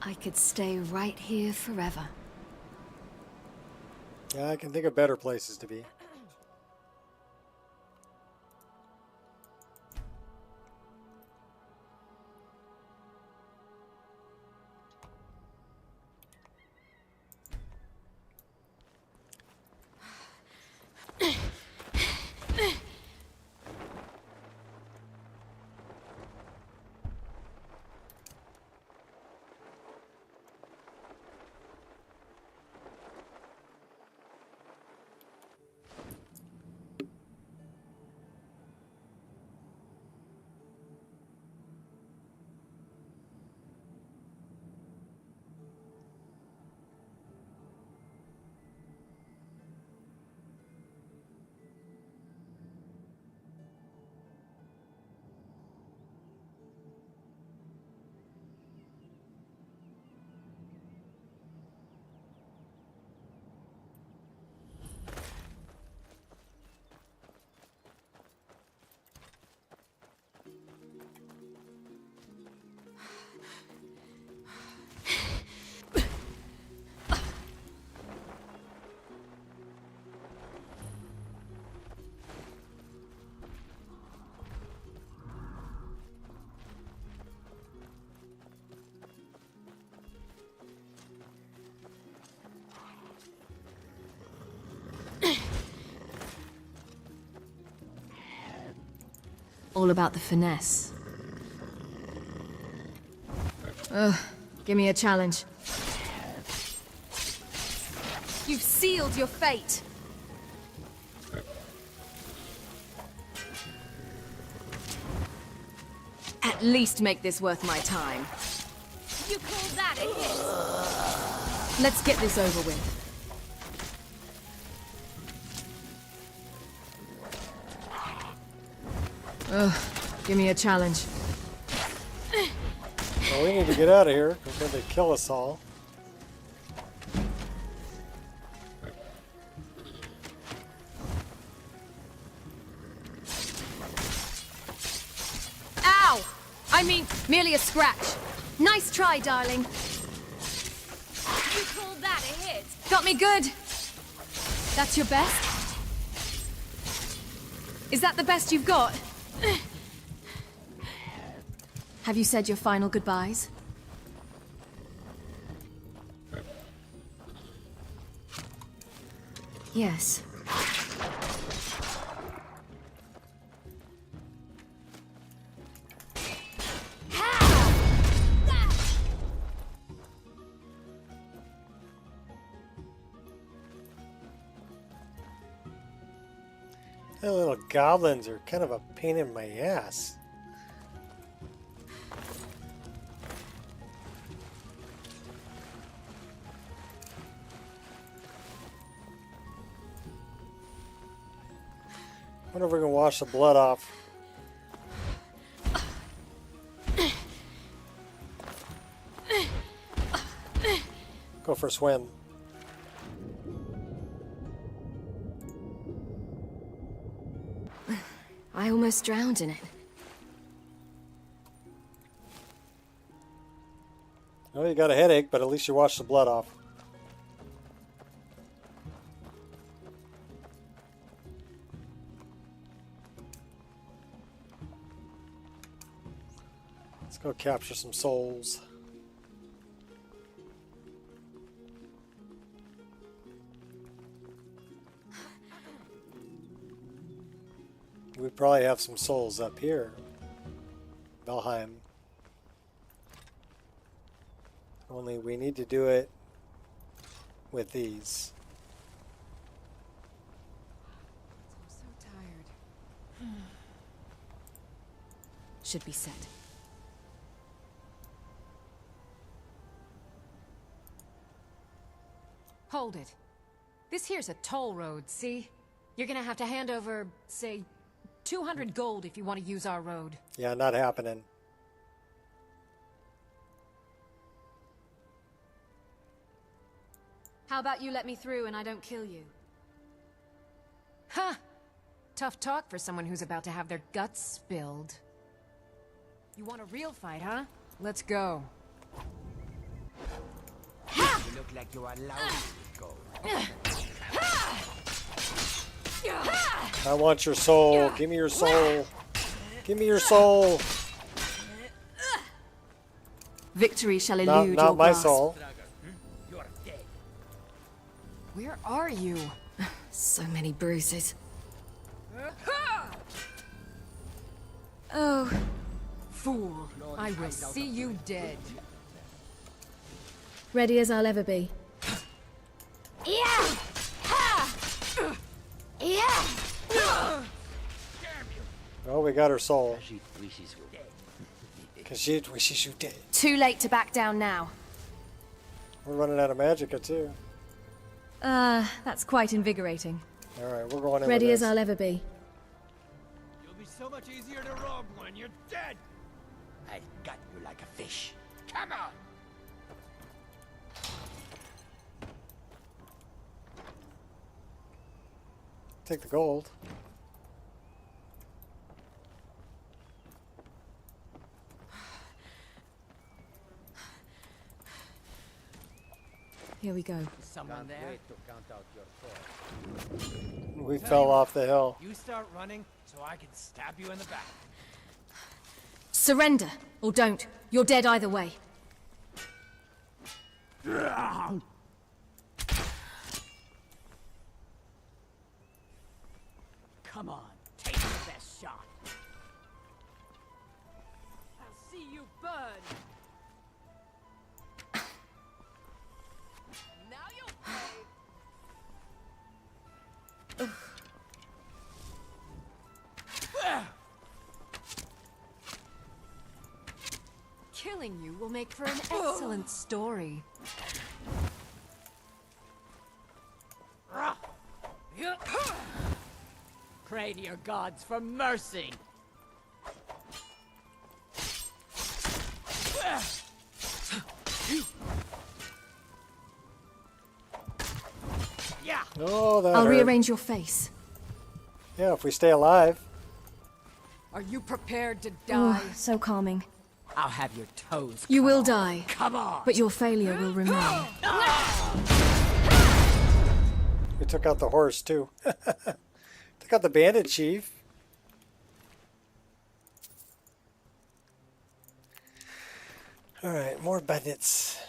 I could stay right here forever. Yeah, I can think of better places to be. all about the finesse. Ugh, give me a challenge. You've sealed your fate. At least make this worth my time. You call that a hit? Let's get this over with. Ugh, give me a challenge. Well, we need to get out of here before they kill us all. Ow! I mean, merely a scratch. Nice try, darling. You called that a hit? Got me good. That's your best? Is that the best you've got? Have you said your final goodbyes? Yes. The little goblins are kind of a pain in my ass. Wonder if we can wash the blood off. Go for a swim. I almost drowned in it. Well, you got a headache, but at least you washed the blood off. Let's go capture some souls. We probably have some souls up here. Valheim. Only we need to do it with these. I'm so tired. Should be set. Hold it. This here's a toll road, see? You're gonna have to hand over, say, 200 gold if you want to use our road. Yeah, not happening. How about you let me through and I don't kill you? Ha! Tough talk for someone who's about to have their guts spilled. You want a real fight, huh? Let's go. You look like you are allowed to go. I want your soul. Give me your soul. Give me your soul. Victory shall elude your not my grasp. soul. Where are you? So many bruises. Oh. Fool. I will see you dead. Ready as I'll ever be. Yeah! Ha! Yeah! Oh, we got her soul. Because she wishes you dead. Too late to back down now. We're running out of magicka too. That's quite invigorating. Alright, we're going in Ready with as this. I'll ever be. You'll be so much easier to rob when you're dead. I got you like a fish. Come on. Take the gold. Here we go. Someone there? We fell off the hill. You start running so I can stab you in the back. Surrender, or don't. You're dead either way. Come on, take your best shot. burn. Now you'll pay. Killing you will make for an excellent story. Pray to your gods for mercy. Oh, that I'll hurt. rearrange your face. Yeah, if we stay alive. Are you prepared to Oh, die? so calming. I'll have your toes. You will die. Come on. But your failure will remain. We took out the horse, too. Took out the bandit chief. Alright, more bandits.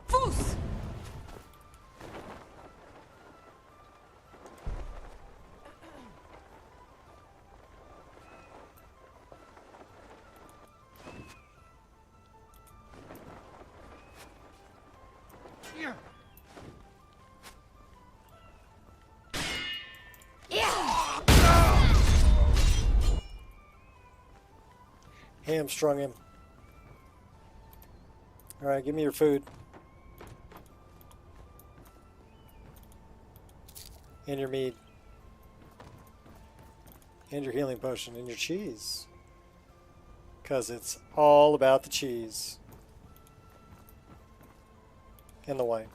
Foos! Hamstrung him. Alright, give me your food. And your meat. And your healing potion. And your cheese. Because it's all about the cheese. And the wine.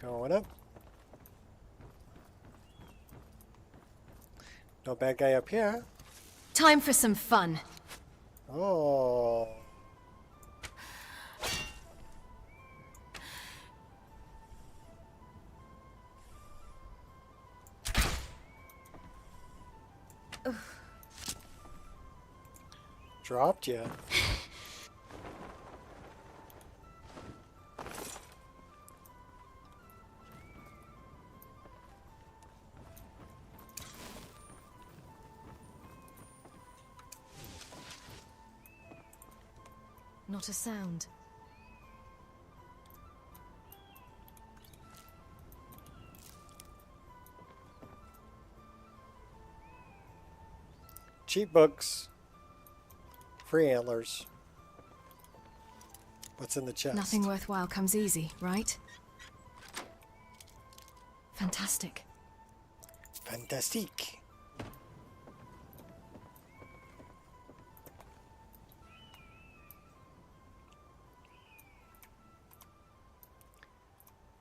Going up. No bad guy up here. Time for some fun. Oh. Dropped you. Not a sound. Cheap books. Free antlers. What's in the chest? Nothing worthwhile comes easy, right? Fantastic. Fantastique.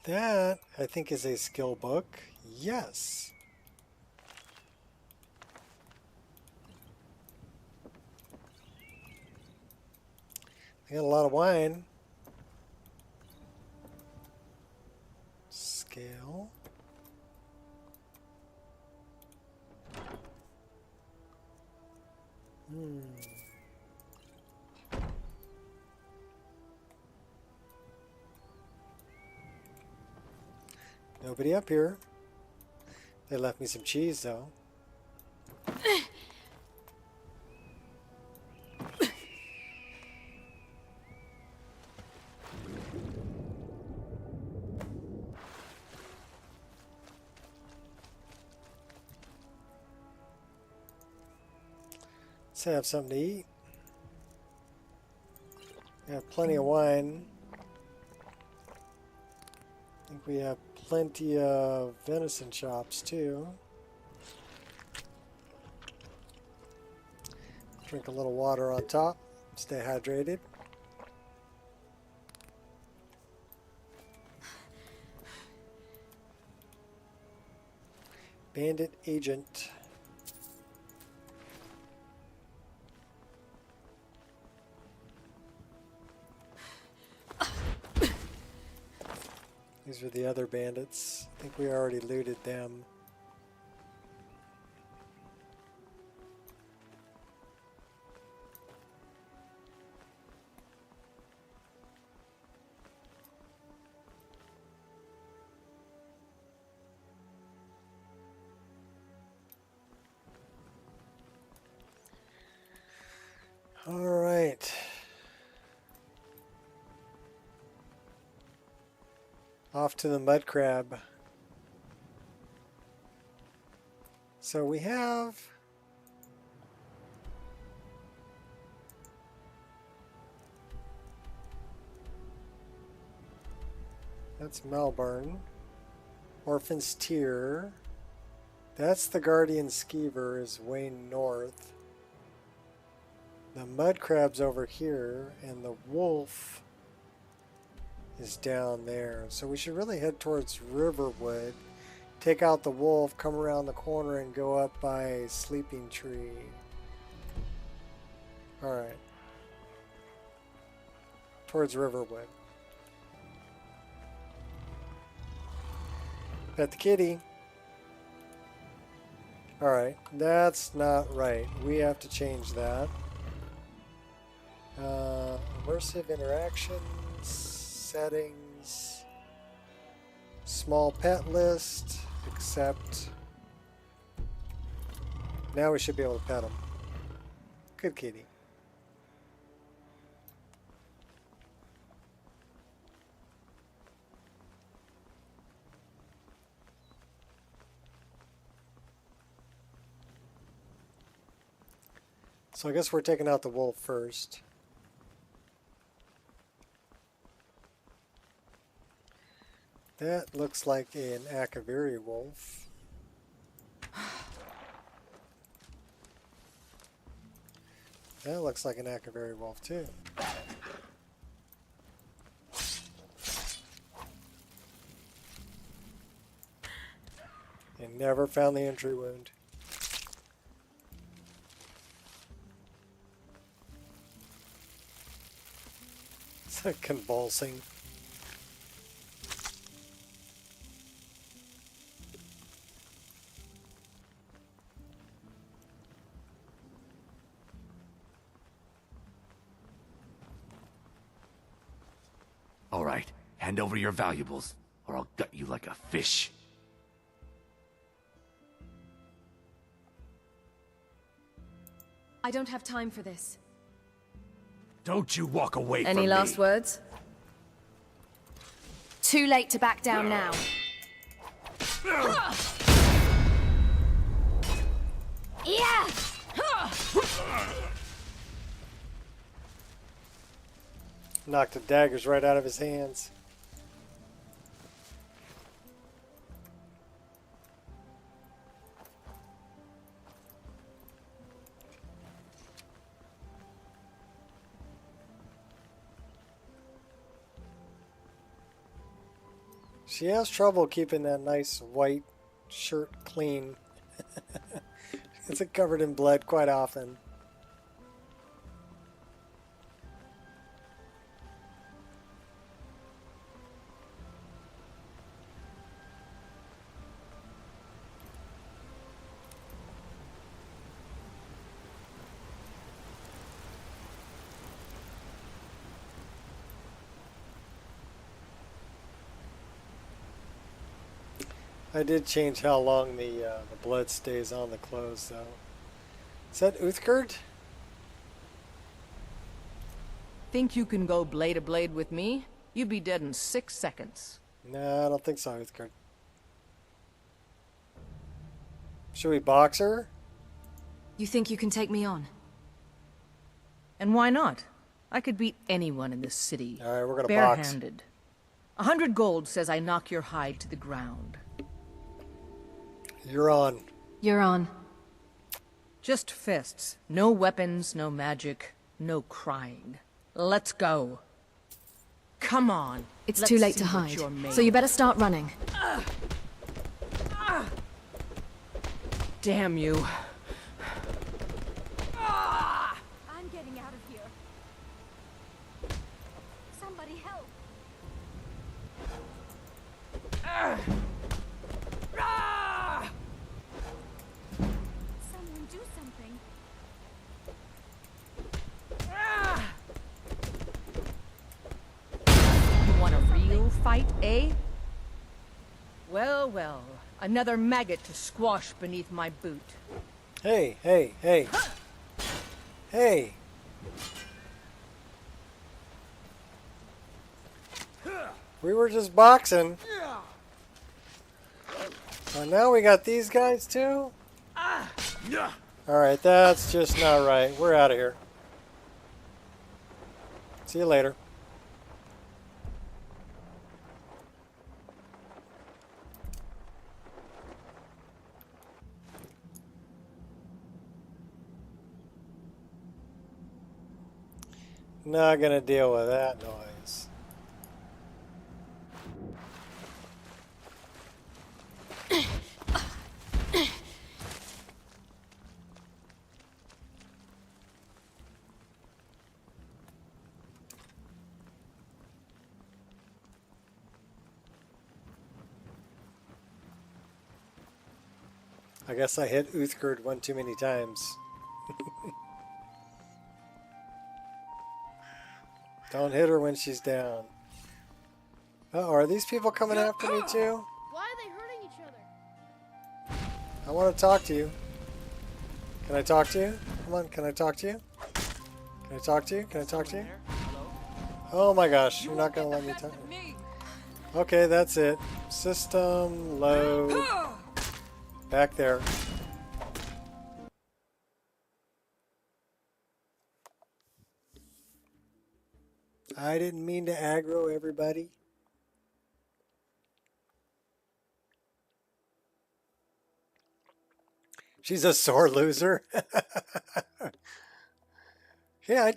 That, I think, is a skill book. Yes. I got a lot of wine. Scale. Nobody up here. They left me some cheese, though. Let's have something to eat. We have plenty of wine. I think we have plenty of venison chops too. Drink a little water on top. Stay hydrated. Bandit agent. These are the other bandits. I think we already looted them. Off to the mud crab. So we have... That's Melbourne. Orphan's Tier. That's the Guardian Skeever is way north. The mud crab's over here, and the wolf is down there. So we should really head towards Riverwood. Take out the wolf, come around the corner, and go up by Sleeping Tree. Alright. Towards Riverwood. Pet the kitty. Alright, that's not right. We have to change that. Immersive interactions, settings, small pet list, accept. Now we should be able to pet him. Good kitty. So I guess we're taking out the wolf first. That looks like an Akaviri wolf. That looks like an Akaviri wolf too. And never found the entry wound. It's like convulsing. All right, hand over your valuables, or I'll gut you like a fish. I don't have time for this. Don't you walk away from me. Any last words? Too late to back down now. Yeah! Knocked the daggers right out of his hands. She has trouble keeping that nice white shirt clean. It's covered in blood quite often. I did change how long the blood stays on the clothes, though. Is that Uthgard? Think you can go blade to blade with me? You'd be dead in 6 seconds. No, I don't think so, Uthgard. Should we box her? You think you can take me on? And why not? I could beat anyone in this city. All right, we're gonna box. Barehanded. 100 gold says I knock your hide to the ground. You're on. You're on. Just fists. No weapons, no magic, no crying. Let's go. Come on. It's Let's too late see to what hide, you're made so you better start running. Damn you. I'm getting out of here. Somebody help. Someone do something. You want a real fight, eh? Well, well. Another maggot to squash beneath my boot. Hey, hey, hey. Hey. We were just boxing. Oh, now we got these guys too? Alright, that's just not right. We're out of here. See you later. Not gonna deal with that noise. I guess I hit Uthgerd one too many times. Don't hit her when she's down. Uh-oh, are these people coming after me too? Why are they hurting each other? I want to talk to you. Can I talk to you? Come on, can I talk to you? Can I talk to you? Can I talk to you? Oh my gosh, you're not going to let me talk. Okay, that's it. System load. Back there. I didn't mean to aggro everybody. She's a sore loser. Yeah,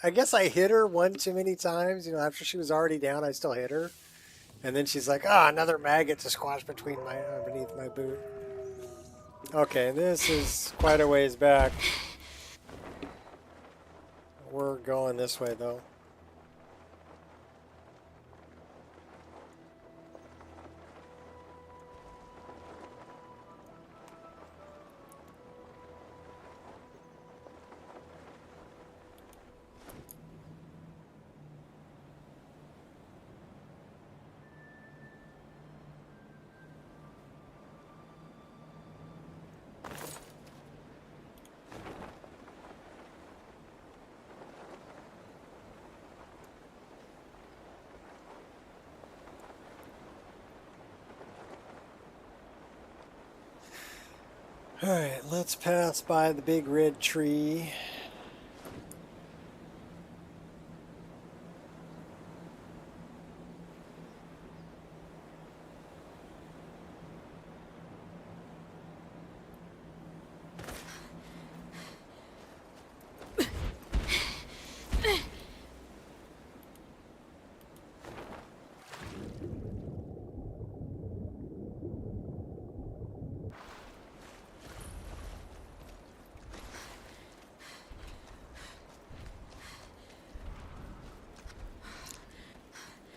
I guess I hit her one too many times. You know, after she was already down, I still hit her. And then she's like, "Ah, another maggot to squash between my beneath my boot." Okay, this is quite a ways back. We're going this way, though. Alright, let's pass by the big red tree.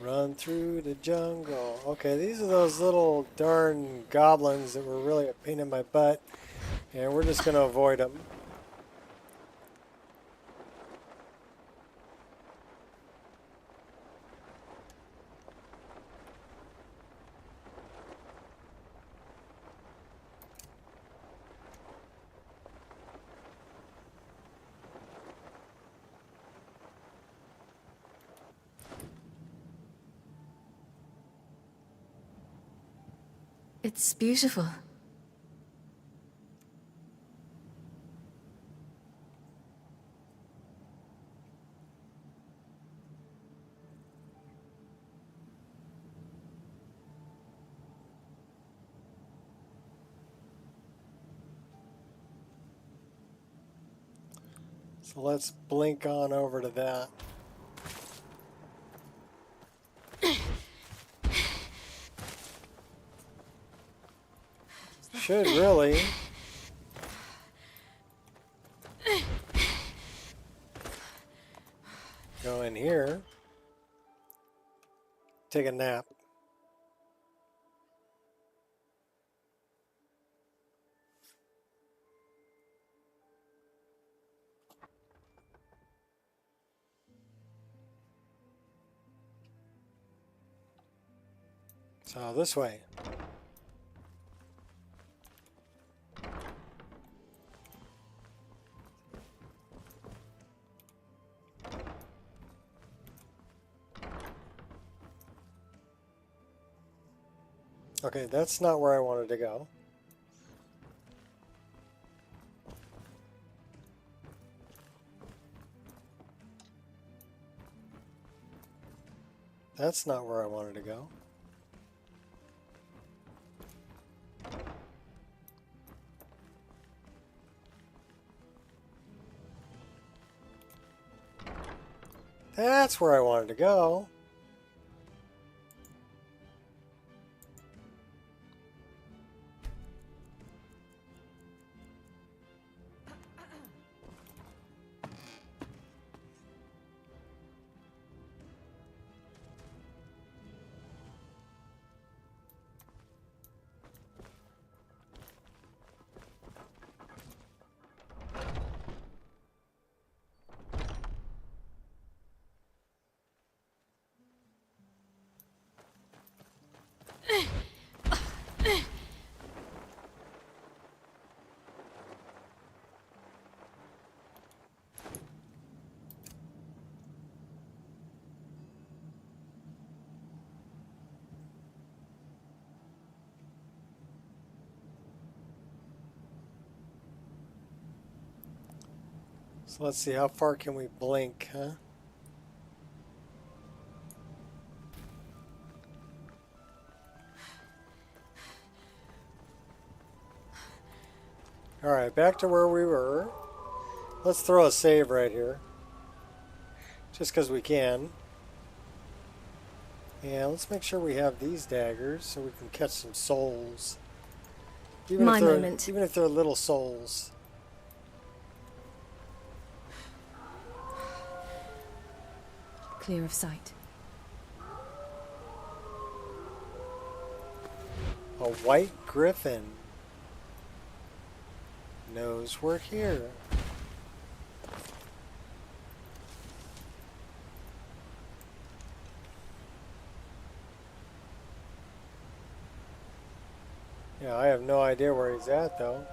Run through the jungle. Okay, these are those little darn goblins that were really a pain in my butt. And we're just going to avoid them. It's beautiful. So let's blink on over to that. Should really. Go in here. Take a nap. So this way. Okay, that's not where I wanted to go. That's not where I wanted to go. That's where I wanted to go. So let's see, how far can we blink, huh? Alright, back to where we were. Let's throw a save right here. Just because we can. And let's make sure we have these daggers so we can catch some souls. Even if they're little souls. Clear of sight. A white griffin knows we're here. Yeah, I have no idea where he's at though.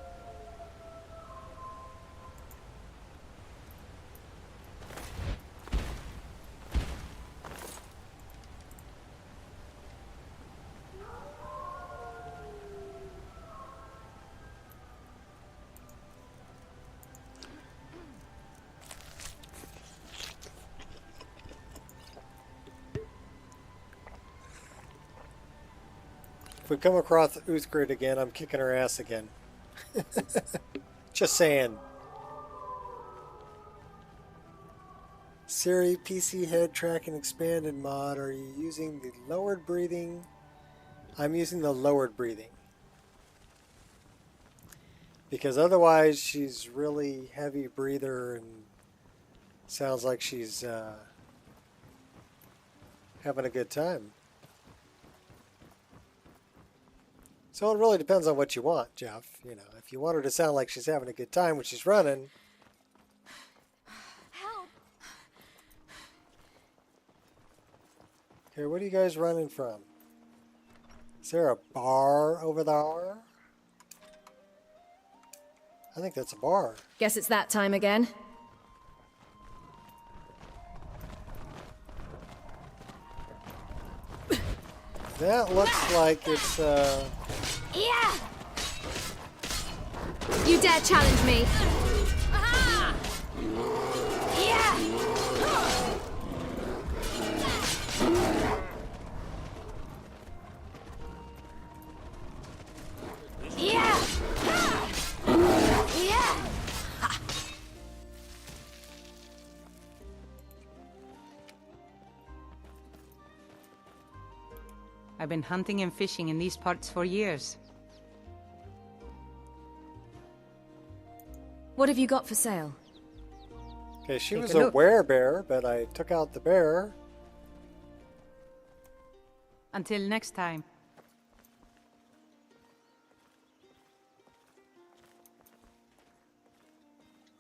If we come across Uthgrid again, I'm kicking her ass again. Just saying. Siri PC head tracking expanded mod. Are you using the lowered breathing? I'm using the lowered breathing. Because otherwise she's really heavy breather and sounds like she's having a good time. So it really depends on what you want, Jeff. You know, if you want her to sound like she's having a good time when she's running. Help! Okay, what are you guys running from? Is there a bar over there? I think that's a bar. Guess it's that time again. That looks like it's Yeah! You dare challenge me? Aha! Yeah! Yeah! Yeah! I've been hunting and fishing in these parts for years. What have you got for sale? okay. She Take was a a look. werebear, but I took out the bear. Until next time.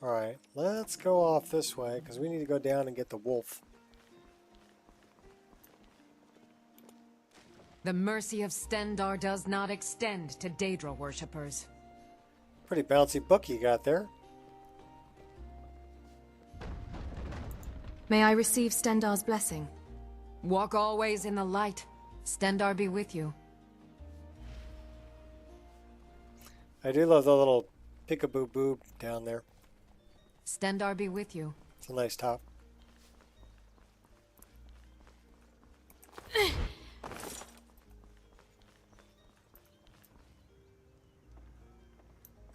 All right, let's go off this way because we need to go down and get the wolf. The mercy of Stendarr does not extend to Daedra worshippers. Pretty bouncy book you got there. May I receive Stendarr's blessing? Walk always in the light. Stendarr be with you. I do love the little peekaboo boob down there. Stendar be with you. It's a nice top.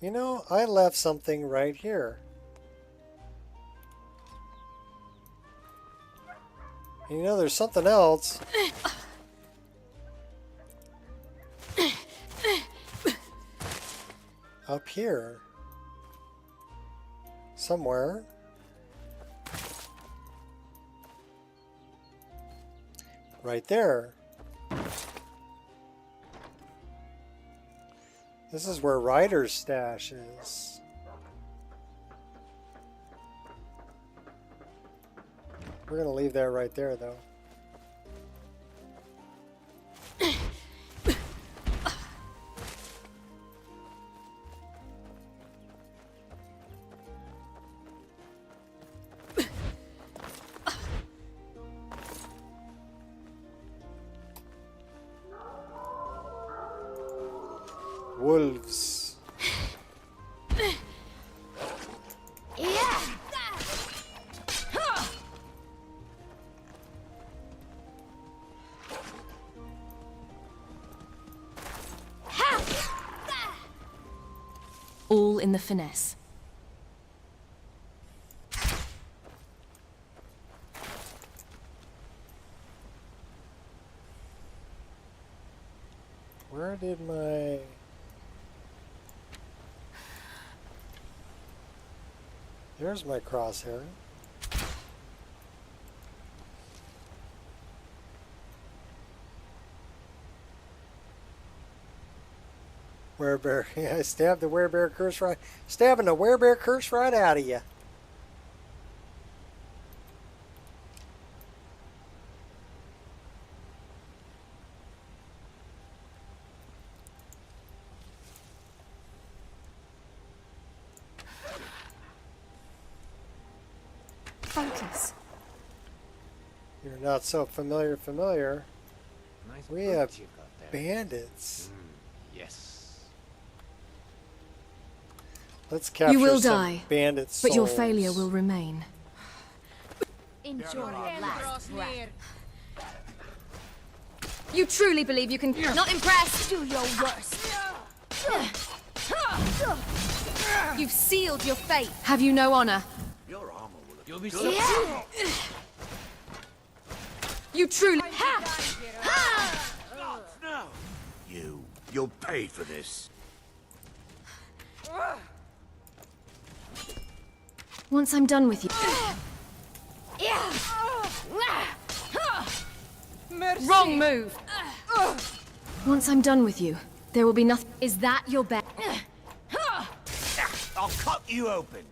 You know, I left something right here. And you know, there's something else. Up here. Somewhere. Right there. This is where Ryder's stash is. We're gonna leave that right there, though. Wolves. All in the finesse. Where did my... There's my crosshair. Werebear. Yeah, I stabbed the werebear curse right... Stabbing the werebear curse right out of you. Focus. You're not so familiar. Nice We boot have you got there. bandits. Yes. Let's capture You will some die, bandit souls. but your failure will remain. Enjoy your last breath. You truly believe you can... Not impressed! Do your worst. You've sealed your fate. Have you no honor? Your armor will have... You'll be Yeah. You truly... No. You'll pay for this. Once I'm done with you... Wrong move! Once I'm done with you, there will be nothing... Is that your bet? I'll cut you open.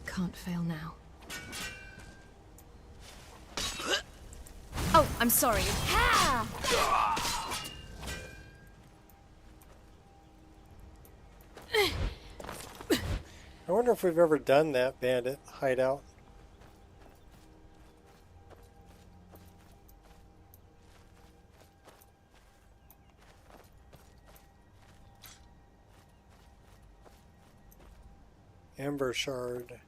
Can't fail now. Oh, I'm sorry. I wonder if we've ever done that bandit hideout. Ember shard.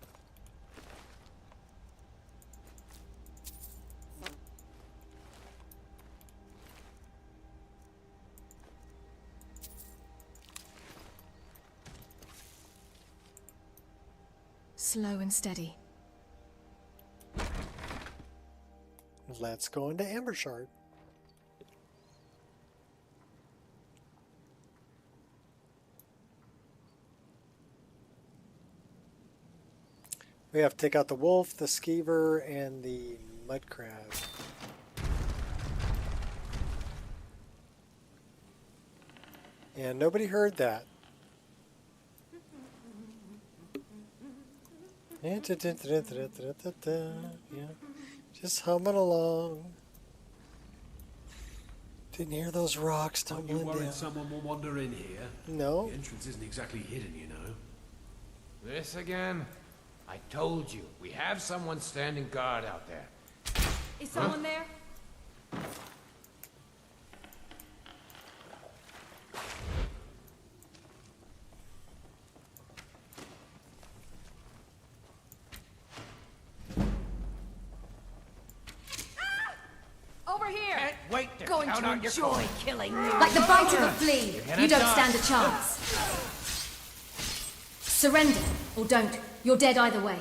Slow and steady. Let's go into Ember Shard. We have to take out the wolf, the skeever, and the mud crab. And nobody heard that. Yeah, just humming along. Didn't hear those rocks tumbling down. Are you worried someone will wander in here? No. The entrance isn't exactly hidden, you know. This again? I told you, we have someone standing guard out there. Is someone there? wait to Going count to out your enjoy coin. killing you. Like the bite of a flea, gonna you don't die. stand a chance. Surrender, or don't. You're dead either way.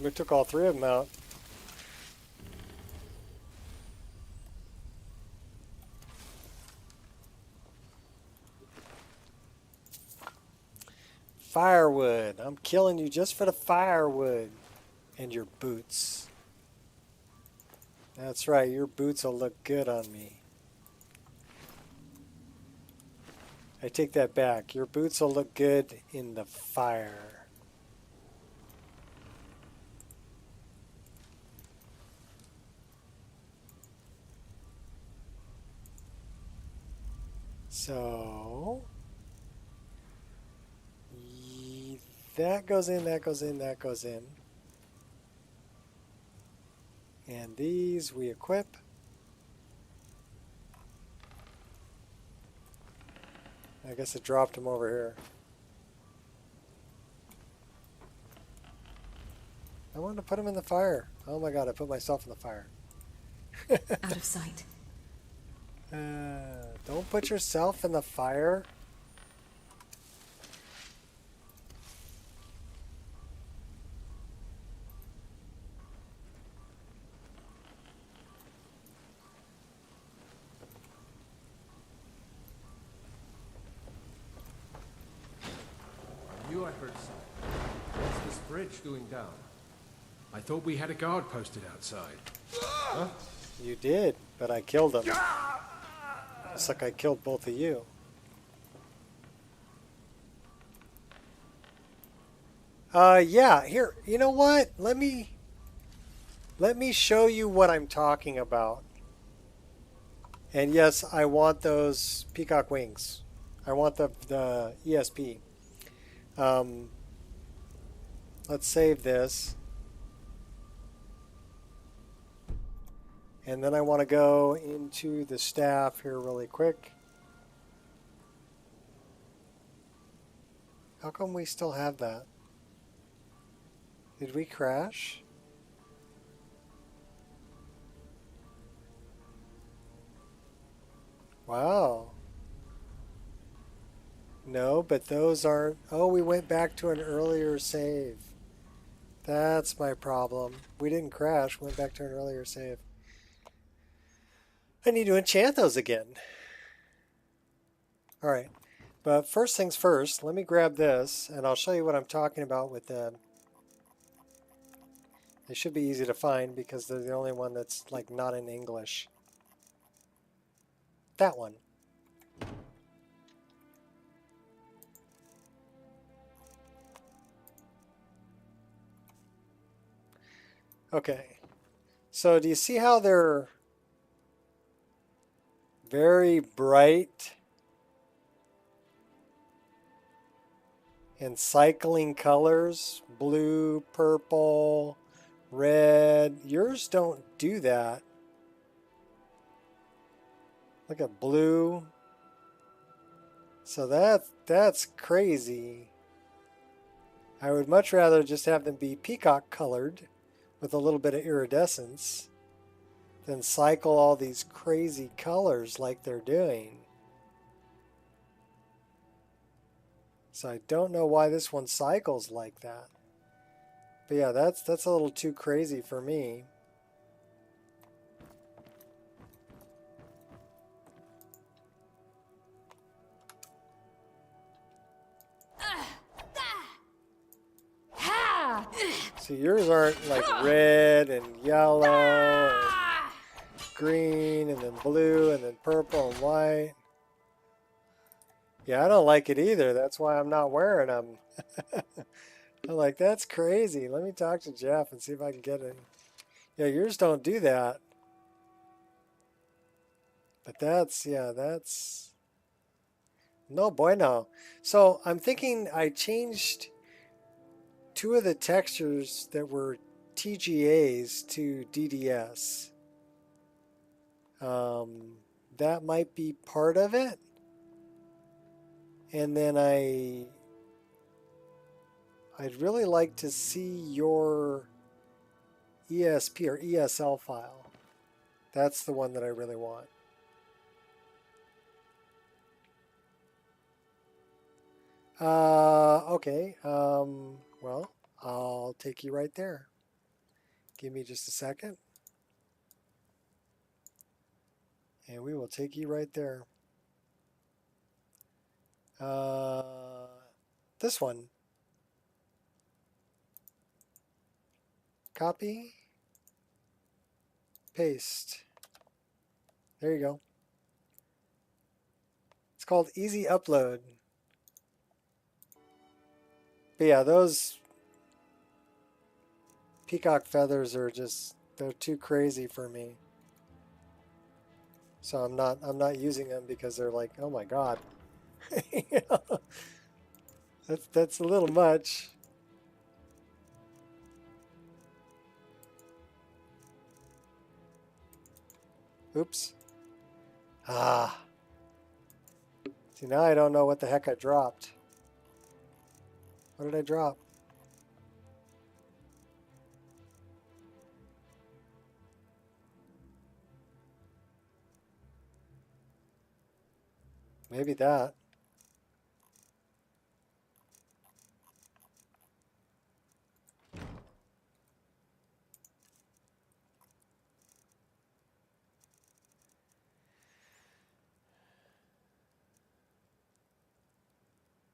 We took all three of them out. Firewood. I'm killing you just for the firewood. And your boots. That's right, your boots will look good on me. I take that back. Your boots will look good in the fire. So that goes in, that goes in, that goes in. And these we equip. I guess it dropped them over here. I wanted to put them in the fire. Oh my god, I put myself in the fire. Out of sight. Don't put yourself in the fire. I knew I heard something. What's this bridge doing down? I thought we had a guard posted outside. Huh? You did, but I killed him. It's like I killed both of you. Yeah, here, you know what? Let me show you what I'm talking about. And yes, I want those peacock wings. I want the ESP. Let's save this. And then I want to go into the staff here really quick. How come we still have that? Did we crash? Wow. No, but those aren't... Oh, we went back to an earlier save. That's my problem. We didn't crash, went back to an earlier save. I need to enchant those again. Alright, but first things first, let me grab this, and I'll show you what I'm talking about with them. They should be easy to find because they're the only one that's like not in English. That one. Okay, so do you see how they're very bright and cycling colors? Blue, purple, red. Yours don't do that. Look at blue. So that's crazy. I would much rather just have them be peacock colored with a little bit of iridescence than cycle all these crazy colors like they're doing. So I don't know why this one cycles like that. But yeah, that's a little too crazy for me. So yours aren't like red and yellow and green and then blue and then purple and white. Yeah, I don't like it either. That's why I'm not wearing them. I'm like, that's crazy. Let me talk to Jeff and see if I can get it. Yeah, yours don't do that. But that's, yeah, that's... No bueno. So I'm thinking I changed two of the textures that were TGAs to DDS. That might be part of it. And then I'd really like to see your ESP or ESL file. That's the one that I really want. Okay. Well, I'll take you right there. Give me just a second. And we will take you right there. This one. Copy. Paste. There you go. It's called Easy Upload. But yeah, those peacock feathers are just, they're too crazy for me. So I'm not using them because they're like, oh my god. You know, that's a little much. Oops. Ah. See, now I don't know what the heck I dropped. What did I drop? Maybe that.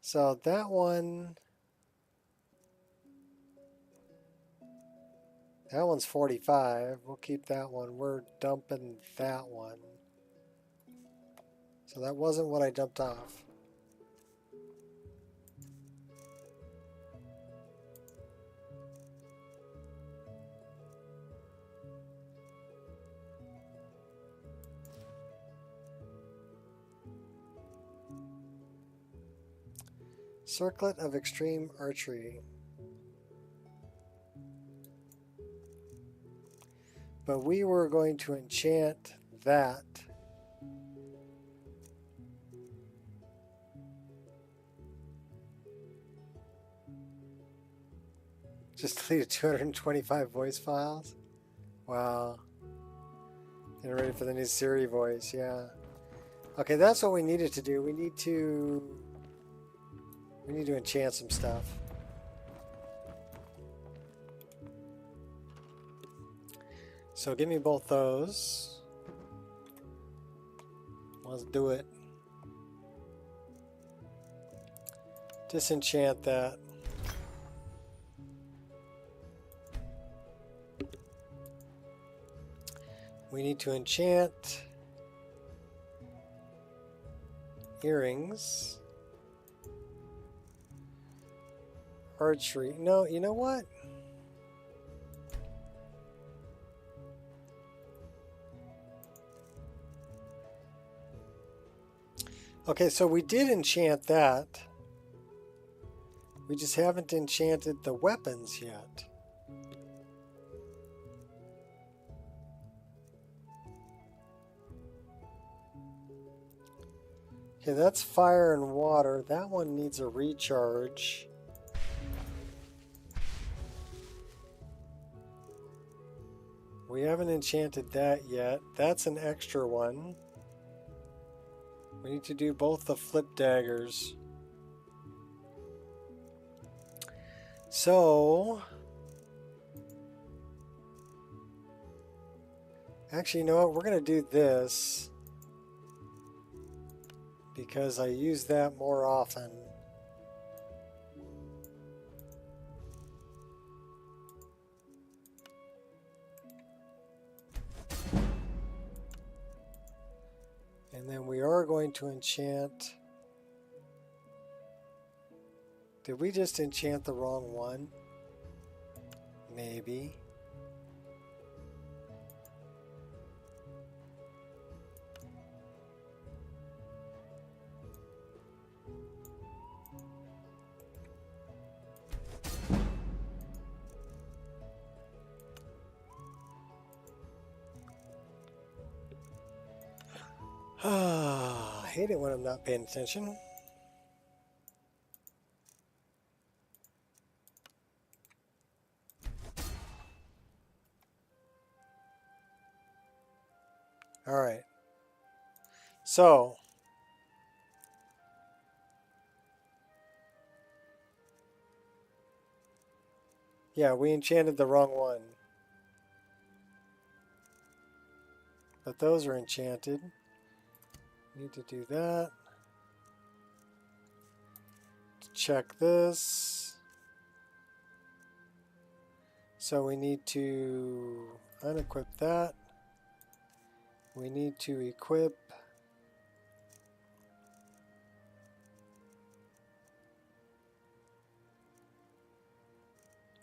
So that one's 45. We'll keep that one. We're dumping that one. So that wasn't what I dumped off. Circlet of Extreme Archery. But we were going to enchant that. Just deleted 225 voice files? Wow. Getting ready for the new Siri voice, yeah. Okay, that's what we needed to do. We need to enchant some stuff. So give me both those. Let's do it. Disenchant that. We need to enchant earrings. Archery. No, you know what? Okay, so we did enchant that. We just haven't enchanted the weapons yet. Okay, that's fire and water. That one needs a recharge. We haven't enchanted that yet. That's an extra one. We need to do both the flip daggers. So, actually, you know what? We're going to do this because I use that more often. And then we are going to enchant. Did we just enchant the wrong one? Maybe. I hate it when I'm not paying attention. All right. So, yeah, we enchanted the wrong one. But those are enchanted. Need to do that. Check this. So we need to unequip that. We need to equip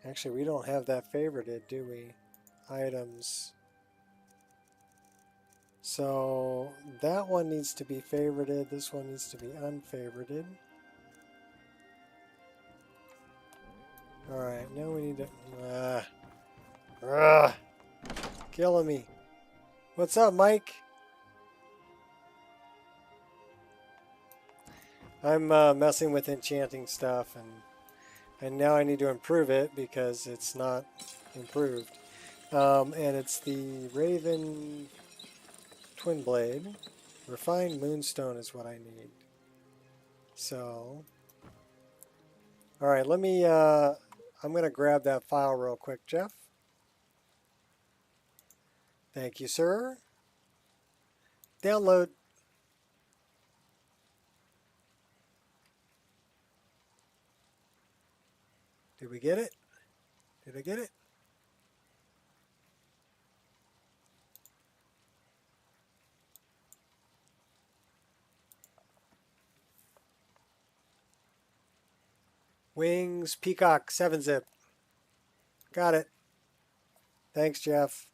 actually we don't have that favorited, do we? Items. So that one needs to be favorited, this one needs to be unfavorited. Alright, now we need to killing me. What's up, Mike? I'm messing with enchanting stuff, and now I need to improve it because it's not improved. And it's the Raevyn Twin Blade. Refined Moonstone is what I need. So, all right, let me. I'm gonna grab that file real quick, Jeff. Thank you, sir. Download. Did we get it? Did I get it? Wings, Peacock, 7-zip. Got it. Thanks, Jeff.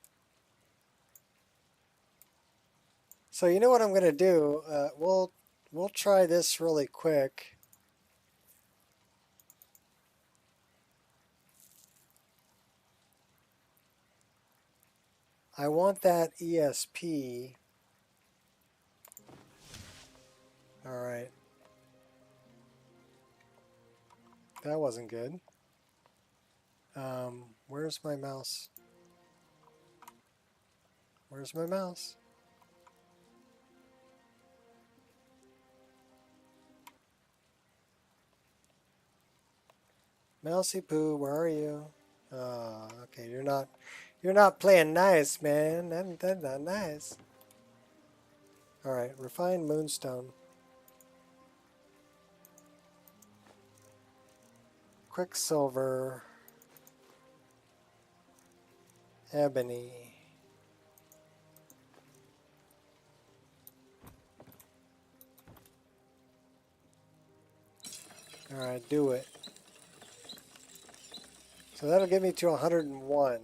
So you know what I'm going to do? We'll try this really quick. I want that ESP. All right. That wasn't good. Where's my mouse? Where's my mouse? Mousy Poo, where are you? Oh, okay, you're not playing nice, man. That's not nice. All right, refined moonstone. Quicksilver. Ebony. All right, do it. So that'll get me to 101.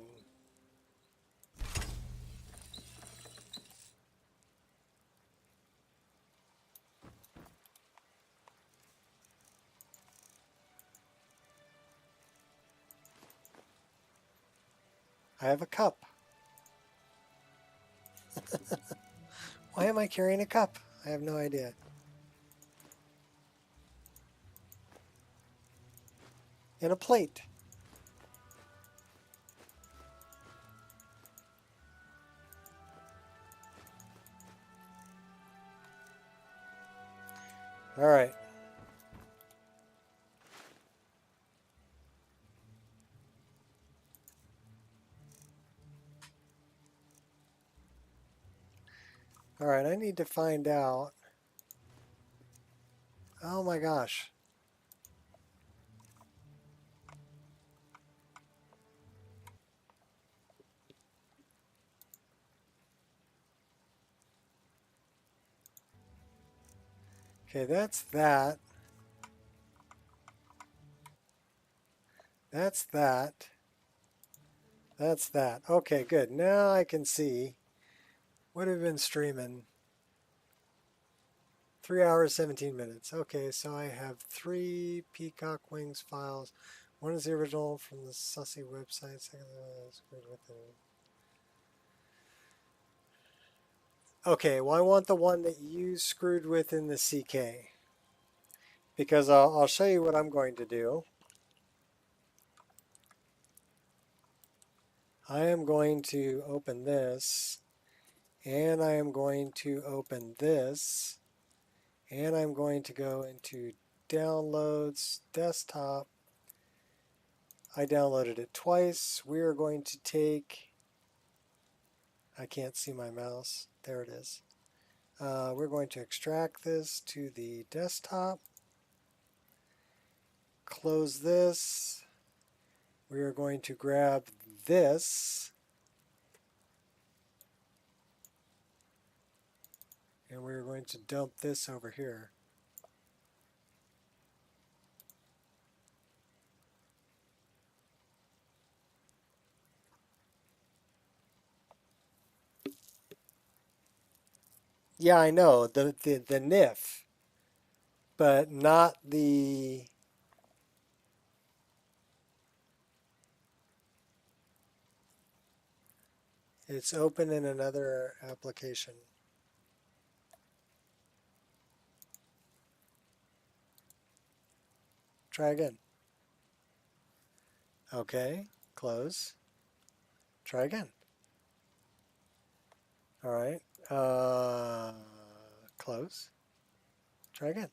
I have a cup. Why am I carrying a cup? I have no idea. And a plate. All right. All right, I need to find out. Oh my gosh. Okay, that's that. That's that. That's that. Okay, good. Now I can see what have been streaming. 3 hours, 17 minutes. Okay, so I have 3 Peacock Wings files. One is the original from the Sussy website. Second one is good with it. Okay, well I want the one that you screwed with in the CK. Because I'll show you what I'm going to do. I am going to open this And I am going to open this. And I'm going to go into downloads, desktop. I downloaded it twice. We are going to take, I can't see my mouse. There it is. We're going to extract this to the desktop. Close this. We are going to grab this. And we're going to dump this over here. Yeah, I know, the NIF, but not the... It's open in another application. Try again. Okay, close. Try again. All right, close. Try again.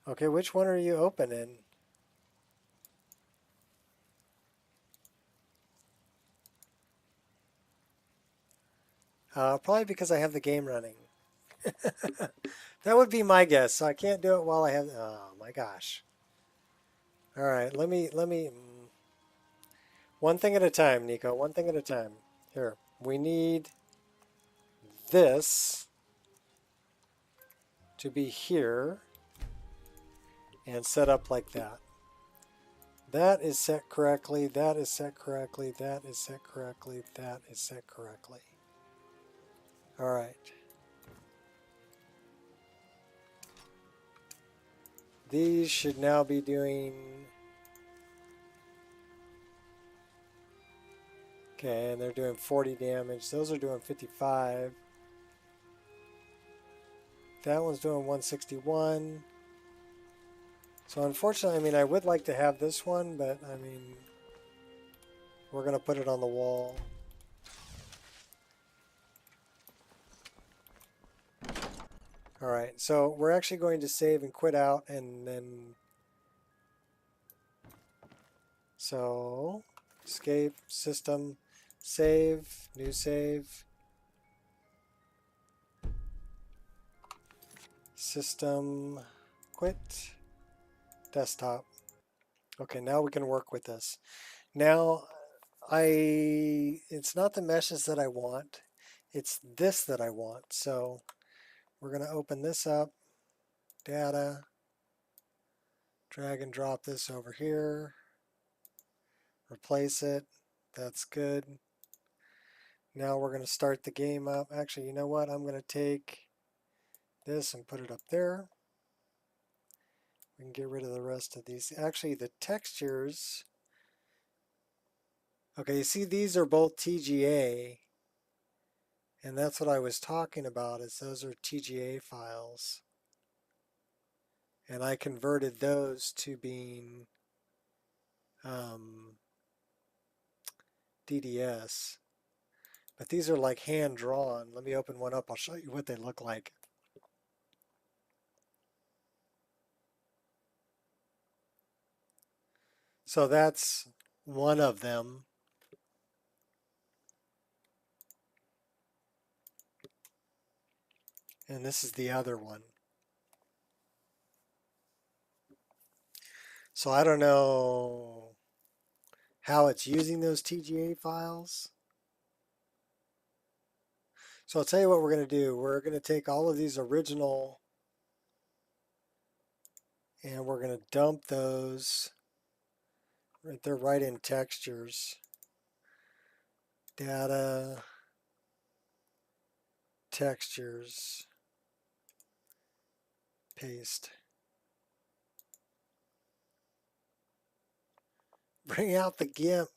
Okay, which one are you open in? Probably because I have the game running. That would be my guess. So I can't do it while I have. Oh my gosh! All right, let me. One thing at a time, Nico. One thing at a time. Here, we need this to be here and set up like that. That is set correctly. That is set correctly. That is set correctly. That is set correctly. All right. These should now be doing... Okay, and they're doing 40 damage. Those are doing 55. That one's doing 161. So unfortunately, I mean, I would like to have this one, but I mean, we're going to put it on the wall. All right, so we're actually going to save and quit out, and then... So, escape, system, save, new save. System, quit, desktop. Okay, now we can work with this. Now, it's not the meshes that I want, it's this that I want. So we're going to open this up, data, drag and drop this over here, replace it, that's good. Now we're going to start the game up. Actually, you know what? I'm going to take this and put it up there. We can get rid of the rest of these. Actually, the textures, okay, you see these are both TGA, and that's what I was talking about, is those are TGA files. And I converted those to being DDS. But these are like hand-drawn. Let me open one up. I'll show you what they look like. So that's one of them. And this is the other one. So I don't know how it's using those TGA files. So I'll tell you what we're going to do. We're going to take all of these original and we're going to dump those right there, right in textures. Data, textures, paste. Bring out the GIMP.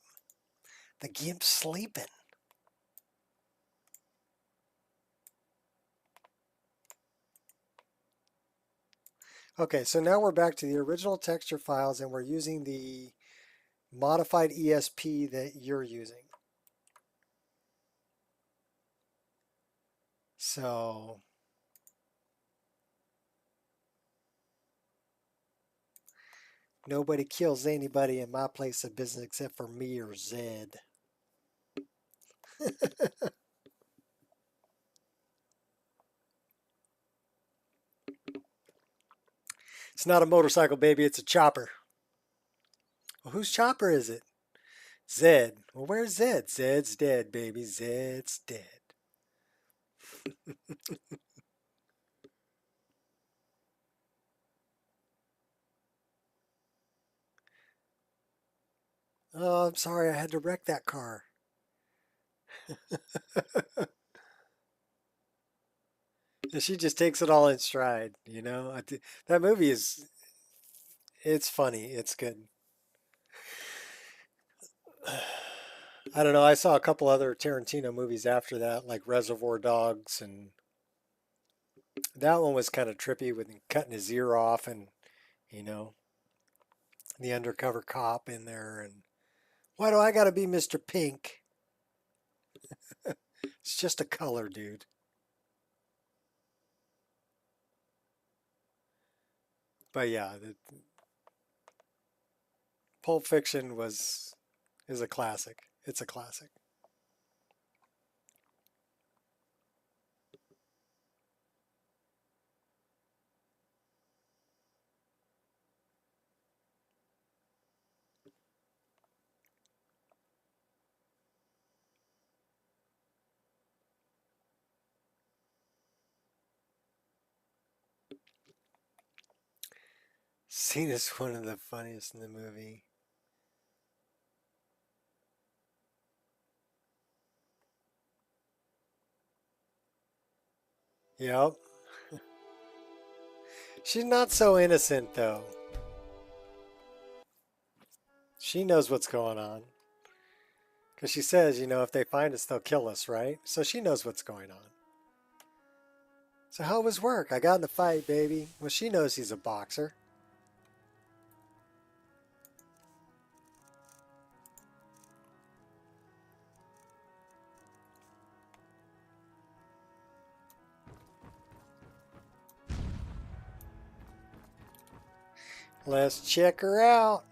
The GIMP's sleeping. Okay, so now we're back to the original texture files and we're using the modified ESP that you're using. So nobody kills anybody in my place of business except for me or Zed. It's not a motorcycle, baby. It's a chopper. Well, whose chopper is it? Zed. Well, where's Zed? Zed's dead, baby. Zed's dead. Oh, I'm sorry. I had to wreck that car. And she just takes it all in stride, you know? That movie is, it's funny. It's good. I don't know. I saw a couple other Tarantino movies after that, like Reservoir Dogs, and that one was kind of trippy with him cutting his ear off and, you know, the undercover cop in there. And why do I got to be Mr. Pink? It's just a color, dude. But yeah, Pulp Fiction is a classic. It's a classic. Scene is one of the funniest in the movie. Yep. She's not so innocent, though. She knows what's going on. Because she says, you know, if they find us, they'll kill us, right? So she knows what's going on. So how was work? I got in a fight, baby. Well, she knows he's a boxer. Let's check her out.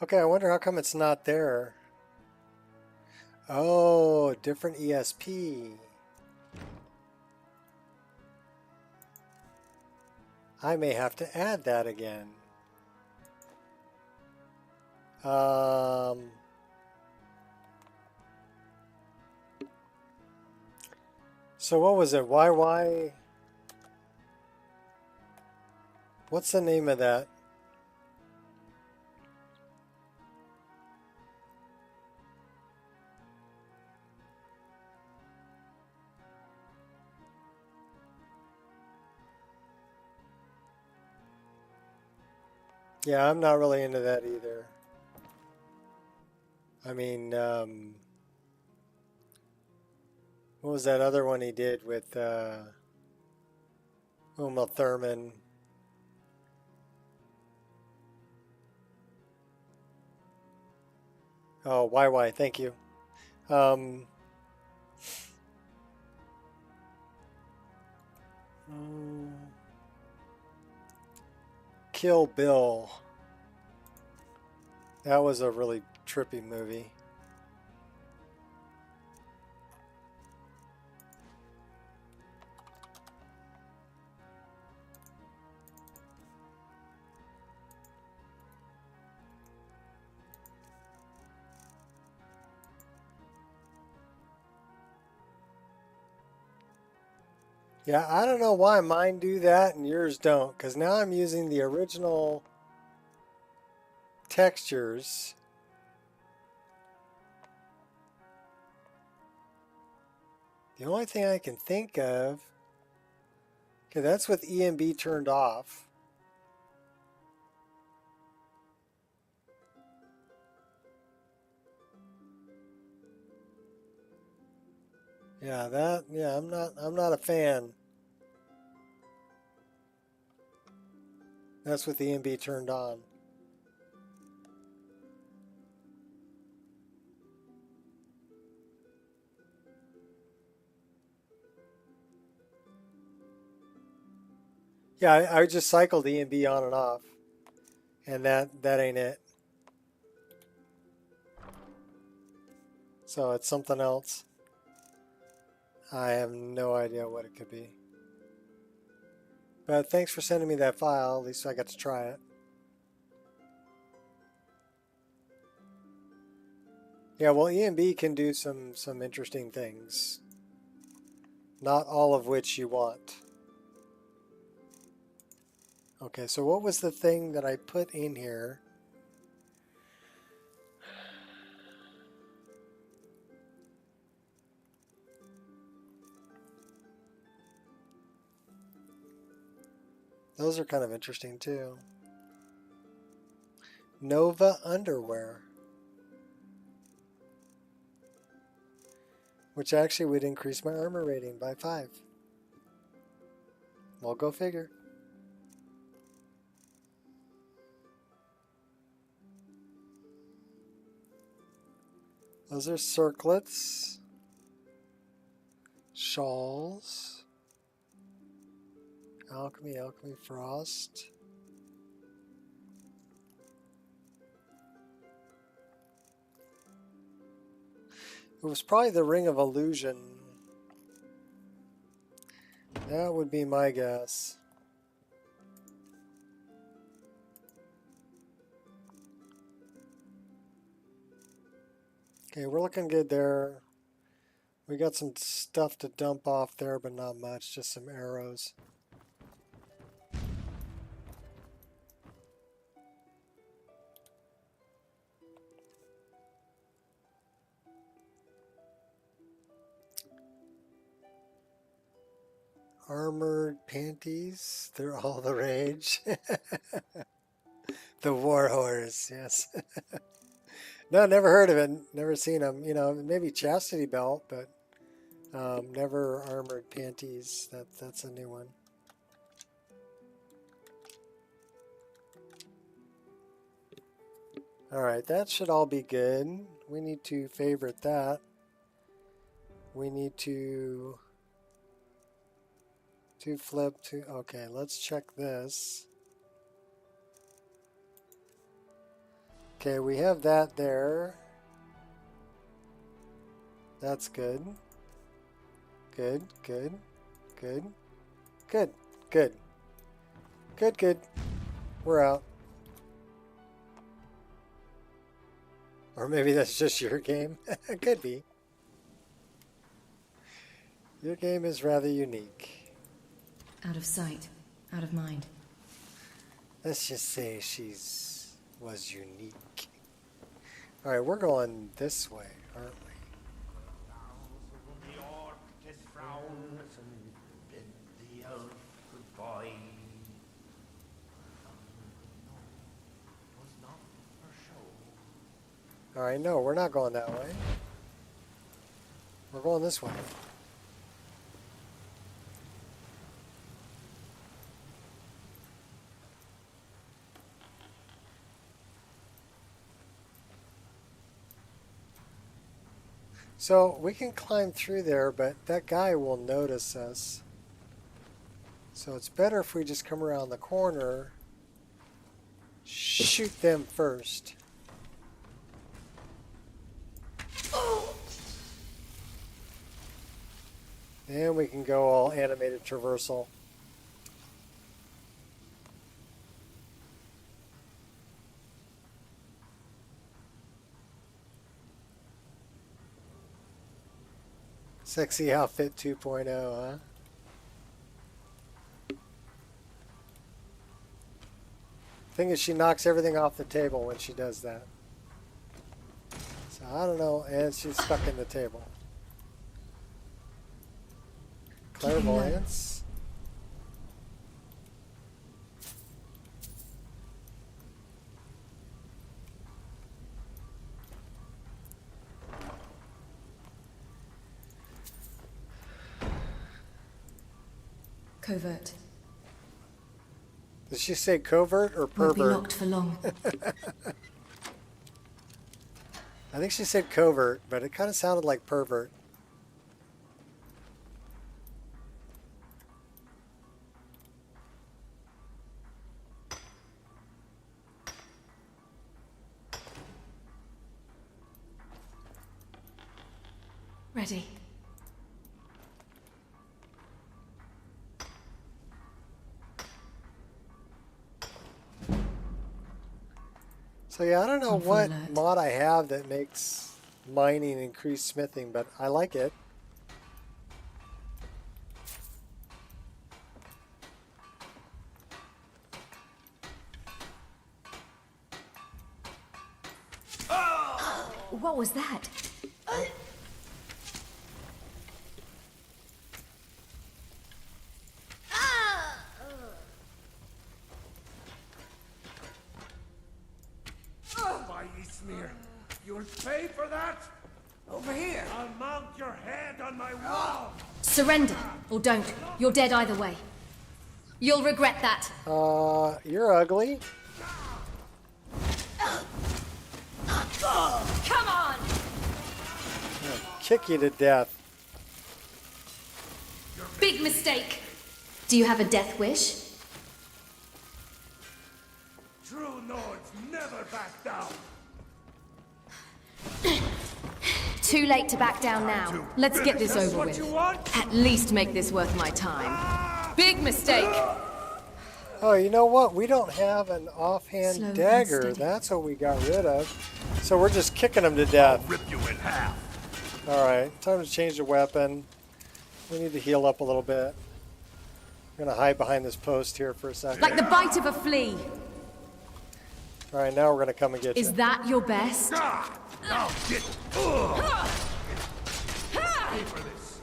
Okay, I wonder how come it's not there. Oh, different ESP. I may have to add that again. So what was it? Why? What's the name of that? Yeah, I'm not really into that either. I mean, what was that other one he did with Uma Thurman? Oh, why? Thank you. Kill Bill. That was a really trippy movie. Yeah, I don't know why mine do that and yours don't, because now I'm using the original textures. The only thing I can think of, okay, that's with EMB turned off. Yeah, I'm not a fan. That's with the EMB turned on. Yeah, I just cycled EMB on and off, and that ain't it. So it's something else. I have no idea what it could be. But thanks for sending me that file. At least I got to try it. Yeah, well, EMB can do some interesting things. Not all of which you want. Okay, so what was the thing that I put in here? Those are kind of interesting too. Nova underwear. Which actually would increase my armor rating by 5. Well, go figure. Those are circlets. Shawls. Alchemy, frost. It was probably the Ring of Illusion. That would be my guess. Okay, we're looking good there. We got some stuff to dump off there, but not much, just some arrows. Armored panties, they're all the rage. The war horse, yes. No, never heard of it, never seen them. You know, maybe chastity belt, but never armored panties. That's a new one. Alright, that should all be good. We need to favorite that. We need to flip to, okay, let's check this. Okay, we have that there. That's good. Good, good, good, good, good, good, good. We're out. Or maybe that's just your game. Could be. Your game is rather unique. Out of sight, out of mind. Let's just say was unique. Alright, we're going this way, aren't we? Alright, no, we're not going that way. We're going this way. So we can climb through there, but that guy will notice us. So it's better if we just come around the corner, shoot them first. Then we can go all animated traversal. Sexy outfit 2.0, huh? Thing is, she knocks everything off the table when she does that. So I don't know, and she's stuck in the table. Clairvoyance. Covert. Did she say covert or Won't be pervert? locked for long. I think she said covert, but it kind of sounded like pervert. Ready. So yeah, I don't know On full what alert. mod I have that makes mining increase smithing, but I like it. What was that? By Ismir, you'll pay for that? Over here. I'll mount your head on my wall. Surrender, or don't. You're dead either way. You'll regret that. You're ugly. Come on! I'll kick you to death. Big mistake. Do you have a death wish? True Nords never back down. Too late to back down now. Let's get this over with. At least make this worth my time. Big mistake. Oh, you know what? We don't have an offhand Slow and dagger. steady. That's what we got rid of. So we're just kicking them to death. Rip you in half. Alright, time to change the weapon. We need to heal up a little bit. I'm going to hide behind this post here for a second. Like the bite of a flea. Alright, now we're going to come and get you. Is that your best? Now get. Pay for this.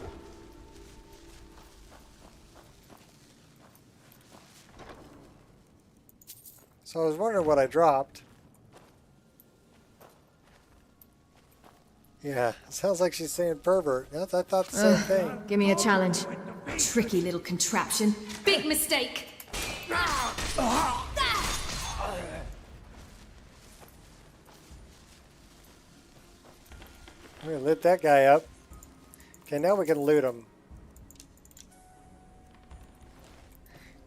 So I was wondering what I dropped. Yeah, sounds like she's saying pervert. I thought the same thing. Give me a challenge. Tricky little contraption. Big mistake. I'm going to lit that guy up. Okay, now we can loot him.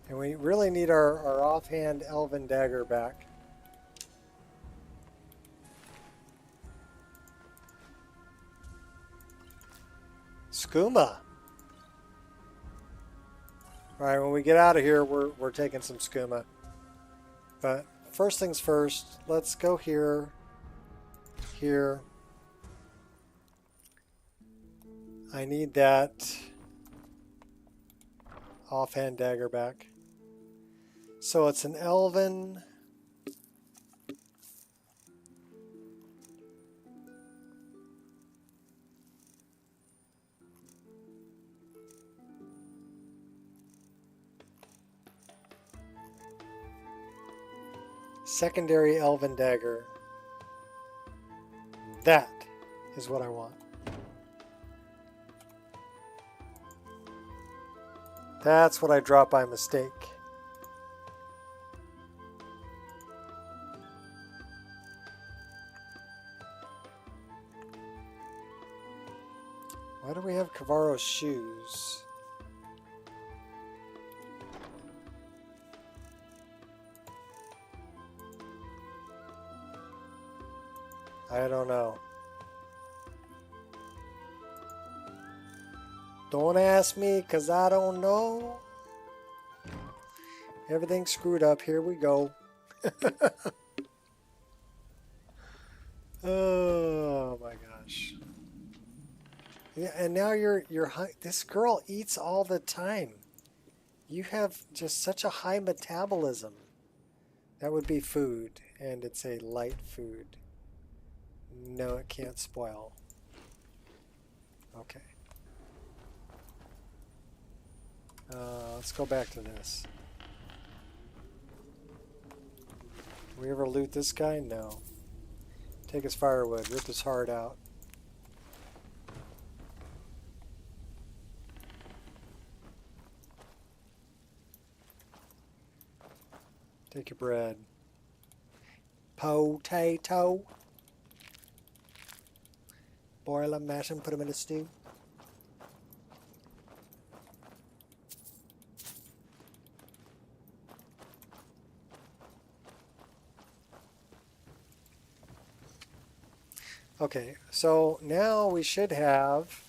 And we really need our offhand elven dagger back. Skooma. Alright, when we get out of here, we're taking some skooma. But first things first, let's go here. Here. I need that offhand dagger back. So it's an elven. Secondary elven dagger. That is what I want. That's what I dropped by mistake. Why do we have Kavaro's shoes? I don't know. Don't ask me, because I don't know. Everything's screwed up. Here we go. Oh my gosh. Yeah, and now this girl eats all the time. You have just such a high metabolism. That would be food, and it's a light food. No, it can't spoil. Okay. Let's go back to this. Did we ever loot this guy? No. Take his firewood, rip his heart out. Take your bread. Potato. Boil them, mash them, put them in a stew. Okay, so now we should have...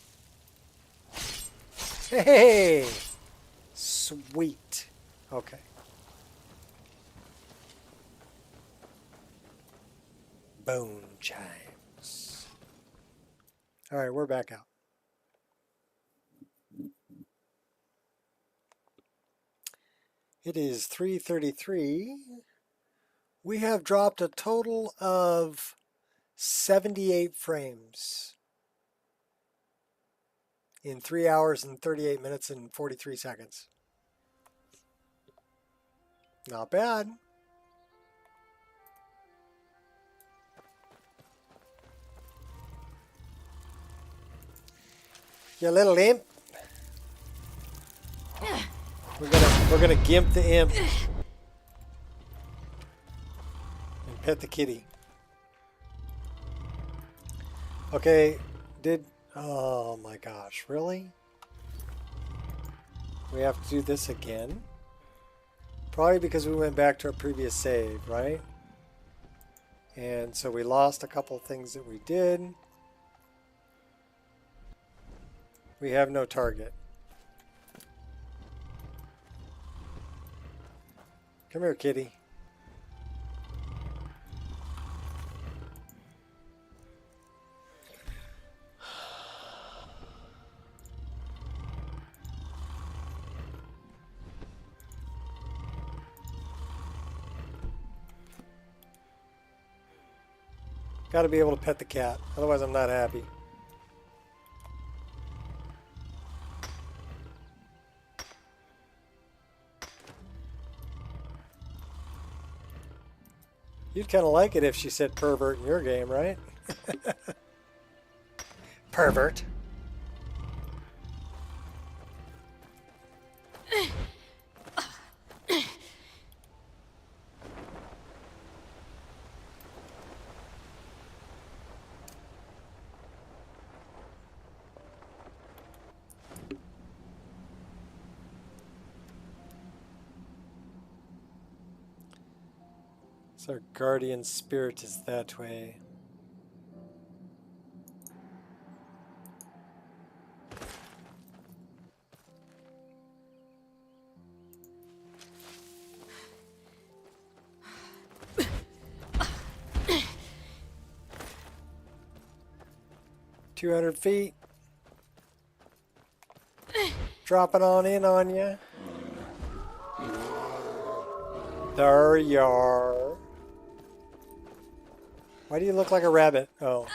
Hey! Sweet. Okay. Bone chimes. All right, we're back out. It is 3:33. We have dropped a total of 78 frames in 3 hours and 38 minutes and 43 seconds. Not bad. You little imp. We're gonna gimp the imp and pet the kitty. Okay, oh my gosh, really? We have to do this again? Probably because we went back to our previous save, right? And so we lost a couple things that we did. We have no target. Come here, kitty. Got to be able to pet the cat, otherwise I'm not happy. You'd kind of like it if she said pervert in your game, right? Pervert. Our guardian spirit is that way. $200 feet. Dropping on in on you. There you are. Why do you look like a rabbit? Oh.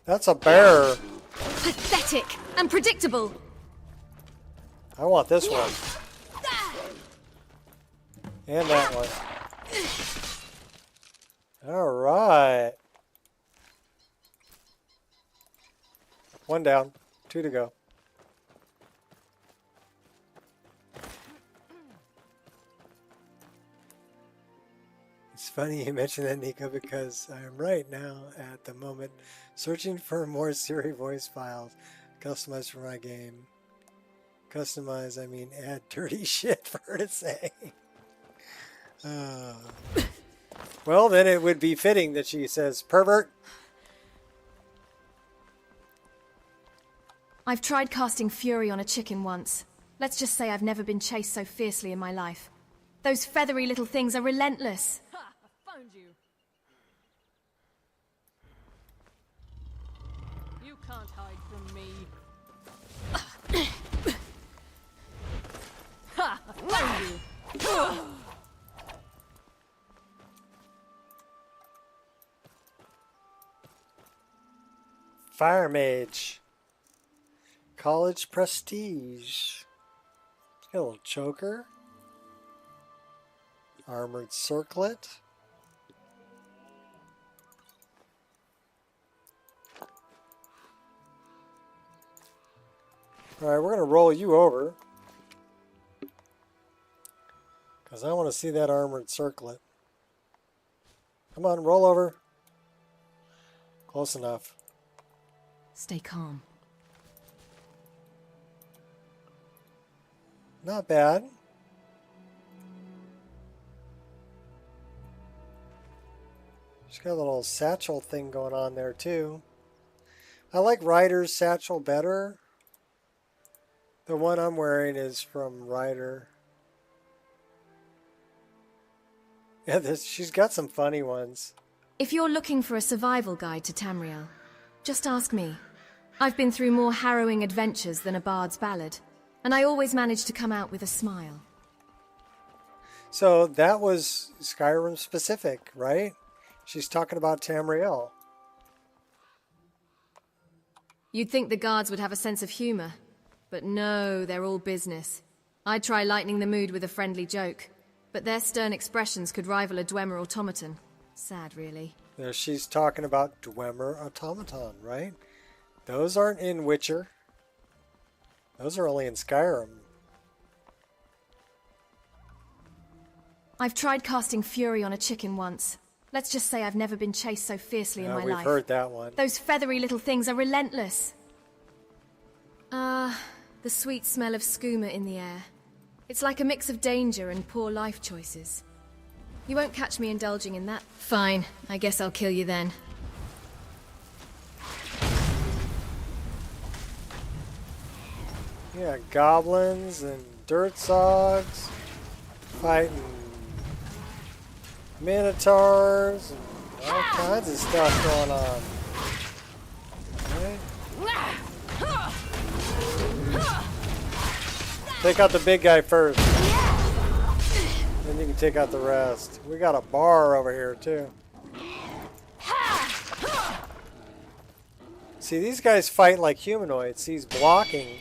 That's a bear. Pathetic and predictable. I want this one. And that one. All right. One down. 2 to go. It's funny you mention that, Nico, because I am right now at the moment searching for more Siri voice files customized for my game. Customize, I mean add dirty shit for her to say. Well, then it would be fitting that she says pervert. I've tried casting fury on a chicken once. Let's just say I've never been chased so fiercely in my life. Those feathery little things are relentless. Found you. You can't hide from me. Ha! Found you. Fire mage. College prestige. Got a little choker. Armored circlet. Alright, we're going to roll you over. Because I want to see that armored circlet. Come on, roll over. Close enough. Stay calm. Not bad. She's got a little satchel thing going on there too. I like Ryder's satchel better. The one I'm wearing is from Ryder. Yeah, she's got some funny ones. If you're looking for a survival guide to Tamriel, just ask me. I've been through more harrowing adventures than a bard's ballad, and I always manage to come out with a smile. So that was Skyrim specific, right? She's talking about Tamriel. You'd think the guards would have a sense of humor, but no, they're all business. I'd try lightening the mood with a friendly joke, but their stern expressions could rival a Dwemer automaton. Sad, really. There, she's talking about Dwemer automaton, right? Those aren't in Witcher. Those are only in Skyrim. I've tried casting Fury on a chicken once. Let's just say I've never been chased so fiercely in my life. We've heard that one. Those feathery little things are relentless. The sweet smell of skooma in the air. It's like a mix of danger and poor life choices. You won't catch me indulging in that. Fine, I guess I'll kill you then. Yeah, goblins and dirt zogs fighting minotaurs and all kinds of stuff going on. Right? Take out the big guy first. Then you can take out the rest. We got a bar over here too. See, these guys fight like humanoids. He's blocking.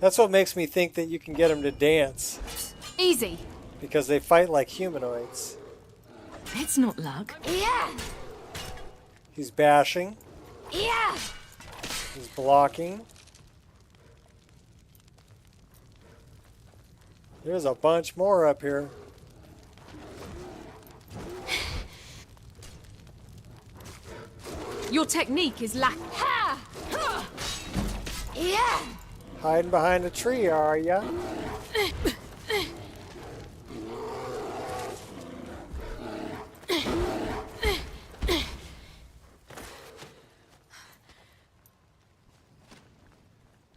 That's what makes me think that you can get them to dance. Easy. Because they fight like humanoids. It's not luck. Yeah. He's bashing. Yeah. He's blocking. There's a bunch more up here. Your technique is lacking. Yeah. Hiding behind a tree, are ya?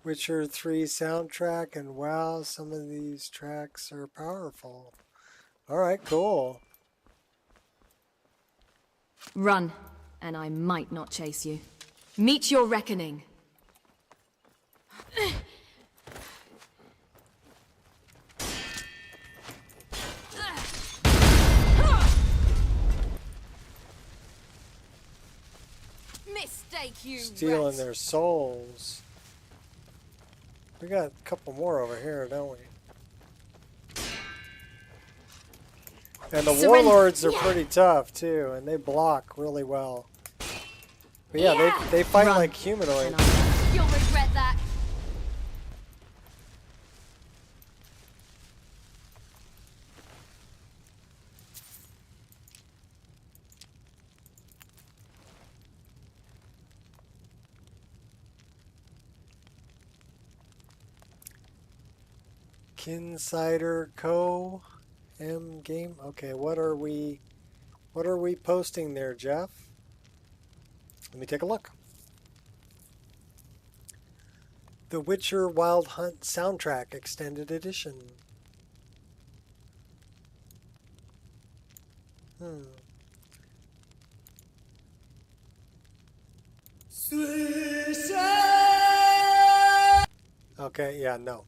Witcher 3 soundtrack, and wow, some of these tracks are powerful. Alright, cool. Run, and I might not chase you. Meet your reckoning. Mistake, you Stealing rat. their souls. We got a couple more over here, don't we? And the warlords are pretty tough too, and they block really well. But yeah, they fight like humanoids. You'll regret that. Kinsider Co. M game. Okay, what are we posting there, Jeff? Let me take a look. The Witcher Wild Hunt soundtrack extended edition. Okay, yeah, no.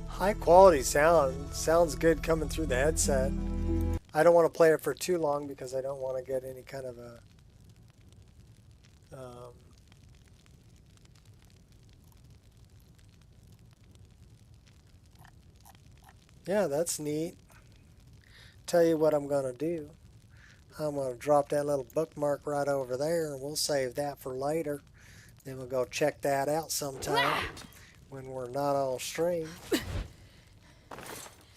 High quality sound. Sounds good coming through the headset. I don't want to play it for too long because I don't want to get any kind of a yeah, that's neat. Tell you what I'm gonna do. I'm going to drop that little bookmark right over there, and we'll save that for later. Then we'll go check that out sometime when we're not on stream.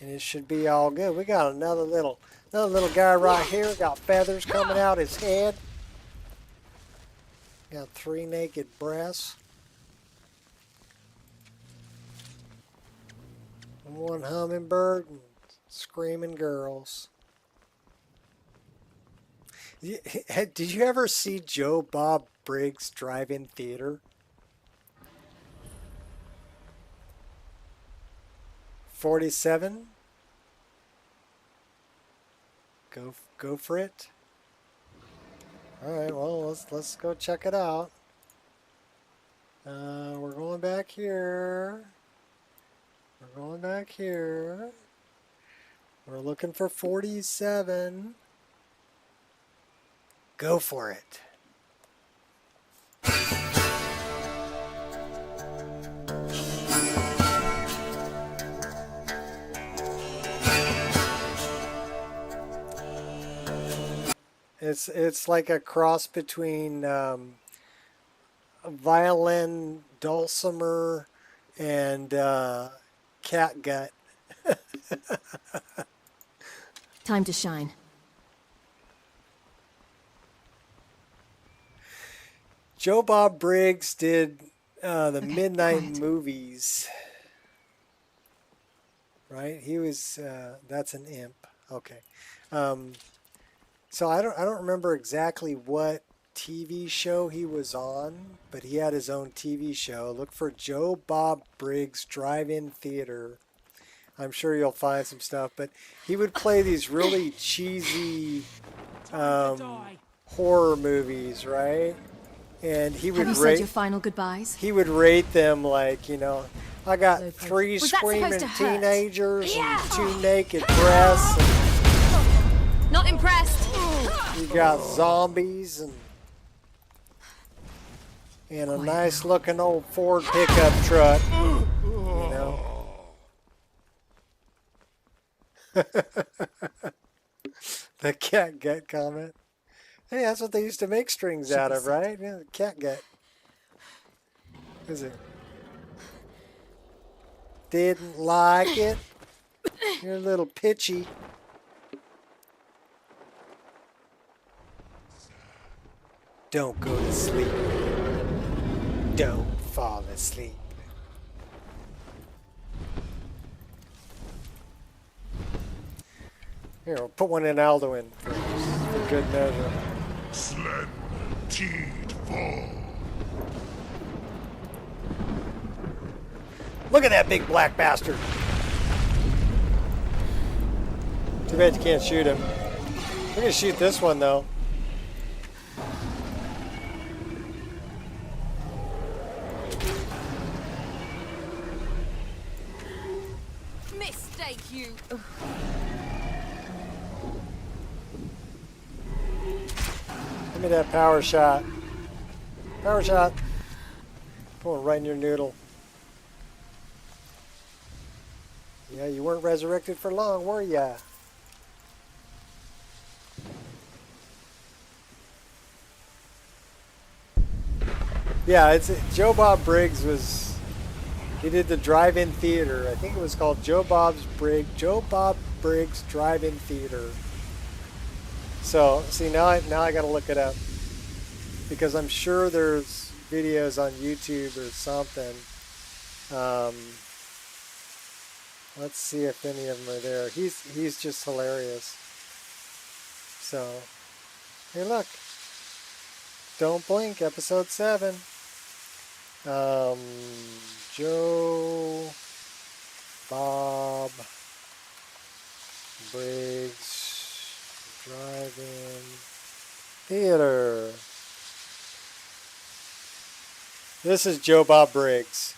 And it should be all good. We got another little guy right here. Got feathers coming out his head. Got 3 naked breasts. And 1 hummingbird and screaming girls. Did you ever see Joe Bob Briggs Drive-In Theater? 47? Go for it. All right, well, let's go check it out. We're going back here. We're going back here. We're looking for 47. Go for it. It's like a cross between violin, dulcimer, and catgut. Time to shine. Joe Bob Briggs did the Midnight Movies, right? He was that's an imp. Okay. So I don't remember exactly what TV show he was on, but he had his own TV show. Look for Joe Bob Briggs Drive-In Theater. I'm sure you'll find some stuff, but he would play these really cheesy horror movies, right? And he would Have you said your final goodbyes? He would rate them like, you know, I got 3 screaming teenagers and 2 naked breasts. And not impressed. You got zombies and a nice looking old Ford pickup truck, you know. The cat gut comment. Hey, that's what they used to make strings out of, right? Yeah, cat gut. Is it? Didn't like it? You're a little pitchy. Don't go to sleep. Don't fall asleep. Here, we'll put one in Alduin for good measure. Sled teed fall. Look at that big black bastard. Too bad you can't shoot him. We're gonna shoot this one though. Mistake you. Give me that power shot. Power shot. Going right in your noodle. Yeah, you weren't resurrected for long, were ya? Yeah, Joe Bob Briggs was. He did the drive-in theater. I think it was called Joe Bob Briggs Drive-In Theater. So, see, now I got to look it up because I'm sure there's videos on YouTube or something. Let's see if any of them are there. He's just hilarious. So, hey, look, Don't Blink, episode 7. Joe Bob Briggs Drive-In Theater. This is Joe Bob Briggs.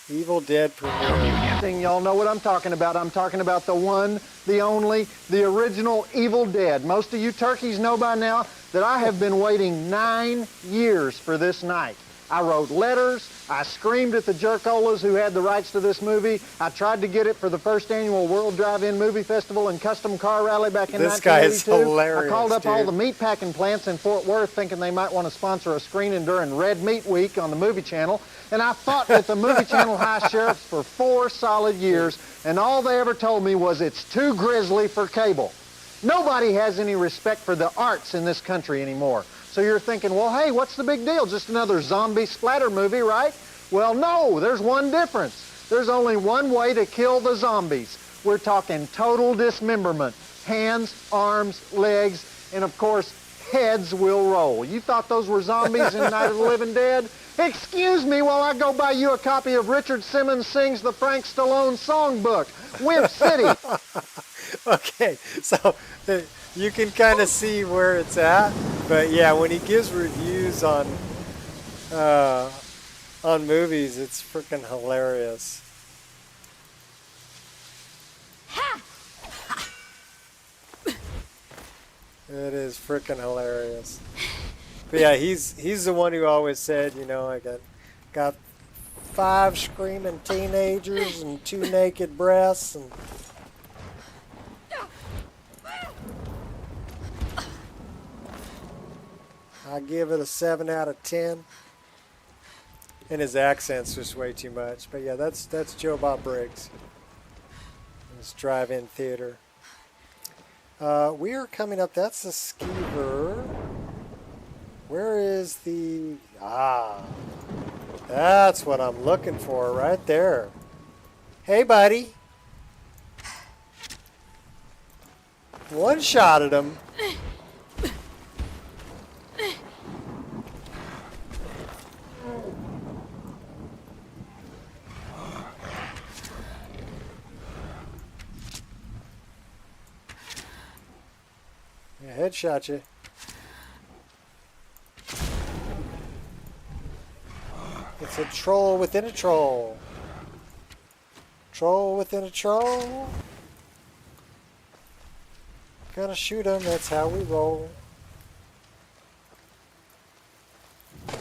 Evil Dead premiere. Y'all know what I'm talking about. I'm talking about the one, the only, the original Evil Dead. Most of you turkeys know by now that I have been waiting 9 years for this night. I wrote letters. I screamed at the jerkolas who had the rights to this movie. I tried to get it for the first annual World Drive-In Movie Festival and Custom Car Rally back in 1982. This guy is hilarious, I called up all dude. the meat packing plants in Fort Worth thinking they might want to sponsor a screening during Red Meat Week on the movie channel. And I fought with the movie channel high sheriffs for 4 solid years, and all they ever told me was it's too grisly for cable. Nobody has any respect for the arts in this country anymore. So you're thinking, well, hey, what's the big deal? Just another zombie splatter movie, right? Well, no, there's one difference. There's only one way to kill the zombies. We're talking total dismemberment. Hands, arms, legs, and of course, heads will roll. You thought those were zombies in Night of the Living Dead? Excuse me while I go buy you a copy of Richard Simmons Sings the Frank Stallone Songbook, Wimp City. Okay, so you can kind of see where it's at, but yeah, when he gives reviews on movies, it's freaking hilarious. It is freaking hilarious. But yeah, he's the one who always said, you know, I got 5 screaming teenagers and 2 naked breasts and. I give it a 7 out of 10. And his accent's just way too much. But yeah, that's Joe Bob Briggs. His drive-in theater. We are coming up. That's the skeever. Where is the... that's what I'm looking for right there. Hey, buddy. One shot at him. Headshot you. It's a troll within a troll. Troll within a troll. Gotta shoot him, that's how we roll.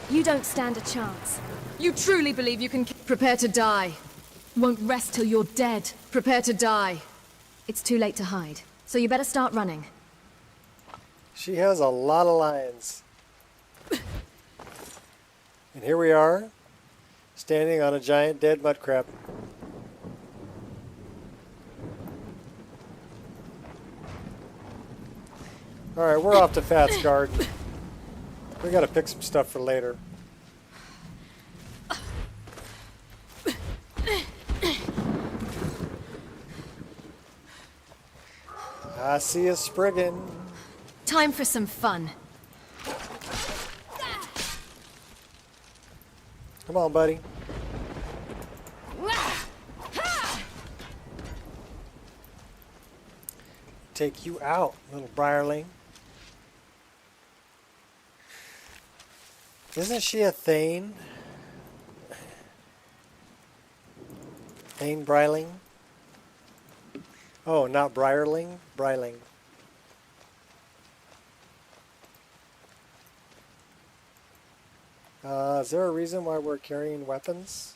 You don't stand a chance. You truly believe you can prepare to die. Won't rest till you're dead. Prepare to die. It's too late to hide, so you better start running. She has a lot of lines. And here we are, standing on a giant dead mud crab. Alright, we're off to Fat's garden. We gotta pick some stuff for later. I see a Spriggan. Time for some fun. Come on, buddy. Take you out, little Briarling. Isn't she a Thane? Thane Briarling? Oh, not Briarling? Briarling. Is there a reason why we're carrying weapons?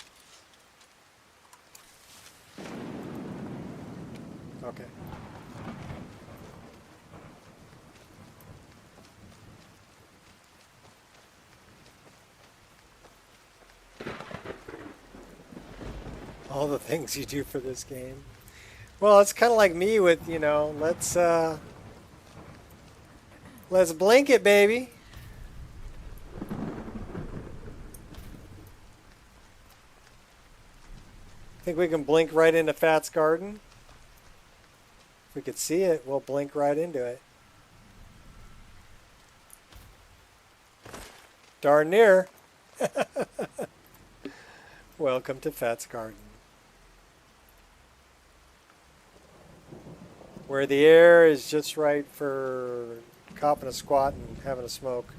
Okay. All the things you do for this game. Well, it's kind of like me with, you know, let's blink it, baby. Think we can blink right into Fat's garden? If we could see it, we'll blink right into it. Darn near. Welcome to Fat's garden. Where the air is just right for copping a squat and having a smoke.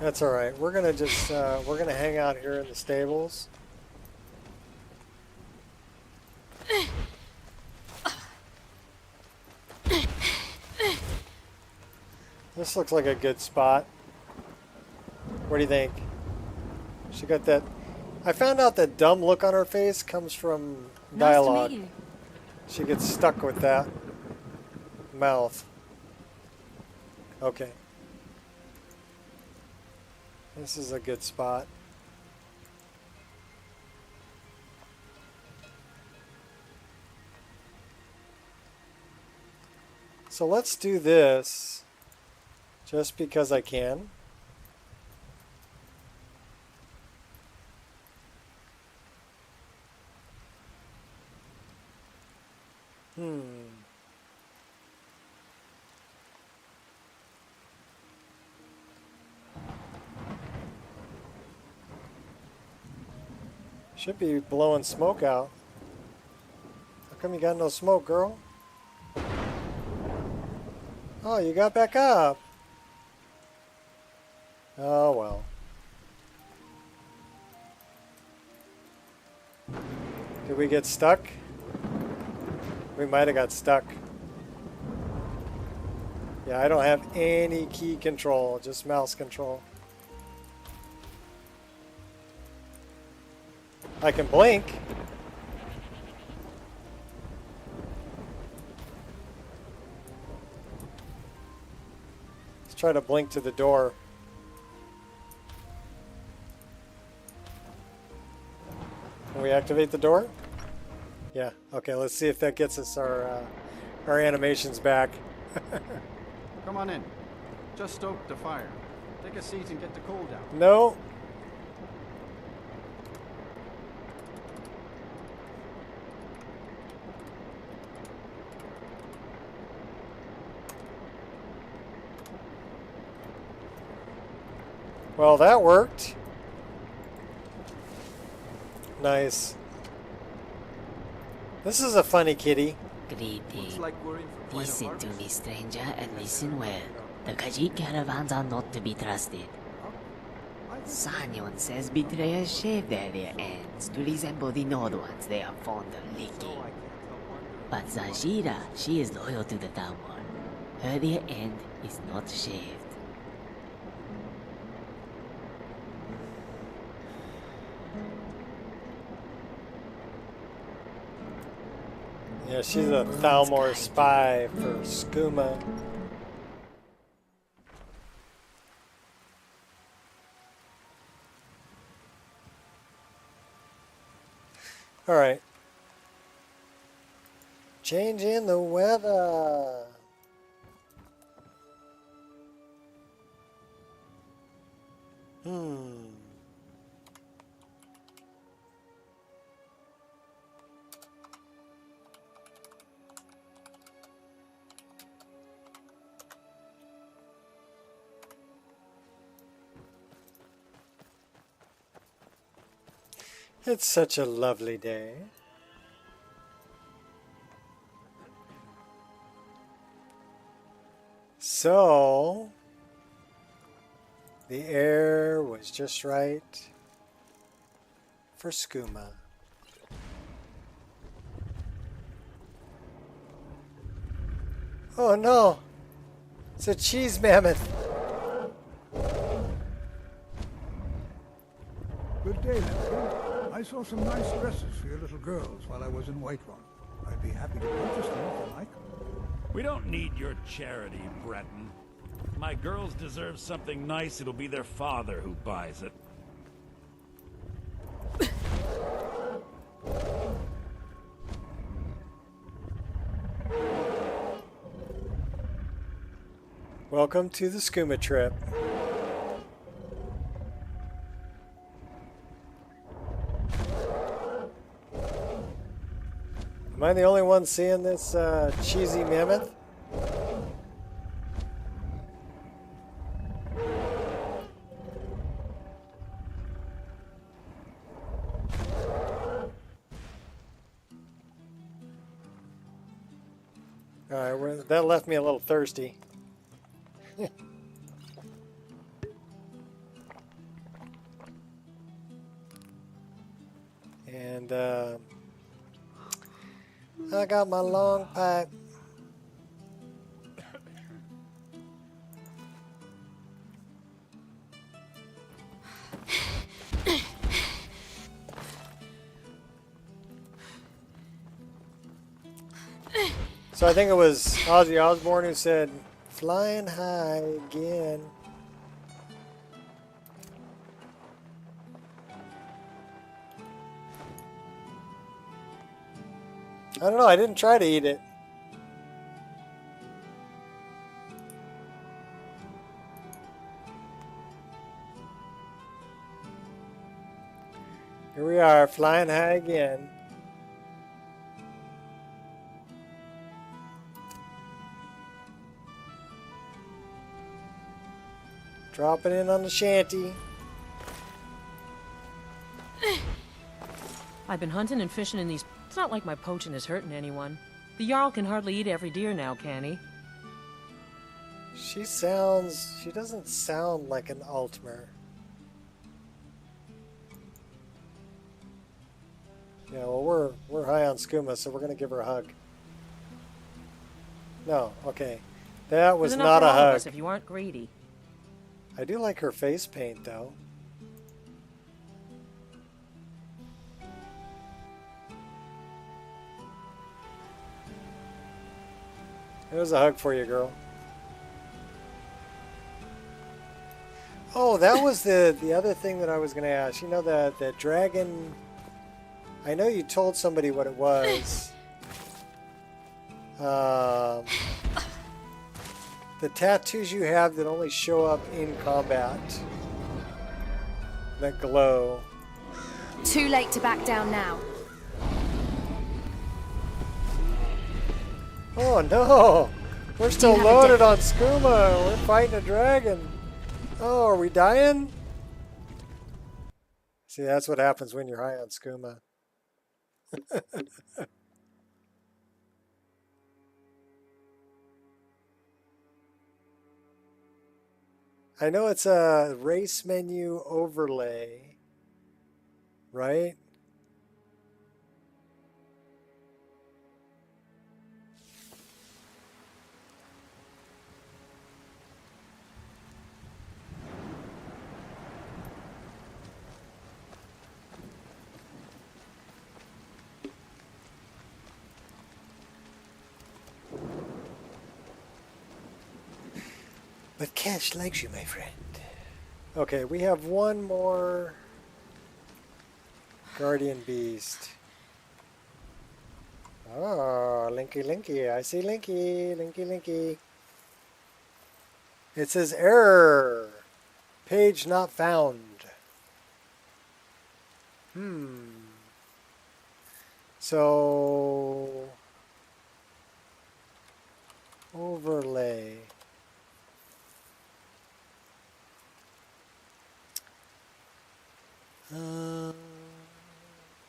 That's all right. We're gonna just we're gonna hang out here in the stables. This looks like a good spot. What do you think? She got that... I found out that dumb look on her face comes from dialogue. Nice to meet you. She gets stuck with that mouth. Okay. This is a good spot. So let's do this just because I can. Should be blowing smoke out. How come you got no smoke, girl? Oh, you got back up. Oh, well. Did we get stuck? We might have got stuck. Yeah, I don't have any key control, just mouse control. I can blink. Let's try to blink to the door. Can we activate the door? Yeah, okay, let's see if that gets us our animations back. Come on in. Just stoke the fire. Take a seat and get the cold out. No. Well, that worked. Nice. This is a funny kitty. Greetings. Listen to me, stranger, and listen well. The Khajiit caravans are not to be trusted. Sanyon says betrayers shave their rear ends to resemble the Nord ones they are fond of licking. But Zajira, she is loyal to the Dunmer. Her rear end is not shaved. Yeah, she's a Thalmor spy for Skooma. Alright. Changing the weather. It's such a lovely day. So, the air was just right for Skooma. Oh no! It's a cheese mammoth! Good day, Leslie. I saw some nice dresses for your little girls while I was in Whiterun. I'd be happy to purchase them if you like. We don't need your charity, Breton. If my girls deserve something nice, it'll be their father who buys it. Welcome to the Skooma trip. Am I the only one seeing this cheesy mammoth? Alright, that left me a little thirsty. And I got my long pipe. So I think it was Ozzy Osbourne who said, "Flying high again." I don't know. I didn't try to eat it. Here we are, flying high again. Dropping in on the shanty. I've been hunting and fishing in these... It's not like my poaching is hurting anyone. The Jarl can hardly eat every deer now, can he? She doesn't sound like an Altmer. Yeah, well, we're high on skooma, so we're gonna give her a hug. No, okay, that was not a hug. If you aren't greedy. I do like her face paint, though. There's a hug for you, girl. Oh, that was the other thing that I was gonna ask. You know that dragon. I know you told somebody what it was. The tattoos you have that only show up in combat. That glow. Too late to back down now. Oh no! We're still loaded on skooma. We're fighting a dragon. Oh, are we dying? See, that's what happens when you're high on skooma. I know it's a race menu overlay, right? But Cash likes you, my friend. Okay, we have one more Guardian Beast. Oh, Linky Linky. I see Linky. Linky Linky. It says error. Page not found. So... overlay.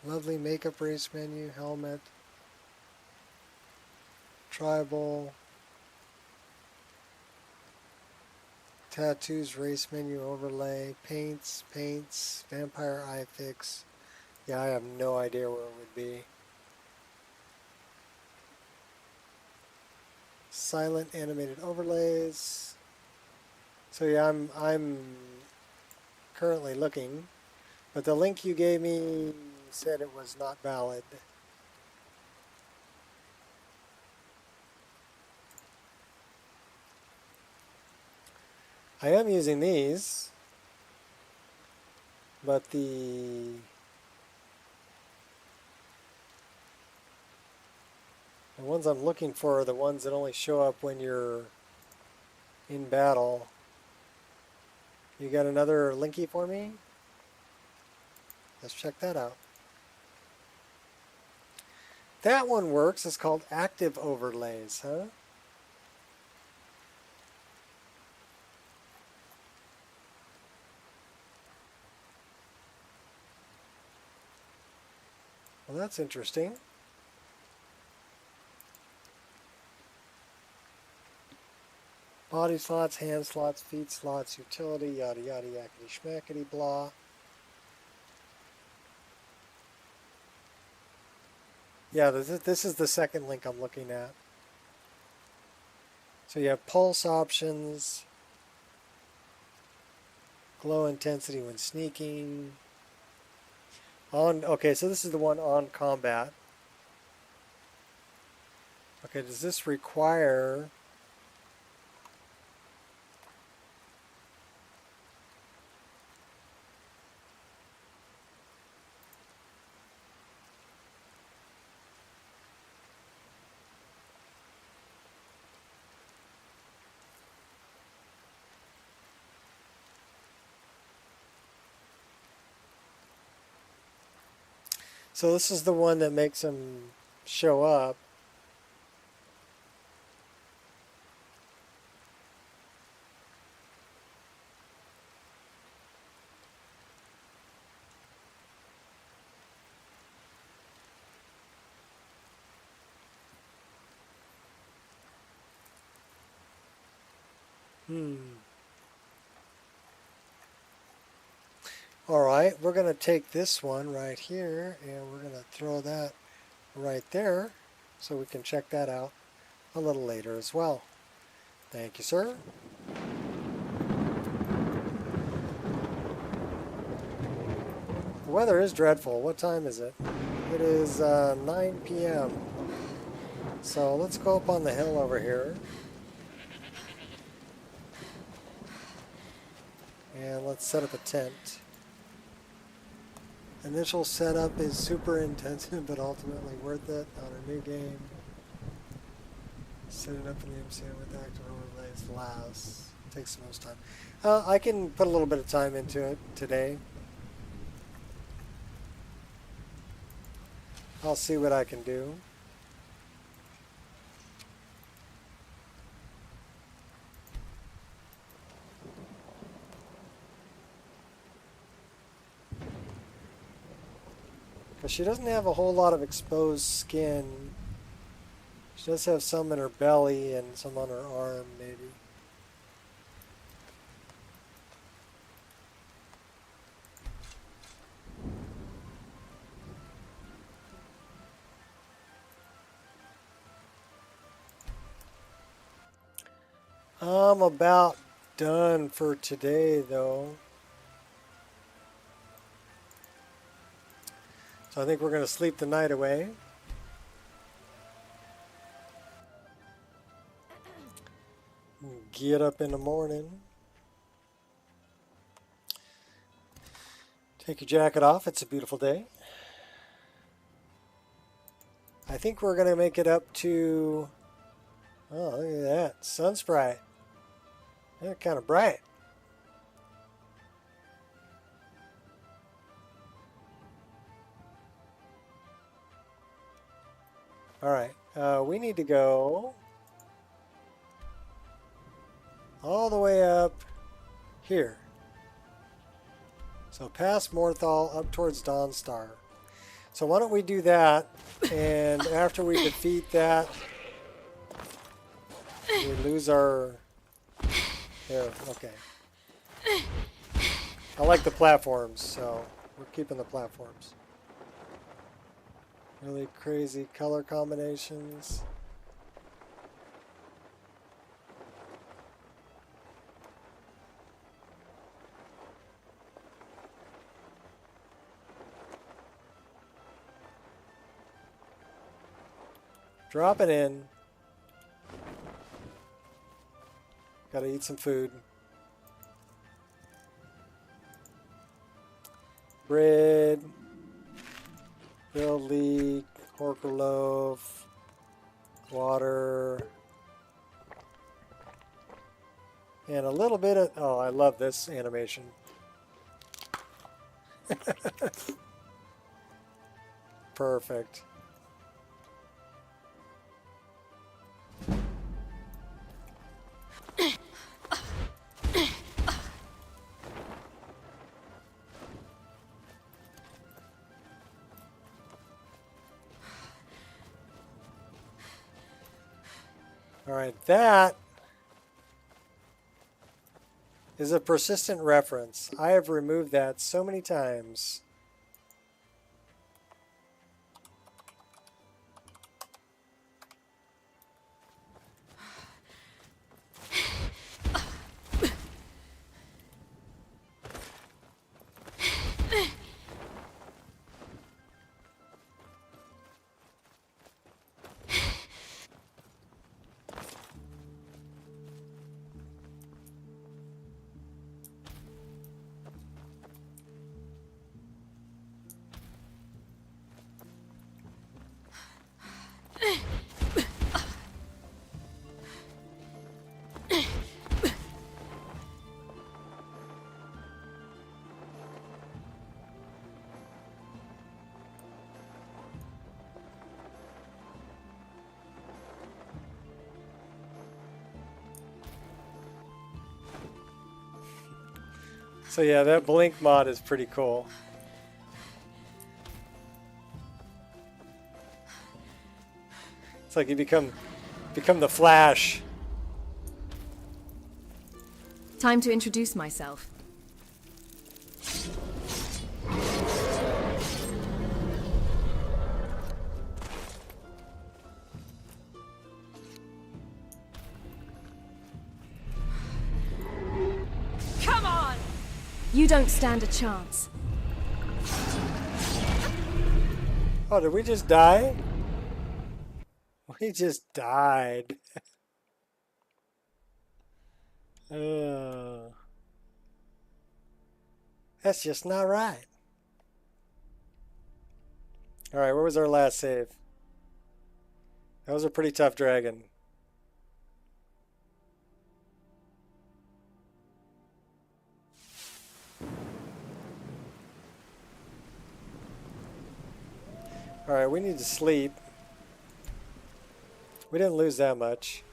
Lovely makeup race menu, helmet, tribal, tattoos race menu overlay, paints, vampire eye fix. Yeah, I have no idea where it would be. Silent animated overlays. So yeah, I'm currently looking, but the link you gave me said it was not valid. I am using these, but the ones I'm looking for are the ones that only show up when you're in battle. You got another linky for me? Let's check that out. That one works. It's called active overlays, huh? Well, that's interesting. Body slots, hand slots, feet slots, utility, yada yada yakety schmackety blah. Yeah, this is the second link I'm looking at. So you have pulse options, glow intensity when sneaking. Okay, so this is the one on combat. Okay, does this require... So this is the one that makes them show up. All right, we're going to take this one right here and we're going to throw that right there so we can check that out a little later as well. Thank you, sir. The weather is dreadful. What time is it? It is 9 p.m. So let's go up on the hill over here. And let's set up a tent. Initial setup is super intensive, but ultimately worth it on a new game. Set it up in the MCU with active overlays last. Takes the most time. I can put a little bit of time into it today. I'll see what I can do. Because she doesn't have a whole lot of exposed skin. She does have some in her belly and some on her arm, maybe. I'm about done for today, though. So I think we're going to sleep the night away. Get up in the morning. Take your jacket off. It's a beautiful day. I think we're going to make it up to... Oh, look at that. Sun's bright. They're kind of bright. Alright, we need to go all the way up here. So past Morthal up towards Dawnstar. So why don't we do that, and after we defeat that, we lose our... There, okay. I like the platforms, so we're keeping the platforms. Really crazy color combinations. Drop it in. Gotta eat some food. Bread. Grilled leek, porker loaf, water, and a little bit of... Oh, I love this animation. Perfect. Alright, that is a persistent reference. I have removed that so many times. So yeah, that blink mod is pretty cool. It's like you become the Flash. Time to introduce myself. Come on! You don't stand a chance. Oh, did we just die? We just died. That's just not right. Alright, where was our last save? That was a pretty tough dragon. Alright, we need to sleep. We didn't lose that much.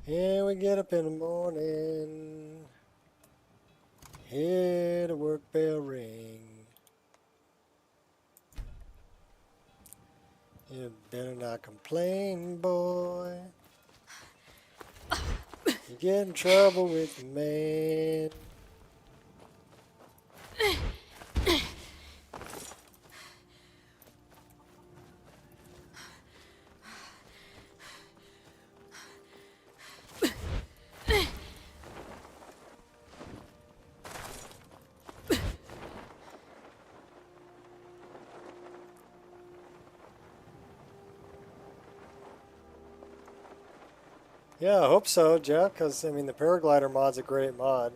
And we get up in the morning. Hear the work bell ring. You better not complain, boy. You get in trouble with the man. Yeah, I hope so, Jeff, because, I mean, the paraglider mod's a great mod.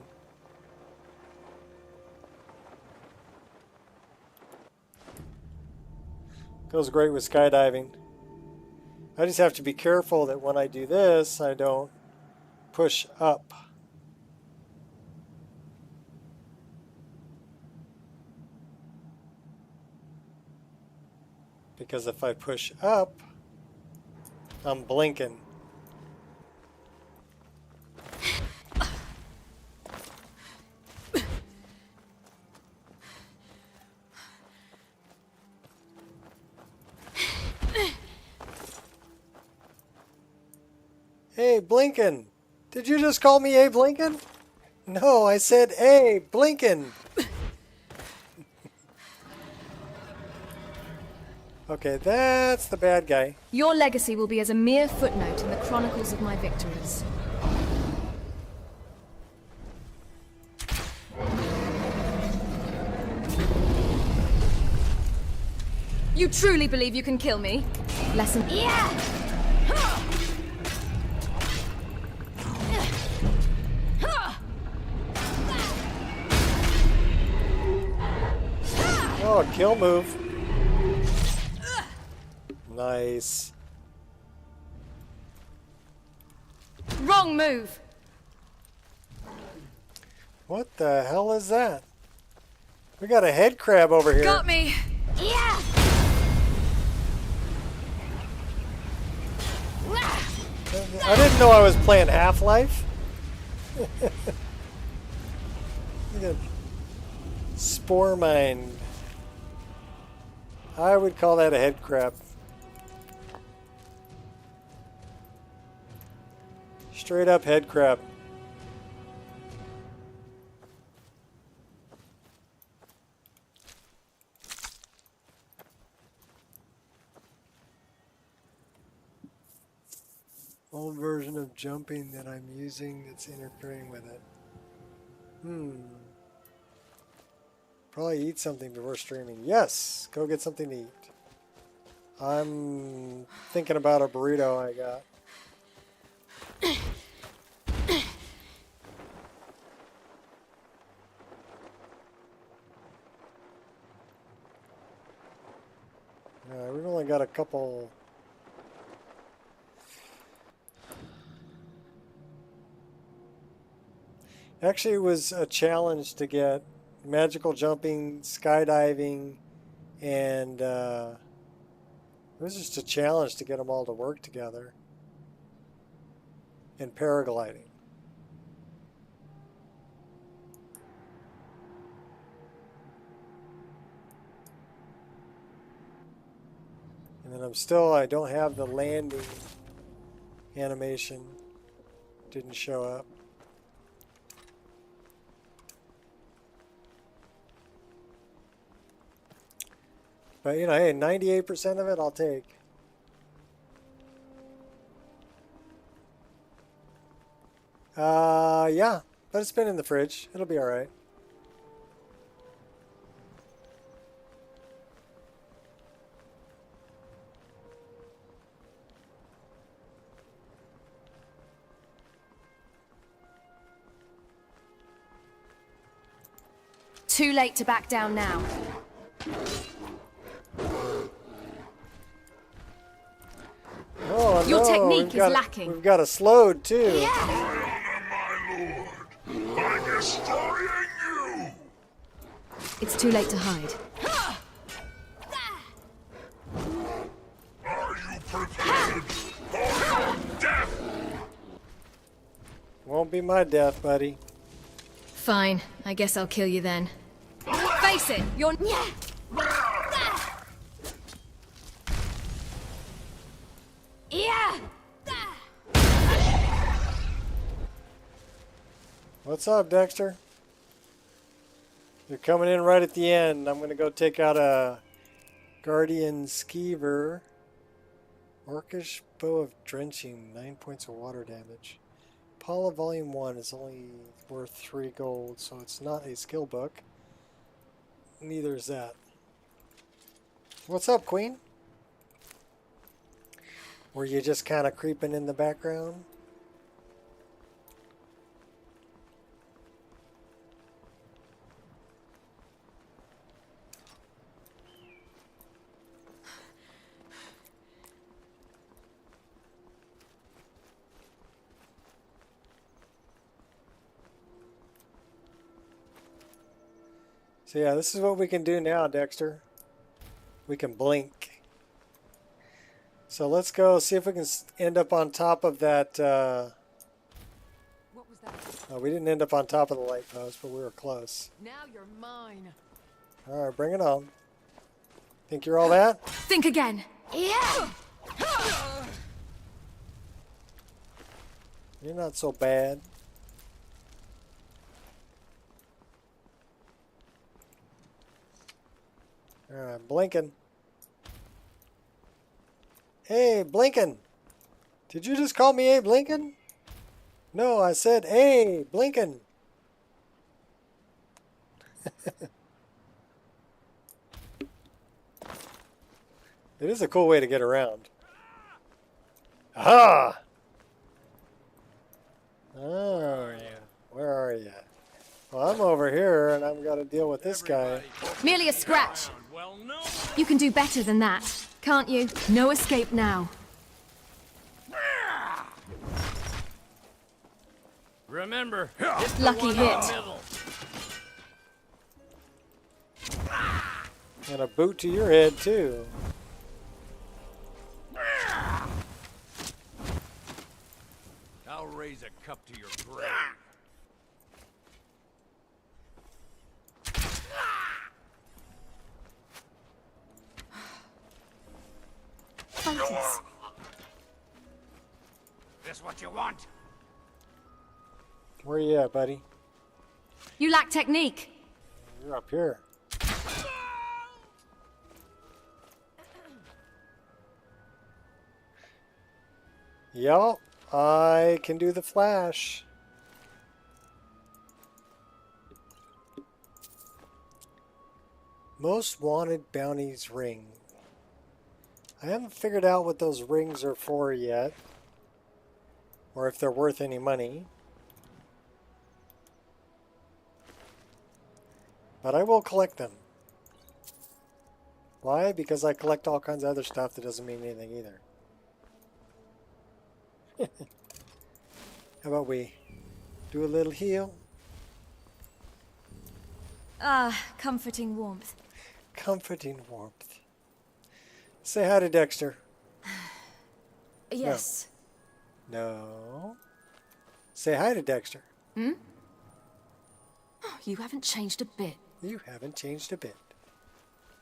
Goes great with skydiving. I just have to be careful that when I do this, I don't push up. Because if I push up, I'm blinking. Hey, Blinken! Did you just call me A Blinken? No, I said A Blinken! Okay, that's the bad guy. Your legacy will be as a mere footnote in the chronicles of my victories. You truly believe you can kill me? Lesson. Yeah! Oh, a kill move. Nice. Wrong move. What the hell is that? We got a head crab over here. Got me. Yeah! I didn't know I was playing Half-Life. Look at Spore Mine. I would call that a head crab. Straight up head crab. Old version of jumping that I'm using that's interfering with it. Probably eat something before streaming. Yes! Go get something to eat. I'm thinking about a burrito I got. We've only got a couple... Actually, it was a challenge to get magical jumping, skydiving, And it was just a challenge to get them all to work together. And paragliding. And then I don't have the landing animation. Didn't show up. But, you know, hey, 98% of it I'll take. Yeah, but it's been in the fridge. It'll be alright. Too late to back down now. Oh, Your no, technique is lacking. We've got a slowed too. Yeah. I'm destroying you! It's too late to hide. Are you prepared for your death? Won't be my death, buddy. Fine, I guess I'll kill you then. Face it, you're... Yeah! What's up, Dexter? You're coming in right at the end. I'm going to go take out a Guardian Skeever. Orcish Bow of Drenching, 9 points of water damage. Paula Volume 1 is only worth 3 gold, so it's not a skill book. Neither is that. What's up, Queen? Were you just kind of creeping in the background? So yeah, this is what we can do now, Dexter. We can blink. So let's go see if we can end up on top of that. What was that? We didn't end up on top of the light post, but we were close. Now you're mine. All right, bring it on. Think you're all that? Think again. Yeah! You're not so bad. Alright, blinking. Hey, blinking! Did you just call me hey, blinking? No, I said hey, blinking! It is a cool way to get around. Aha! Oh, yeah. Where are you? Well, I'm over here, and I've got to deal with this guy. Merely a scratch. You can do better than that, can't you? No escape now. Remember, Lucky hit. And a boot to your head, too. I'll raise a cup to your grave. Focus. This what you want? Where you at, buddy? You lack technique. You're up here. Yup, I can do the flash. Most wanted bounties ring. I haven't figured out what those rings are for yet, or if they're worth any money. But I will collect them. Why? Because I collect all kinds of other stuff that doesn't mean anything either. How about we do a little heal? Ah, comforting warmth. Comforting warmth. Say hi to Dexter. Yes. No. Say hi to Dexter. Hmm? Oh, you haven't changed a bit. You haven't changed a bit.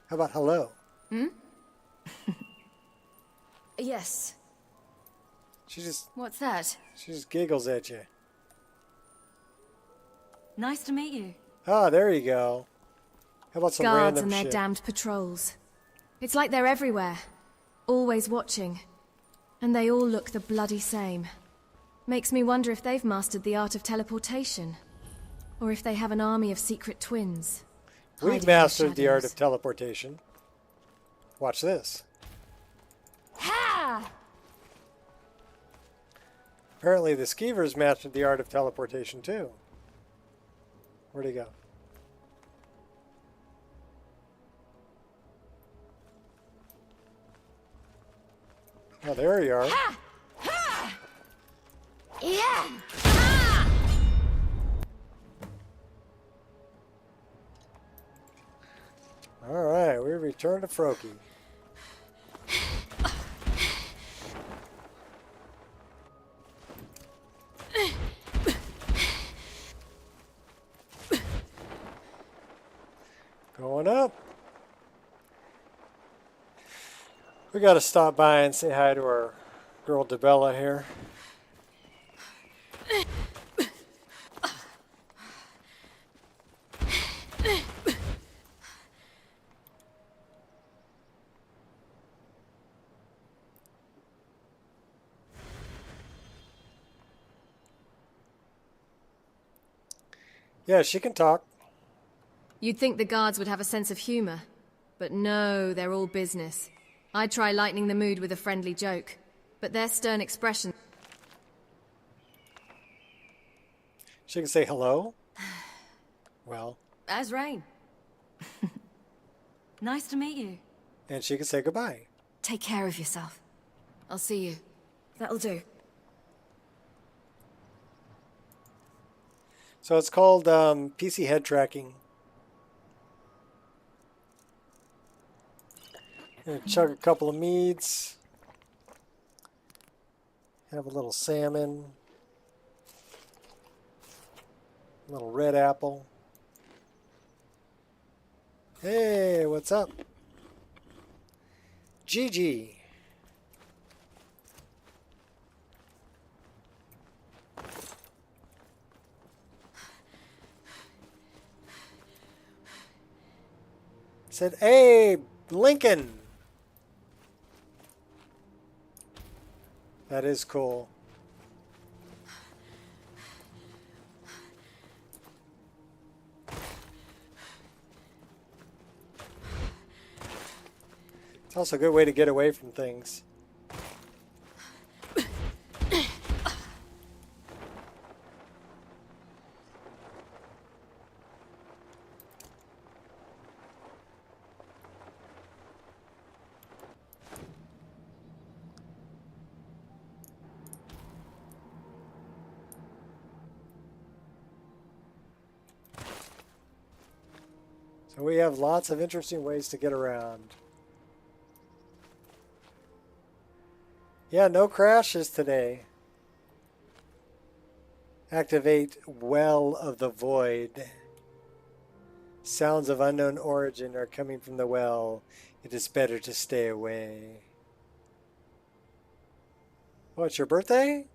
How about hello? Hmm? Yes. She just... What's that? She just giggles at you. Nice to meet you. Ah, there you go. How about some Guards random and their shit? damned patrols. It's like they're everywhere, always watching. And they all look the bloody same. Makes me wonder if they've mastered the art of teleportation. Or if they have an army of secret twins. We've hiding in mastered the art shadows. of teleportation. Watch this. Ha! Apparently the Skeevers mastered the art of teleportation too. Where'd he go? Oh, there you are. Ha! Ha! Yeah! Ha! Alright, we return to Froki. Going up. We gotta stop by and say hi to our girl Debella here. Yeah, she can talk. You'd think the guards would have a sense of humor. But no, they're all business. I'd try lightening the mood with a friendly joke. But their stern expression... She can say hello. Well. As Rain. Nice to meet you. And she can say goodbye. Take care of yourself. I'll see you. That'll do. So it's called PC head tracking. Gonna chug a couple of meads. Have a little salmon. A little red apple. Hey, what's up? Gigi. Said, hey, Lincoln. That is cool. It's also a good way to get away from things. So we have lots of interesting ways to get around. Yeah, no crashes today. Activate Well of the Void. Sounds of unknown origin are coming from the well. It is better to stay away. Oh, it's your birthday?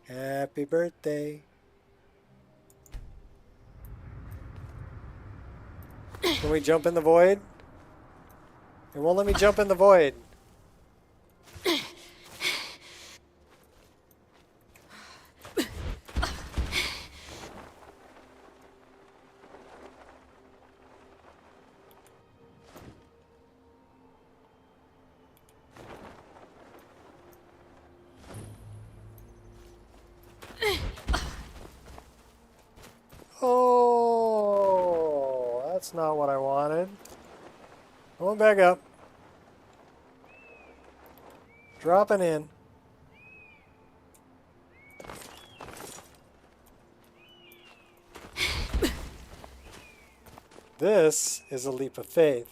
Happy birthday. Can we jump in the void? It won't let me jump in the void. Oh, that's not what I wanted. Going back up. Dropping in. This is a leap of faith.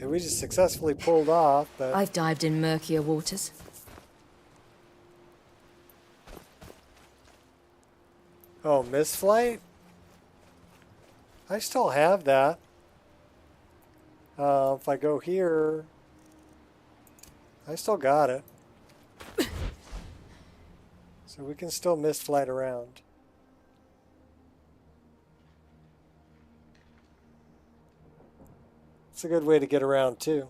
And we just successfully pulled off, but... I've dived in murkier waters. Oh, Mistflight? I still have that. If I go here, I still got it. So we can still Mistflight around. It's a good way to get around too.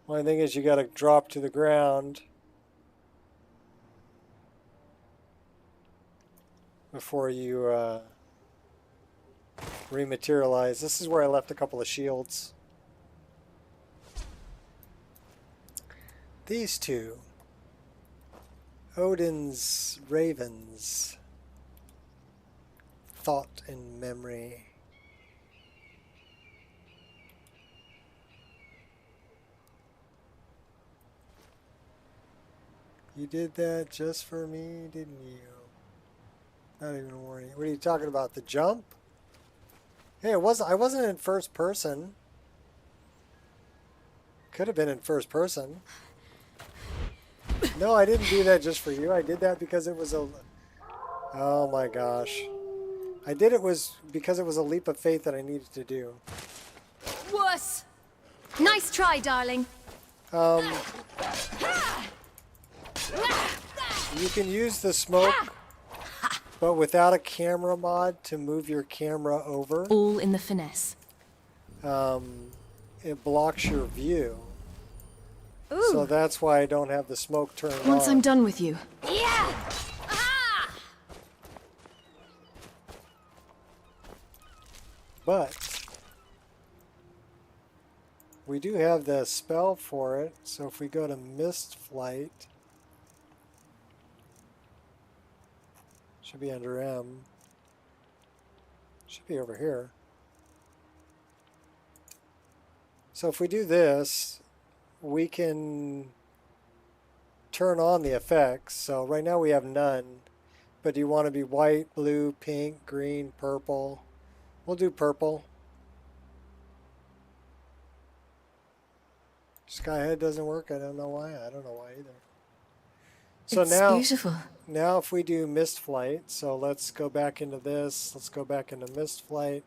Only thing is you got to drop to the ground before you rematerialize. This is where I left a couple of shields. These two. Odin's Ravens. Thought and memory. You did that just for me, didn't you? Not even a warning. What are you talking about? The jump? Hey, I wasn't in first person. Could have been in first person. No, I didn't do that just for you. I did that because it was a... Oh my gosh. I did it because it was a leap of faith that I needed to do. Wuss! Nice try, darling. You can use the smoke, but without a camera mod to move your camera over. All in the finesse. It blocks your view. Ooh. So that's why I don't have the smoke turned on. Once I'm done with you. Yeah! But we do have the spell for it, so if we go to Mistflight, should be under M, should be over here. So if we do this, we can turn on the effects. So right now we have none, but do you want to be white, blue, pink, green, purple? We'll do purple. Skyhead doesn't work. I don't know why. I don't know why either. So It's now, beautiful. Now if we do Mistflight, so let's go back into this. Let's go back into Mistflight.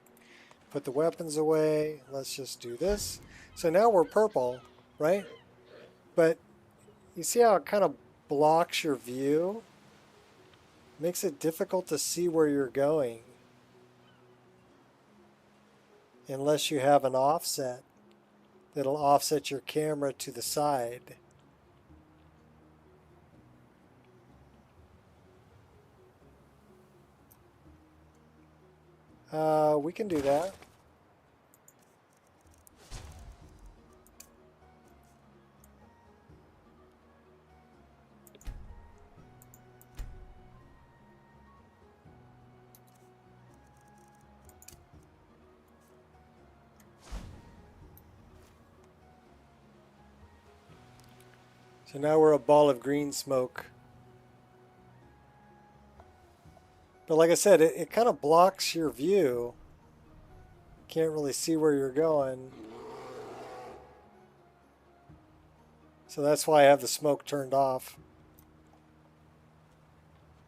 Put the weapons away. Let's just do this. So now we're purple, right? But you see how it kind of blocks your view? Makes it difficult to see where you're going. Unless you have an offset that'll offset your camera to the side. We can do that. So now we're a ball of green smoke. But like I said, it kind of blocks your view. Can't really see where you're going. So that's why I have the smoke turned off.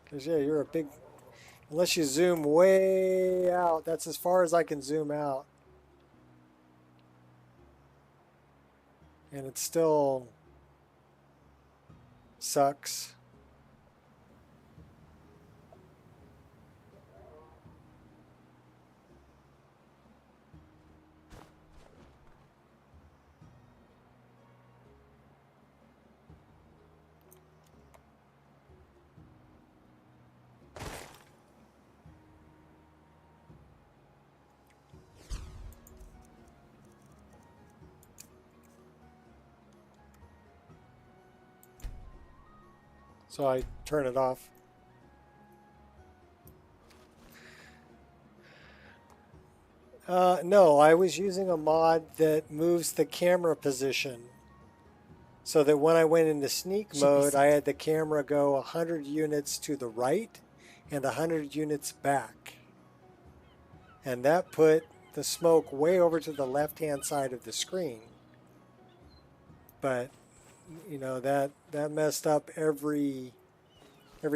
Because yeah, you're a big... Unless you zoom way out, that's as far as I can zoom out. And it still sucks. So I turn it off. No, I was using a mod that moves the camera position. so that when I went into sneak mode, I had the camera go 100 units to the right and 100 units back. And that put the smoke way over to the left-hand side of the screen. But, you know, that messed up every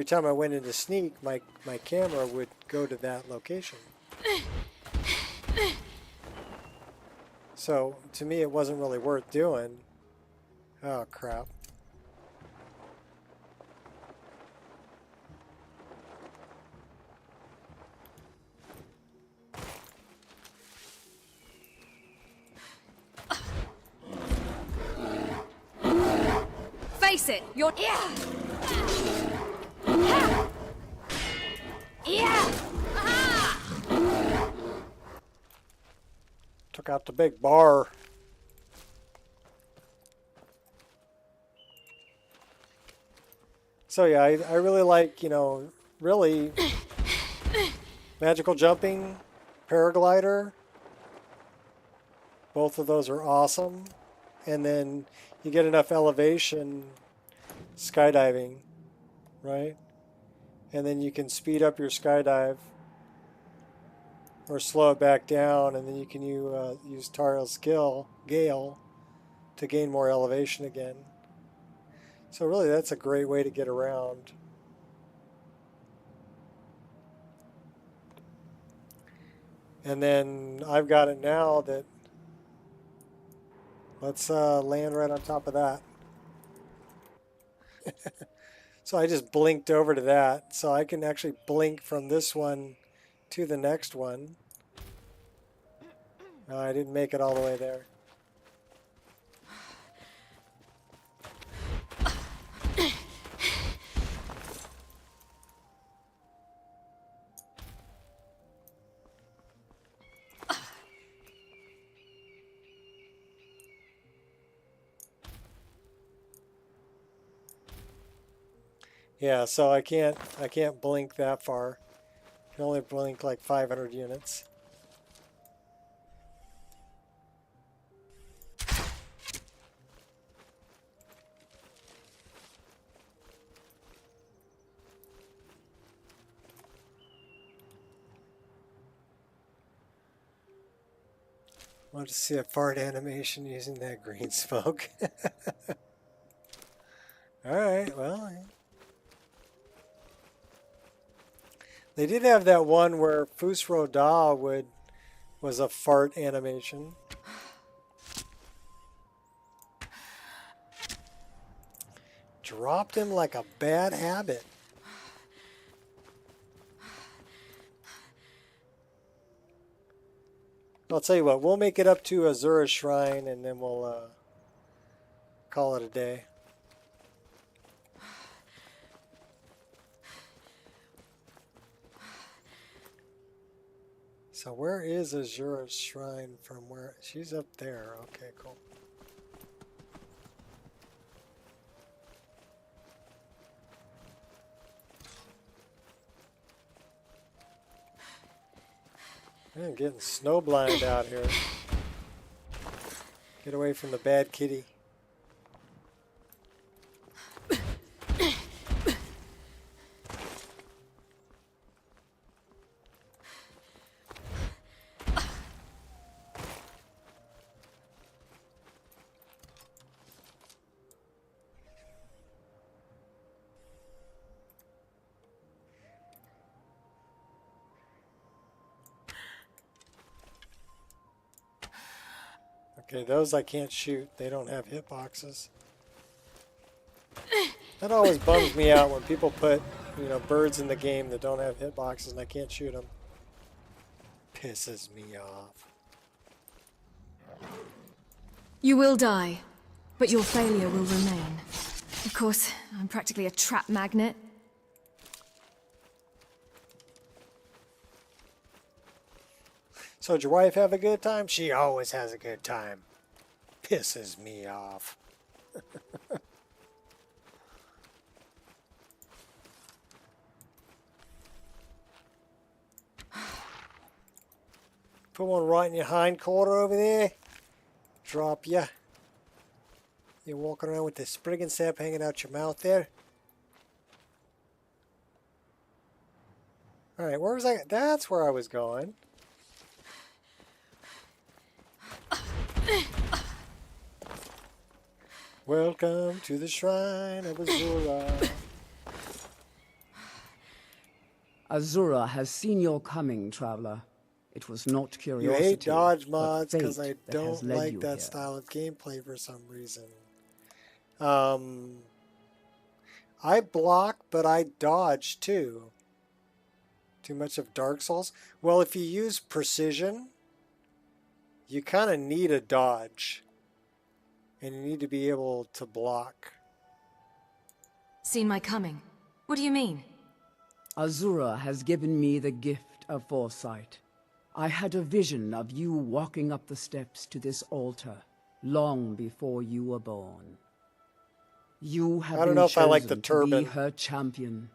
time I went into sneak, my camera would go to that location. So, to me, it wasn't really worth doing. Oh, crap. Face it, you're... Yeah! Ha! Yeah! Aha! Took out the big bar. So yeah, I really like, you know, really magical jumping, paraglider. Both of those are awesome. And then you get enough elevation skydiving, right? And then you can speed up your skydive or slow it back down, and then you can use Tariel's Gale to gain more elevation again. So really, that's a great way to get around. And then I've got it now that, let's land right on top of that. So I just blinked over to that, so I can actually blink from this one to the next one. No, I didn't make it all the way there. Yeah, so I can't blink that far. I can only blink like 500 units. Want to see a fart animation using that green smoke. Alright, well. They did have that one where Fus Roda was a fart animation. Dropped him like a bad habit. I'll tell you what, we'll make it up to Azura's Shrine and then we'll call it a day. So where is Azura's Shrine from where? She's up there. Okay, cool. Man, getting snowblind out here. Get away from the bad kitty. Okay, those I can't shoot. They don't have hitboxes. That always bums me out when people put, you know, birds in the game that don't have hitboxes and I can't shoot them. Pisses me off. You will die, but your failure will remain. Of course, I'm practically a trap magnet. So did your wife have a good time? She always has a good time. Pisses me off. Put one right in your hind quarter over there. Drop ya. You walking around with the sprig and sap hanging out your mouth there? Alright, where was I? That's where I was going. Welcome to the shrine of Azura. Azura has seen your coming, traveler. It was not curiosity. You hate dodge but mods because fate I that don't has led like you that here. style of gameplay for some reason. I block, but I dodge too. Too much of Dark Souls? Well, if you use precision, you kind of need a dodge. And you need to be able to block. Seen my coming? What do you mean? Azura has given me the gift of foresight. I had a vision of you walking up the steps to this altar long before you were born. You have been chosen to be her champion.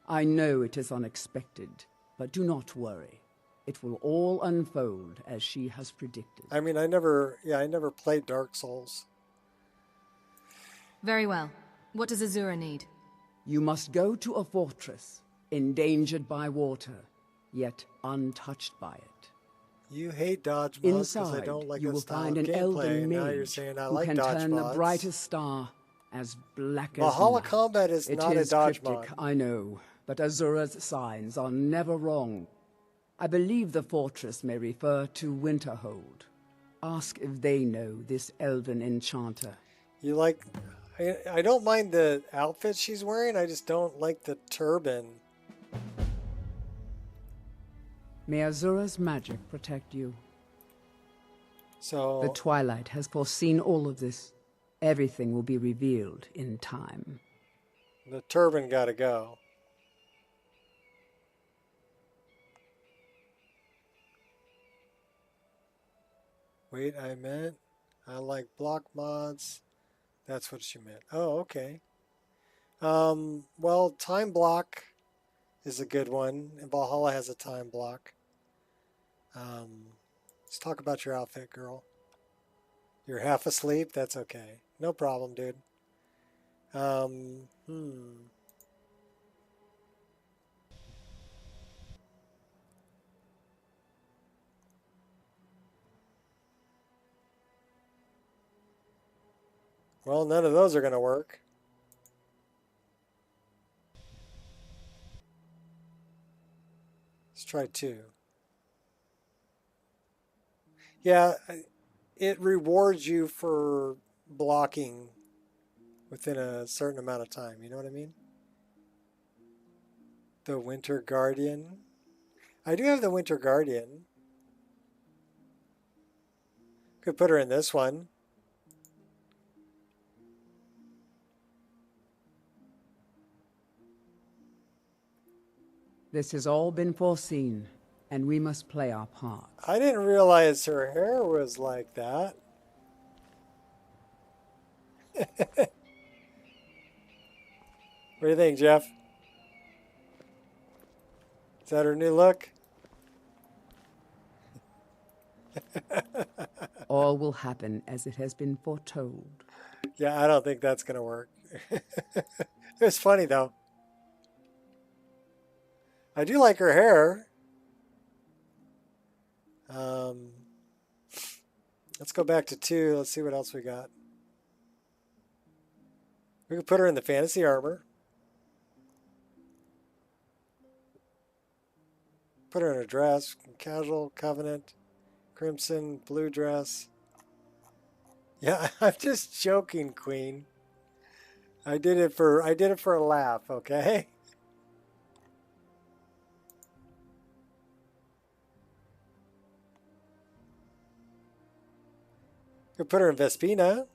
I know it is unexpected, but do not worry. It will all unfold as she has predicted. I mean, I never played Dark Souls. Very well. What does Azura need? You must go to a fortress, endangered by water, yet untouched by it. You hate dodge mods because I Inside, don't like you that will style find of an gameplay. elven And now you're mage saying I who like can dodge turn mods. the brightest star as black as Valhalla night. combat is not a dodge cryptic, mod. I know, but Azura's signs are never wrong. I believe the fortress may refer to Winterhold. Ask if they know this elven enchanter. You like... I don't mind the outfit she's wearing, I just don't like the turban. May Azura's magic protect you. So... The Twilight has foreseen all of this. Everything will be revealed in time. The turban gotta go. Wait, I meant I like block mods. That's what she meant. Oh, okay. Well, time block is a good one. And Valhalla has a time block. Let's talk about your outfit, girl. You're half asleep? That's okay. No problem, dude. Well, none of those are going to work. Let's try 2. Yeah, it rewards you for blocking within a certain amount of time. You know what I mean? The Winter Guardian. I do have the Winter Guardian. Could put her in this one. This has all been foreseen, and we must play our part. I didn't realize her hair was like that. What do you think, Jeff? Is that her new look? All will happen as it has been foretold. Yeah, I don't think that's going to work. It was funny, though. I do like her hair. Let's go back to 2. Let's see what else we got. We could put her in the fantasy armor. Put her in a dress. Casual, covenant, crimson, blue dress. Yeah, I'm just joking, Queen. I did it for a laugh, okay? Could put her in Vespina.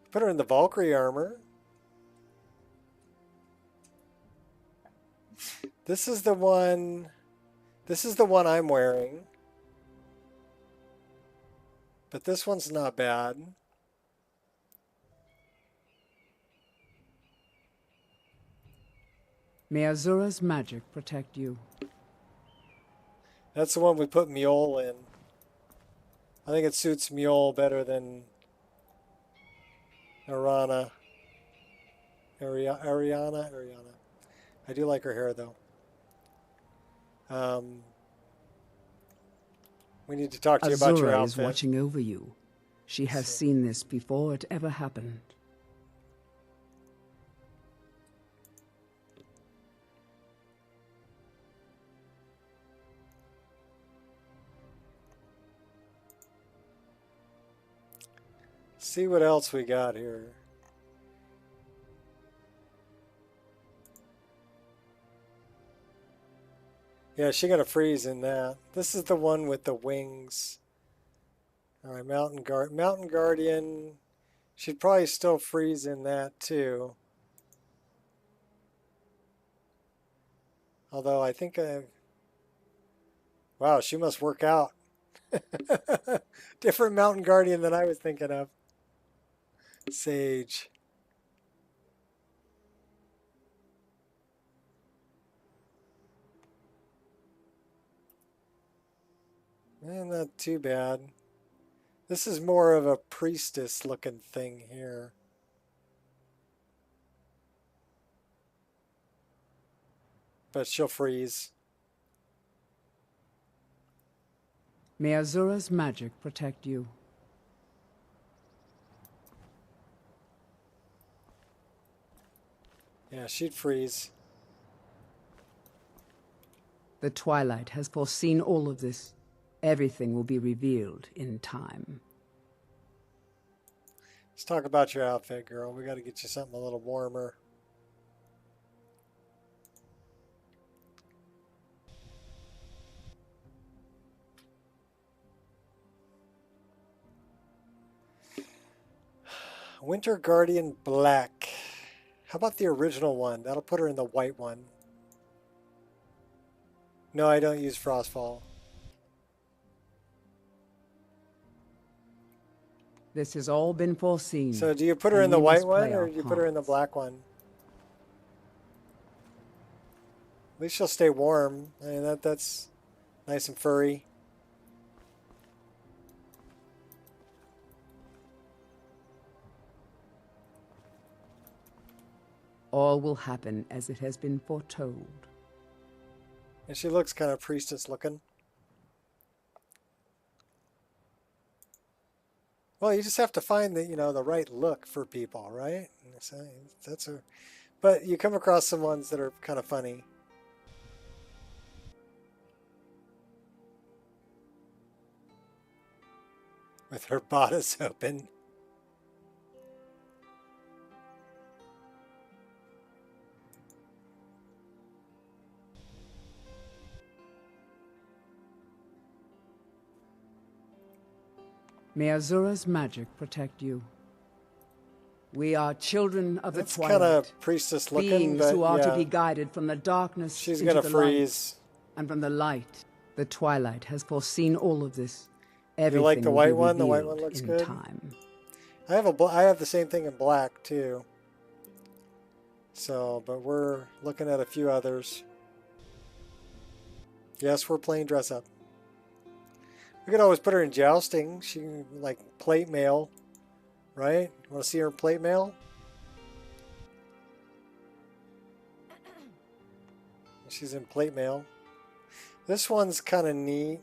Put her in the Valkyrie armor. This is the one I'm wearing. But this one's not bad. May Azura's magic protect you. That's the one we put Mjol in. I think it suits Mule better than Ariana. Ariana. I do like her hair though. We need to talk to you about your Azura outfit. is watching over you. She has seen this before it ever happened. See what else we got here. Yeah, she's gonna freeze in that. This is the one with the wings. All right, Mountain Guardian. She'd probably still freeze in that too. Although I think wow, she must work out. Different Mountain Guardian than I was thinking of. Sage. Not too bad. This is more of a priestess looking thing here. But she'll freeze. May Azura's magic protect you. Yeah, she'd freeze. The Twilight has foreseen all of this. Everything will be revealed in time. Let's talk about your outfit, girl. We got to get you something a little warmer. Winter Guardian Black. How about the original one? That'll put her in the white one. No, I don't use Frostfall. This has all been foreseen. So do you put her in the white one or do you put her in the black one? At least she'll stay warm. I mean, that's nice and furry. All will happen as it has been foretold. And she looks kind of priestess looking. Well, you just have to find the, the right look for people, right? But you come across some ones that are kind of funny. With her bodice open. May Azura's magic protect you. We are children of the Twilight. That's kind of priestess looking, beings but who are yeah. to be guided from the darkness She's into gonna the freeze. light, and from the light. The Twilight has foreseen all of this. You Everything like the will white be one? The white one revealed looks in good. time. I have the same thing in black too. So, but we're looking at a few others. Yes, we're playing dress up. We could always put her in jousting. She can, like, plate mail, right? Want to see her in plate mail? She's in plate mail. This one's kind of neat.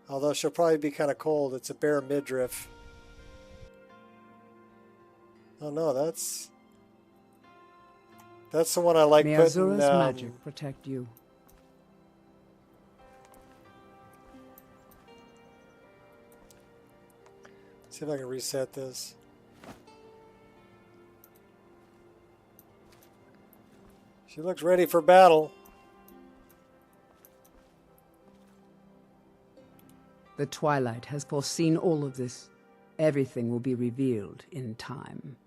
Although she'll probably be kind of cold. It's a bare midriff. Oh no, that's the one I like May putting. Azura's magic protect you. See if I can reset this. She looks ready for battle. The Twilight has foreseen all of this. Everything will be revealed in time.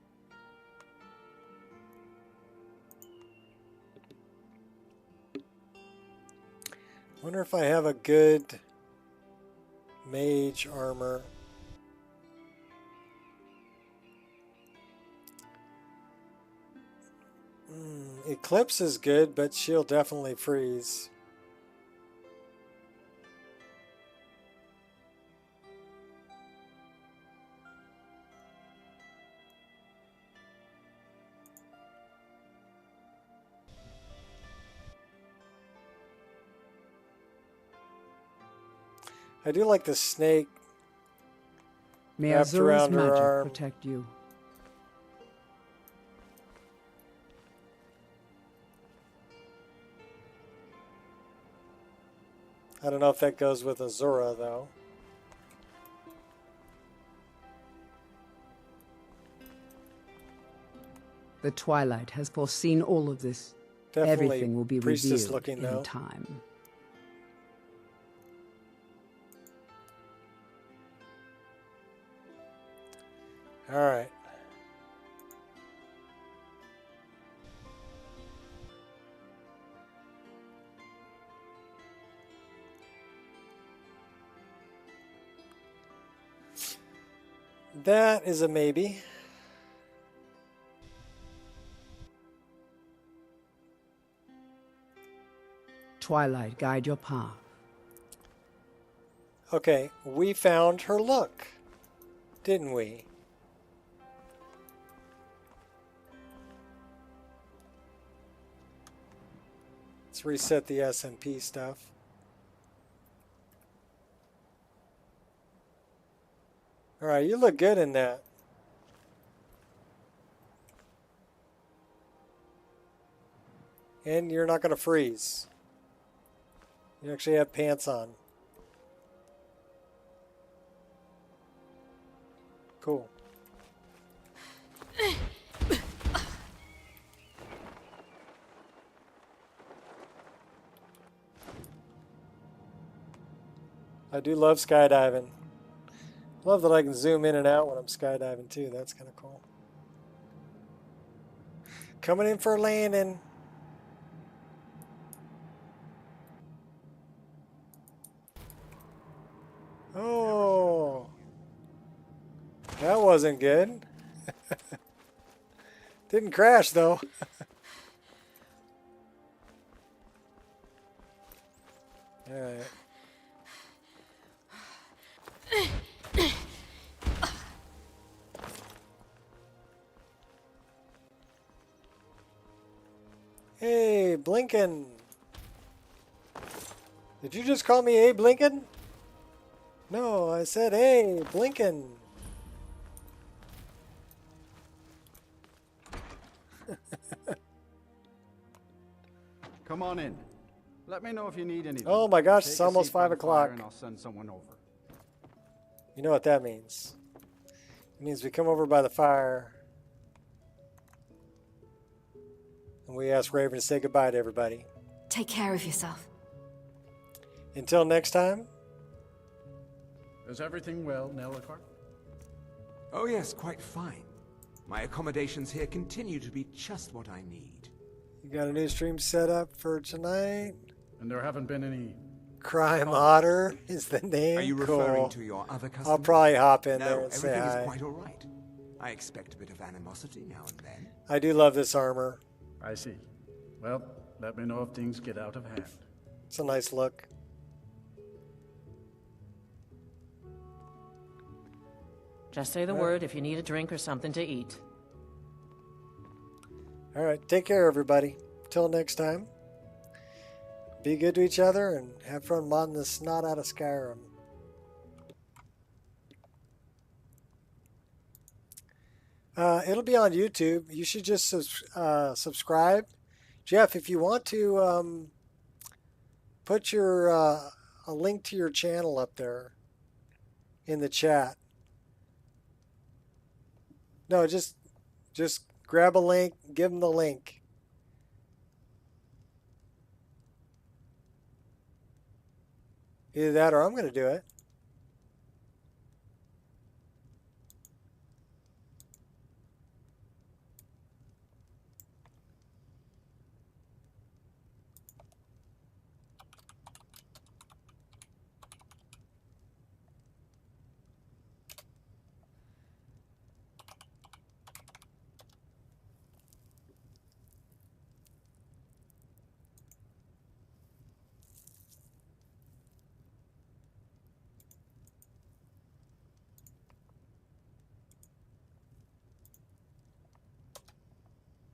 Wonder if I have a good mage armor. Eclipse is good, but she'll definitely freeze. I do like the snake May wrapped Azura's around her magic arm. protect you. I don't know if that goes with Azura, though. The Twilight has foreseen all of this. Definitely Everything will be priestess revealed looking, in though. time. All right. That is a maybe. Twilight, guide your path. Okay, we found her look, didn't we? Let's reset the SMP stuff. All right, you look good in that. And you're not going to freeze. You actually have pants on. Cool. I do love skydiving. Love that I can zoom in and out when I'm skydiving too. That's kind of cool. Coming in for a landing. Oh. That wasn't good. Didn't crash though. All right. Hey, Blinken. Did you just call me Hey, Blinken? No, I said, hey, Blinken. Come on in. Let me know if you need anything. Oh my gosh, Take it's a almost seat by 5 the o'clock. fire and I'll send someone over. You know what that means. It means we come over by the fire and we ask Raevyn to say goodbye to everybody. Take care of yourself. Until next time. Is everything well, Nelacar? Oh yes, quite fine. My accommodations here continue to be just what I need. You got a new stream set up for tonight? And there haven't been any... Crime Otter is the name. Are you cool. referring to your other customers? I'll probably hop in No, there and say everything hi. is quite all right. I expect a bit of animosity now and then. I do love this armor. I see. Well, let me know if things get out of hand. It's a nice look. Just say the word if you need a drink or something to eat. All right, take care, everybody. Till next time. Be good to each other and have fun modding the snot out of Skyrim. It'll be on YouTube. You should just subscribe. Jeff, if you want to put your a link to your channel up there in the chat. No, just grab a link, give them the link. Either that or I'm going to do it.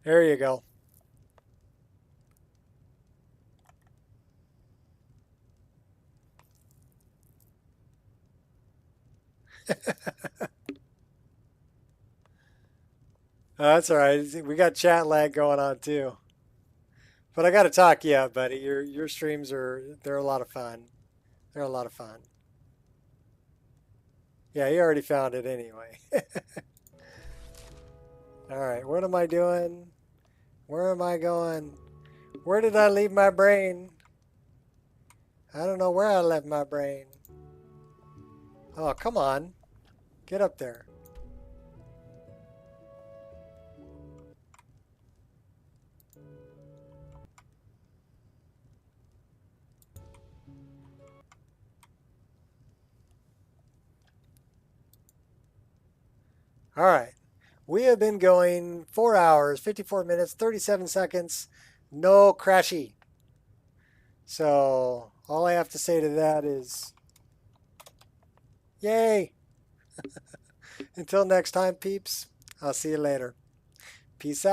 There you go. That's all right. We got chat lag going on too. But I got to talk you up, buddy. Your streams they're a lot of fun. They're a lot of fun. Yeah, you already found it anyway. All right, what am I doing? Where am I going? Where did I leave my brain? I don't know where I left my brain. Oh, come on. Get up there. All right. We have been going 4 hours, 54 minutes, 37 seconds. No crashy. So all I have to say to that is, yay. Until next time, peeps. I'll see you later. Peace out.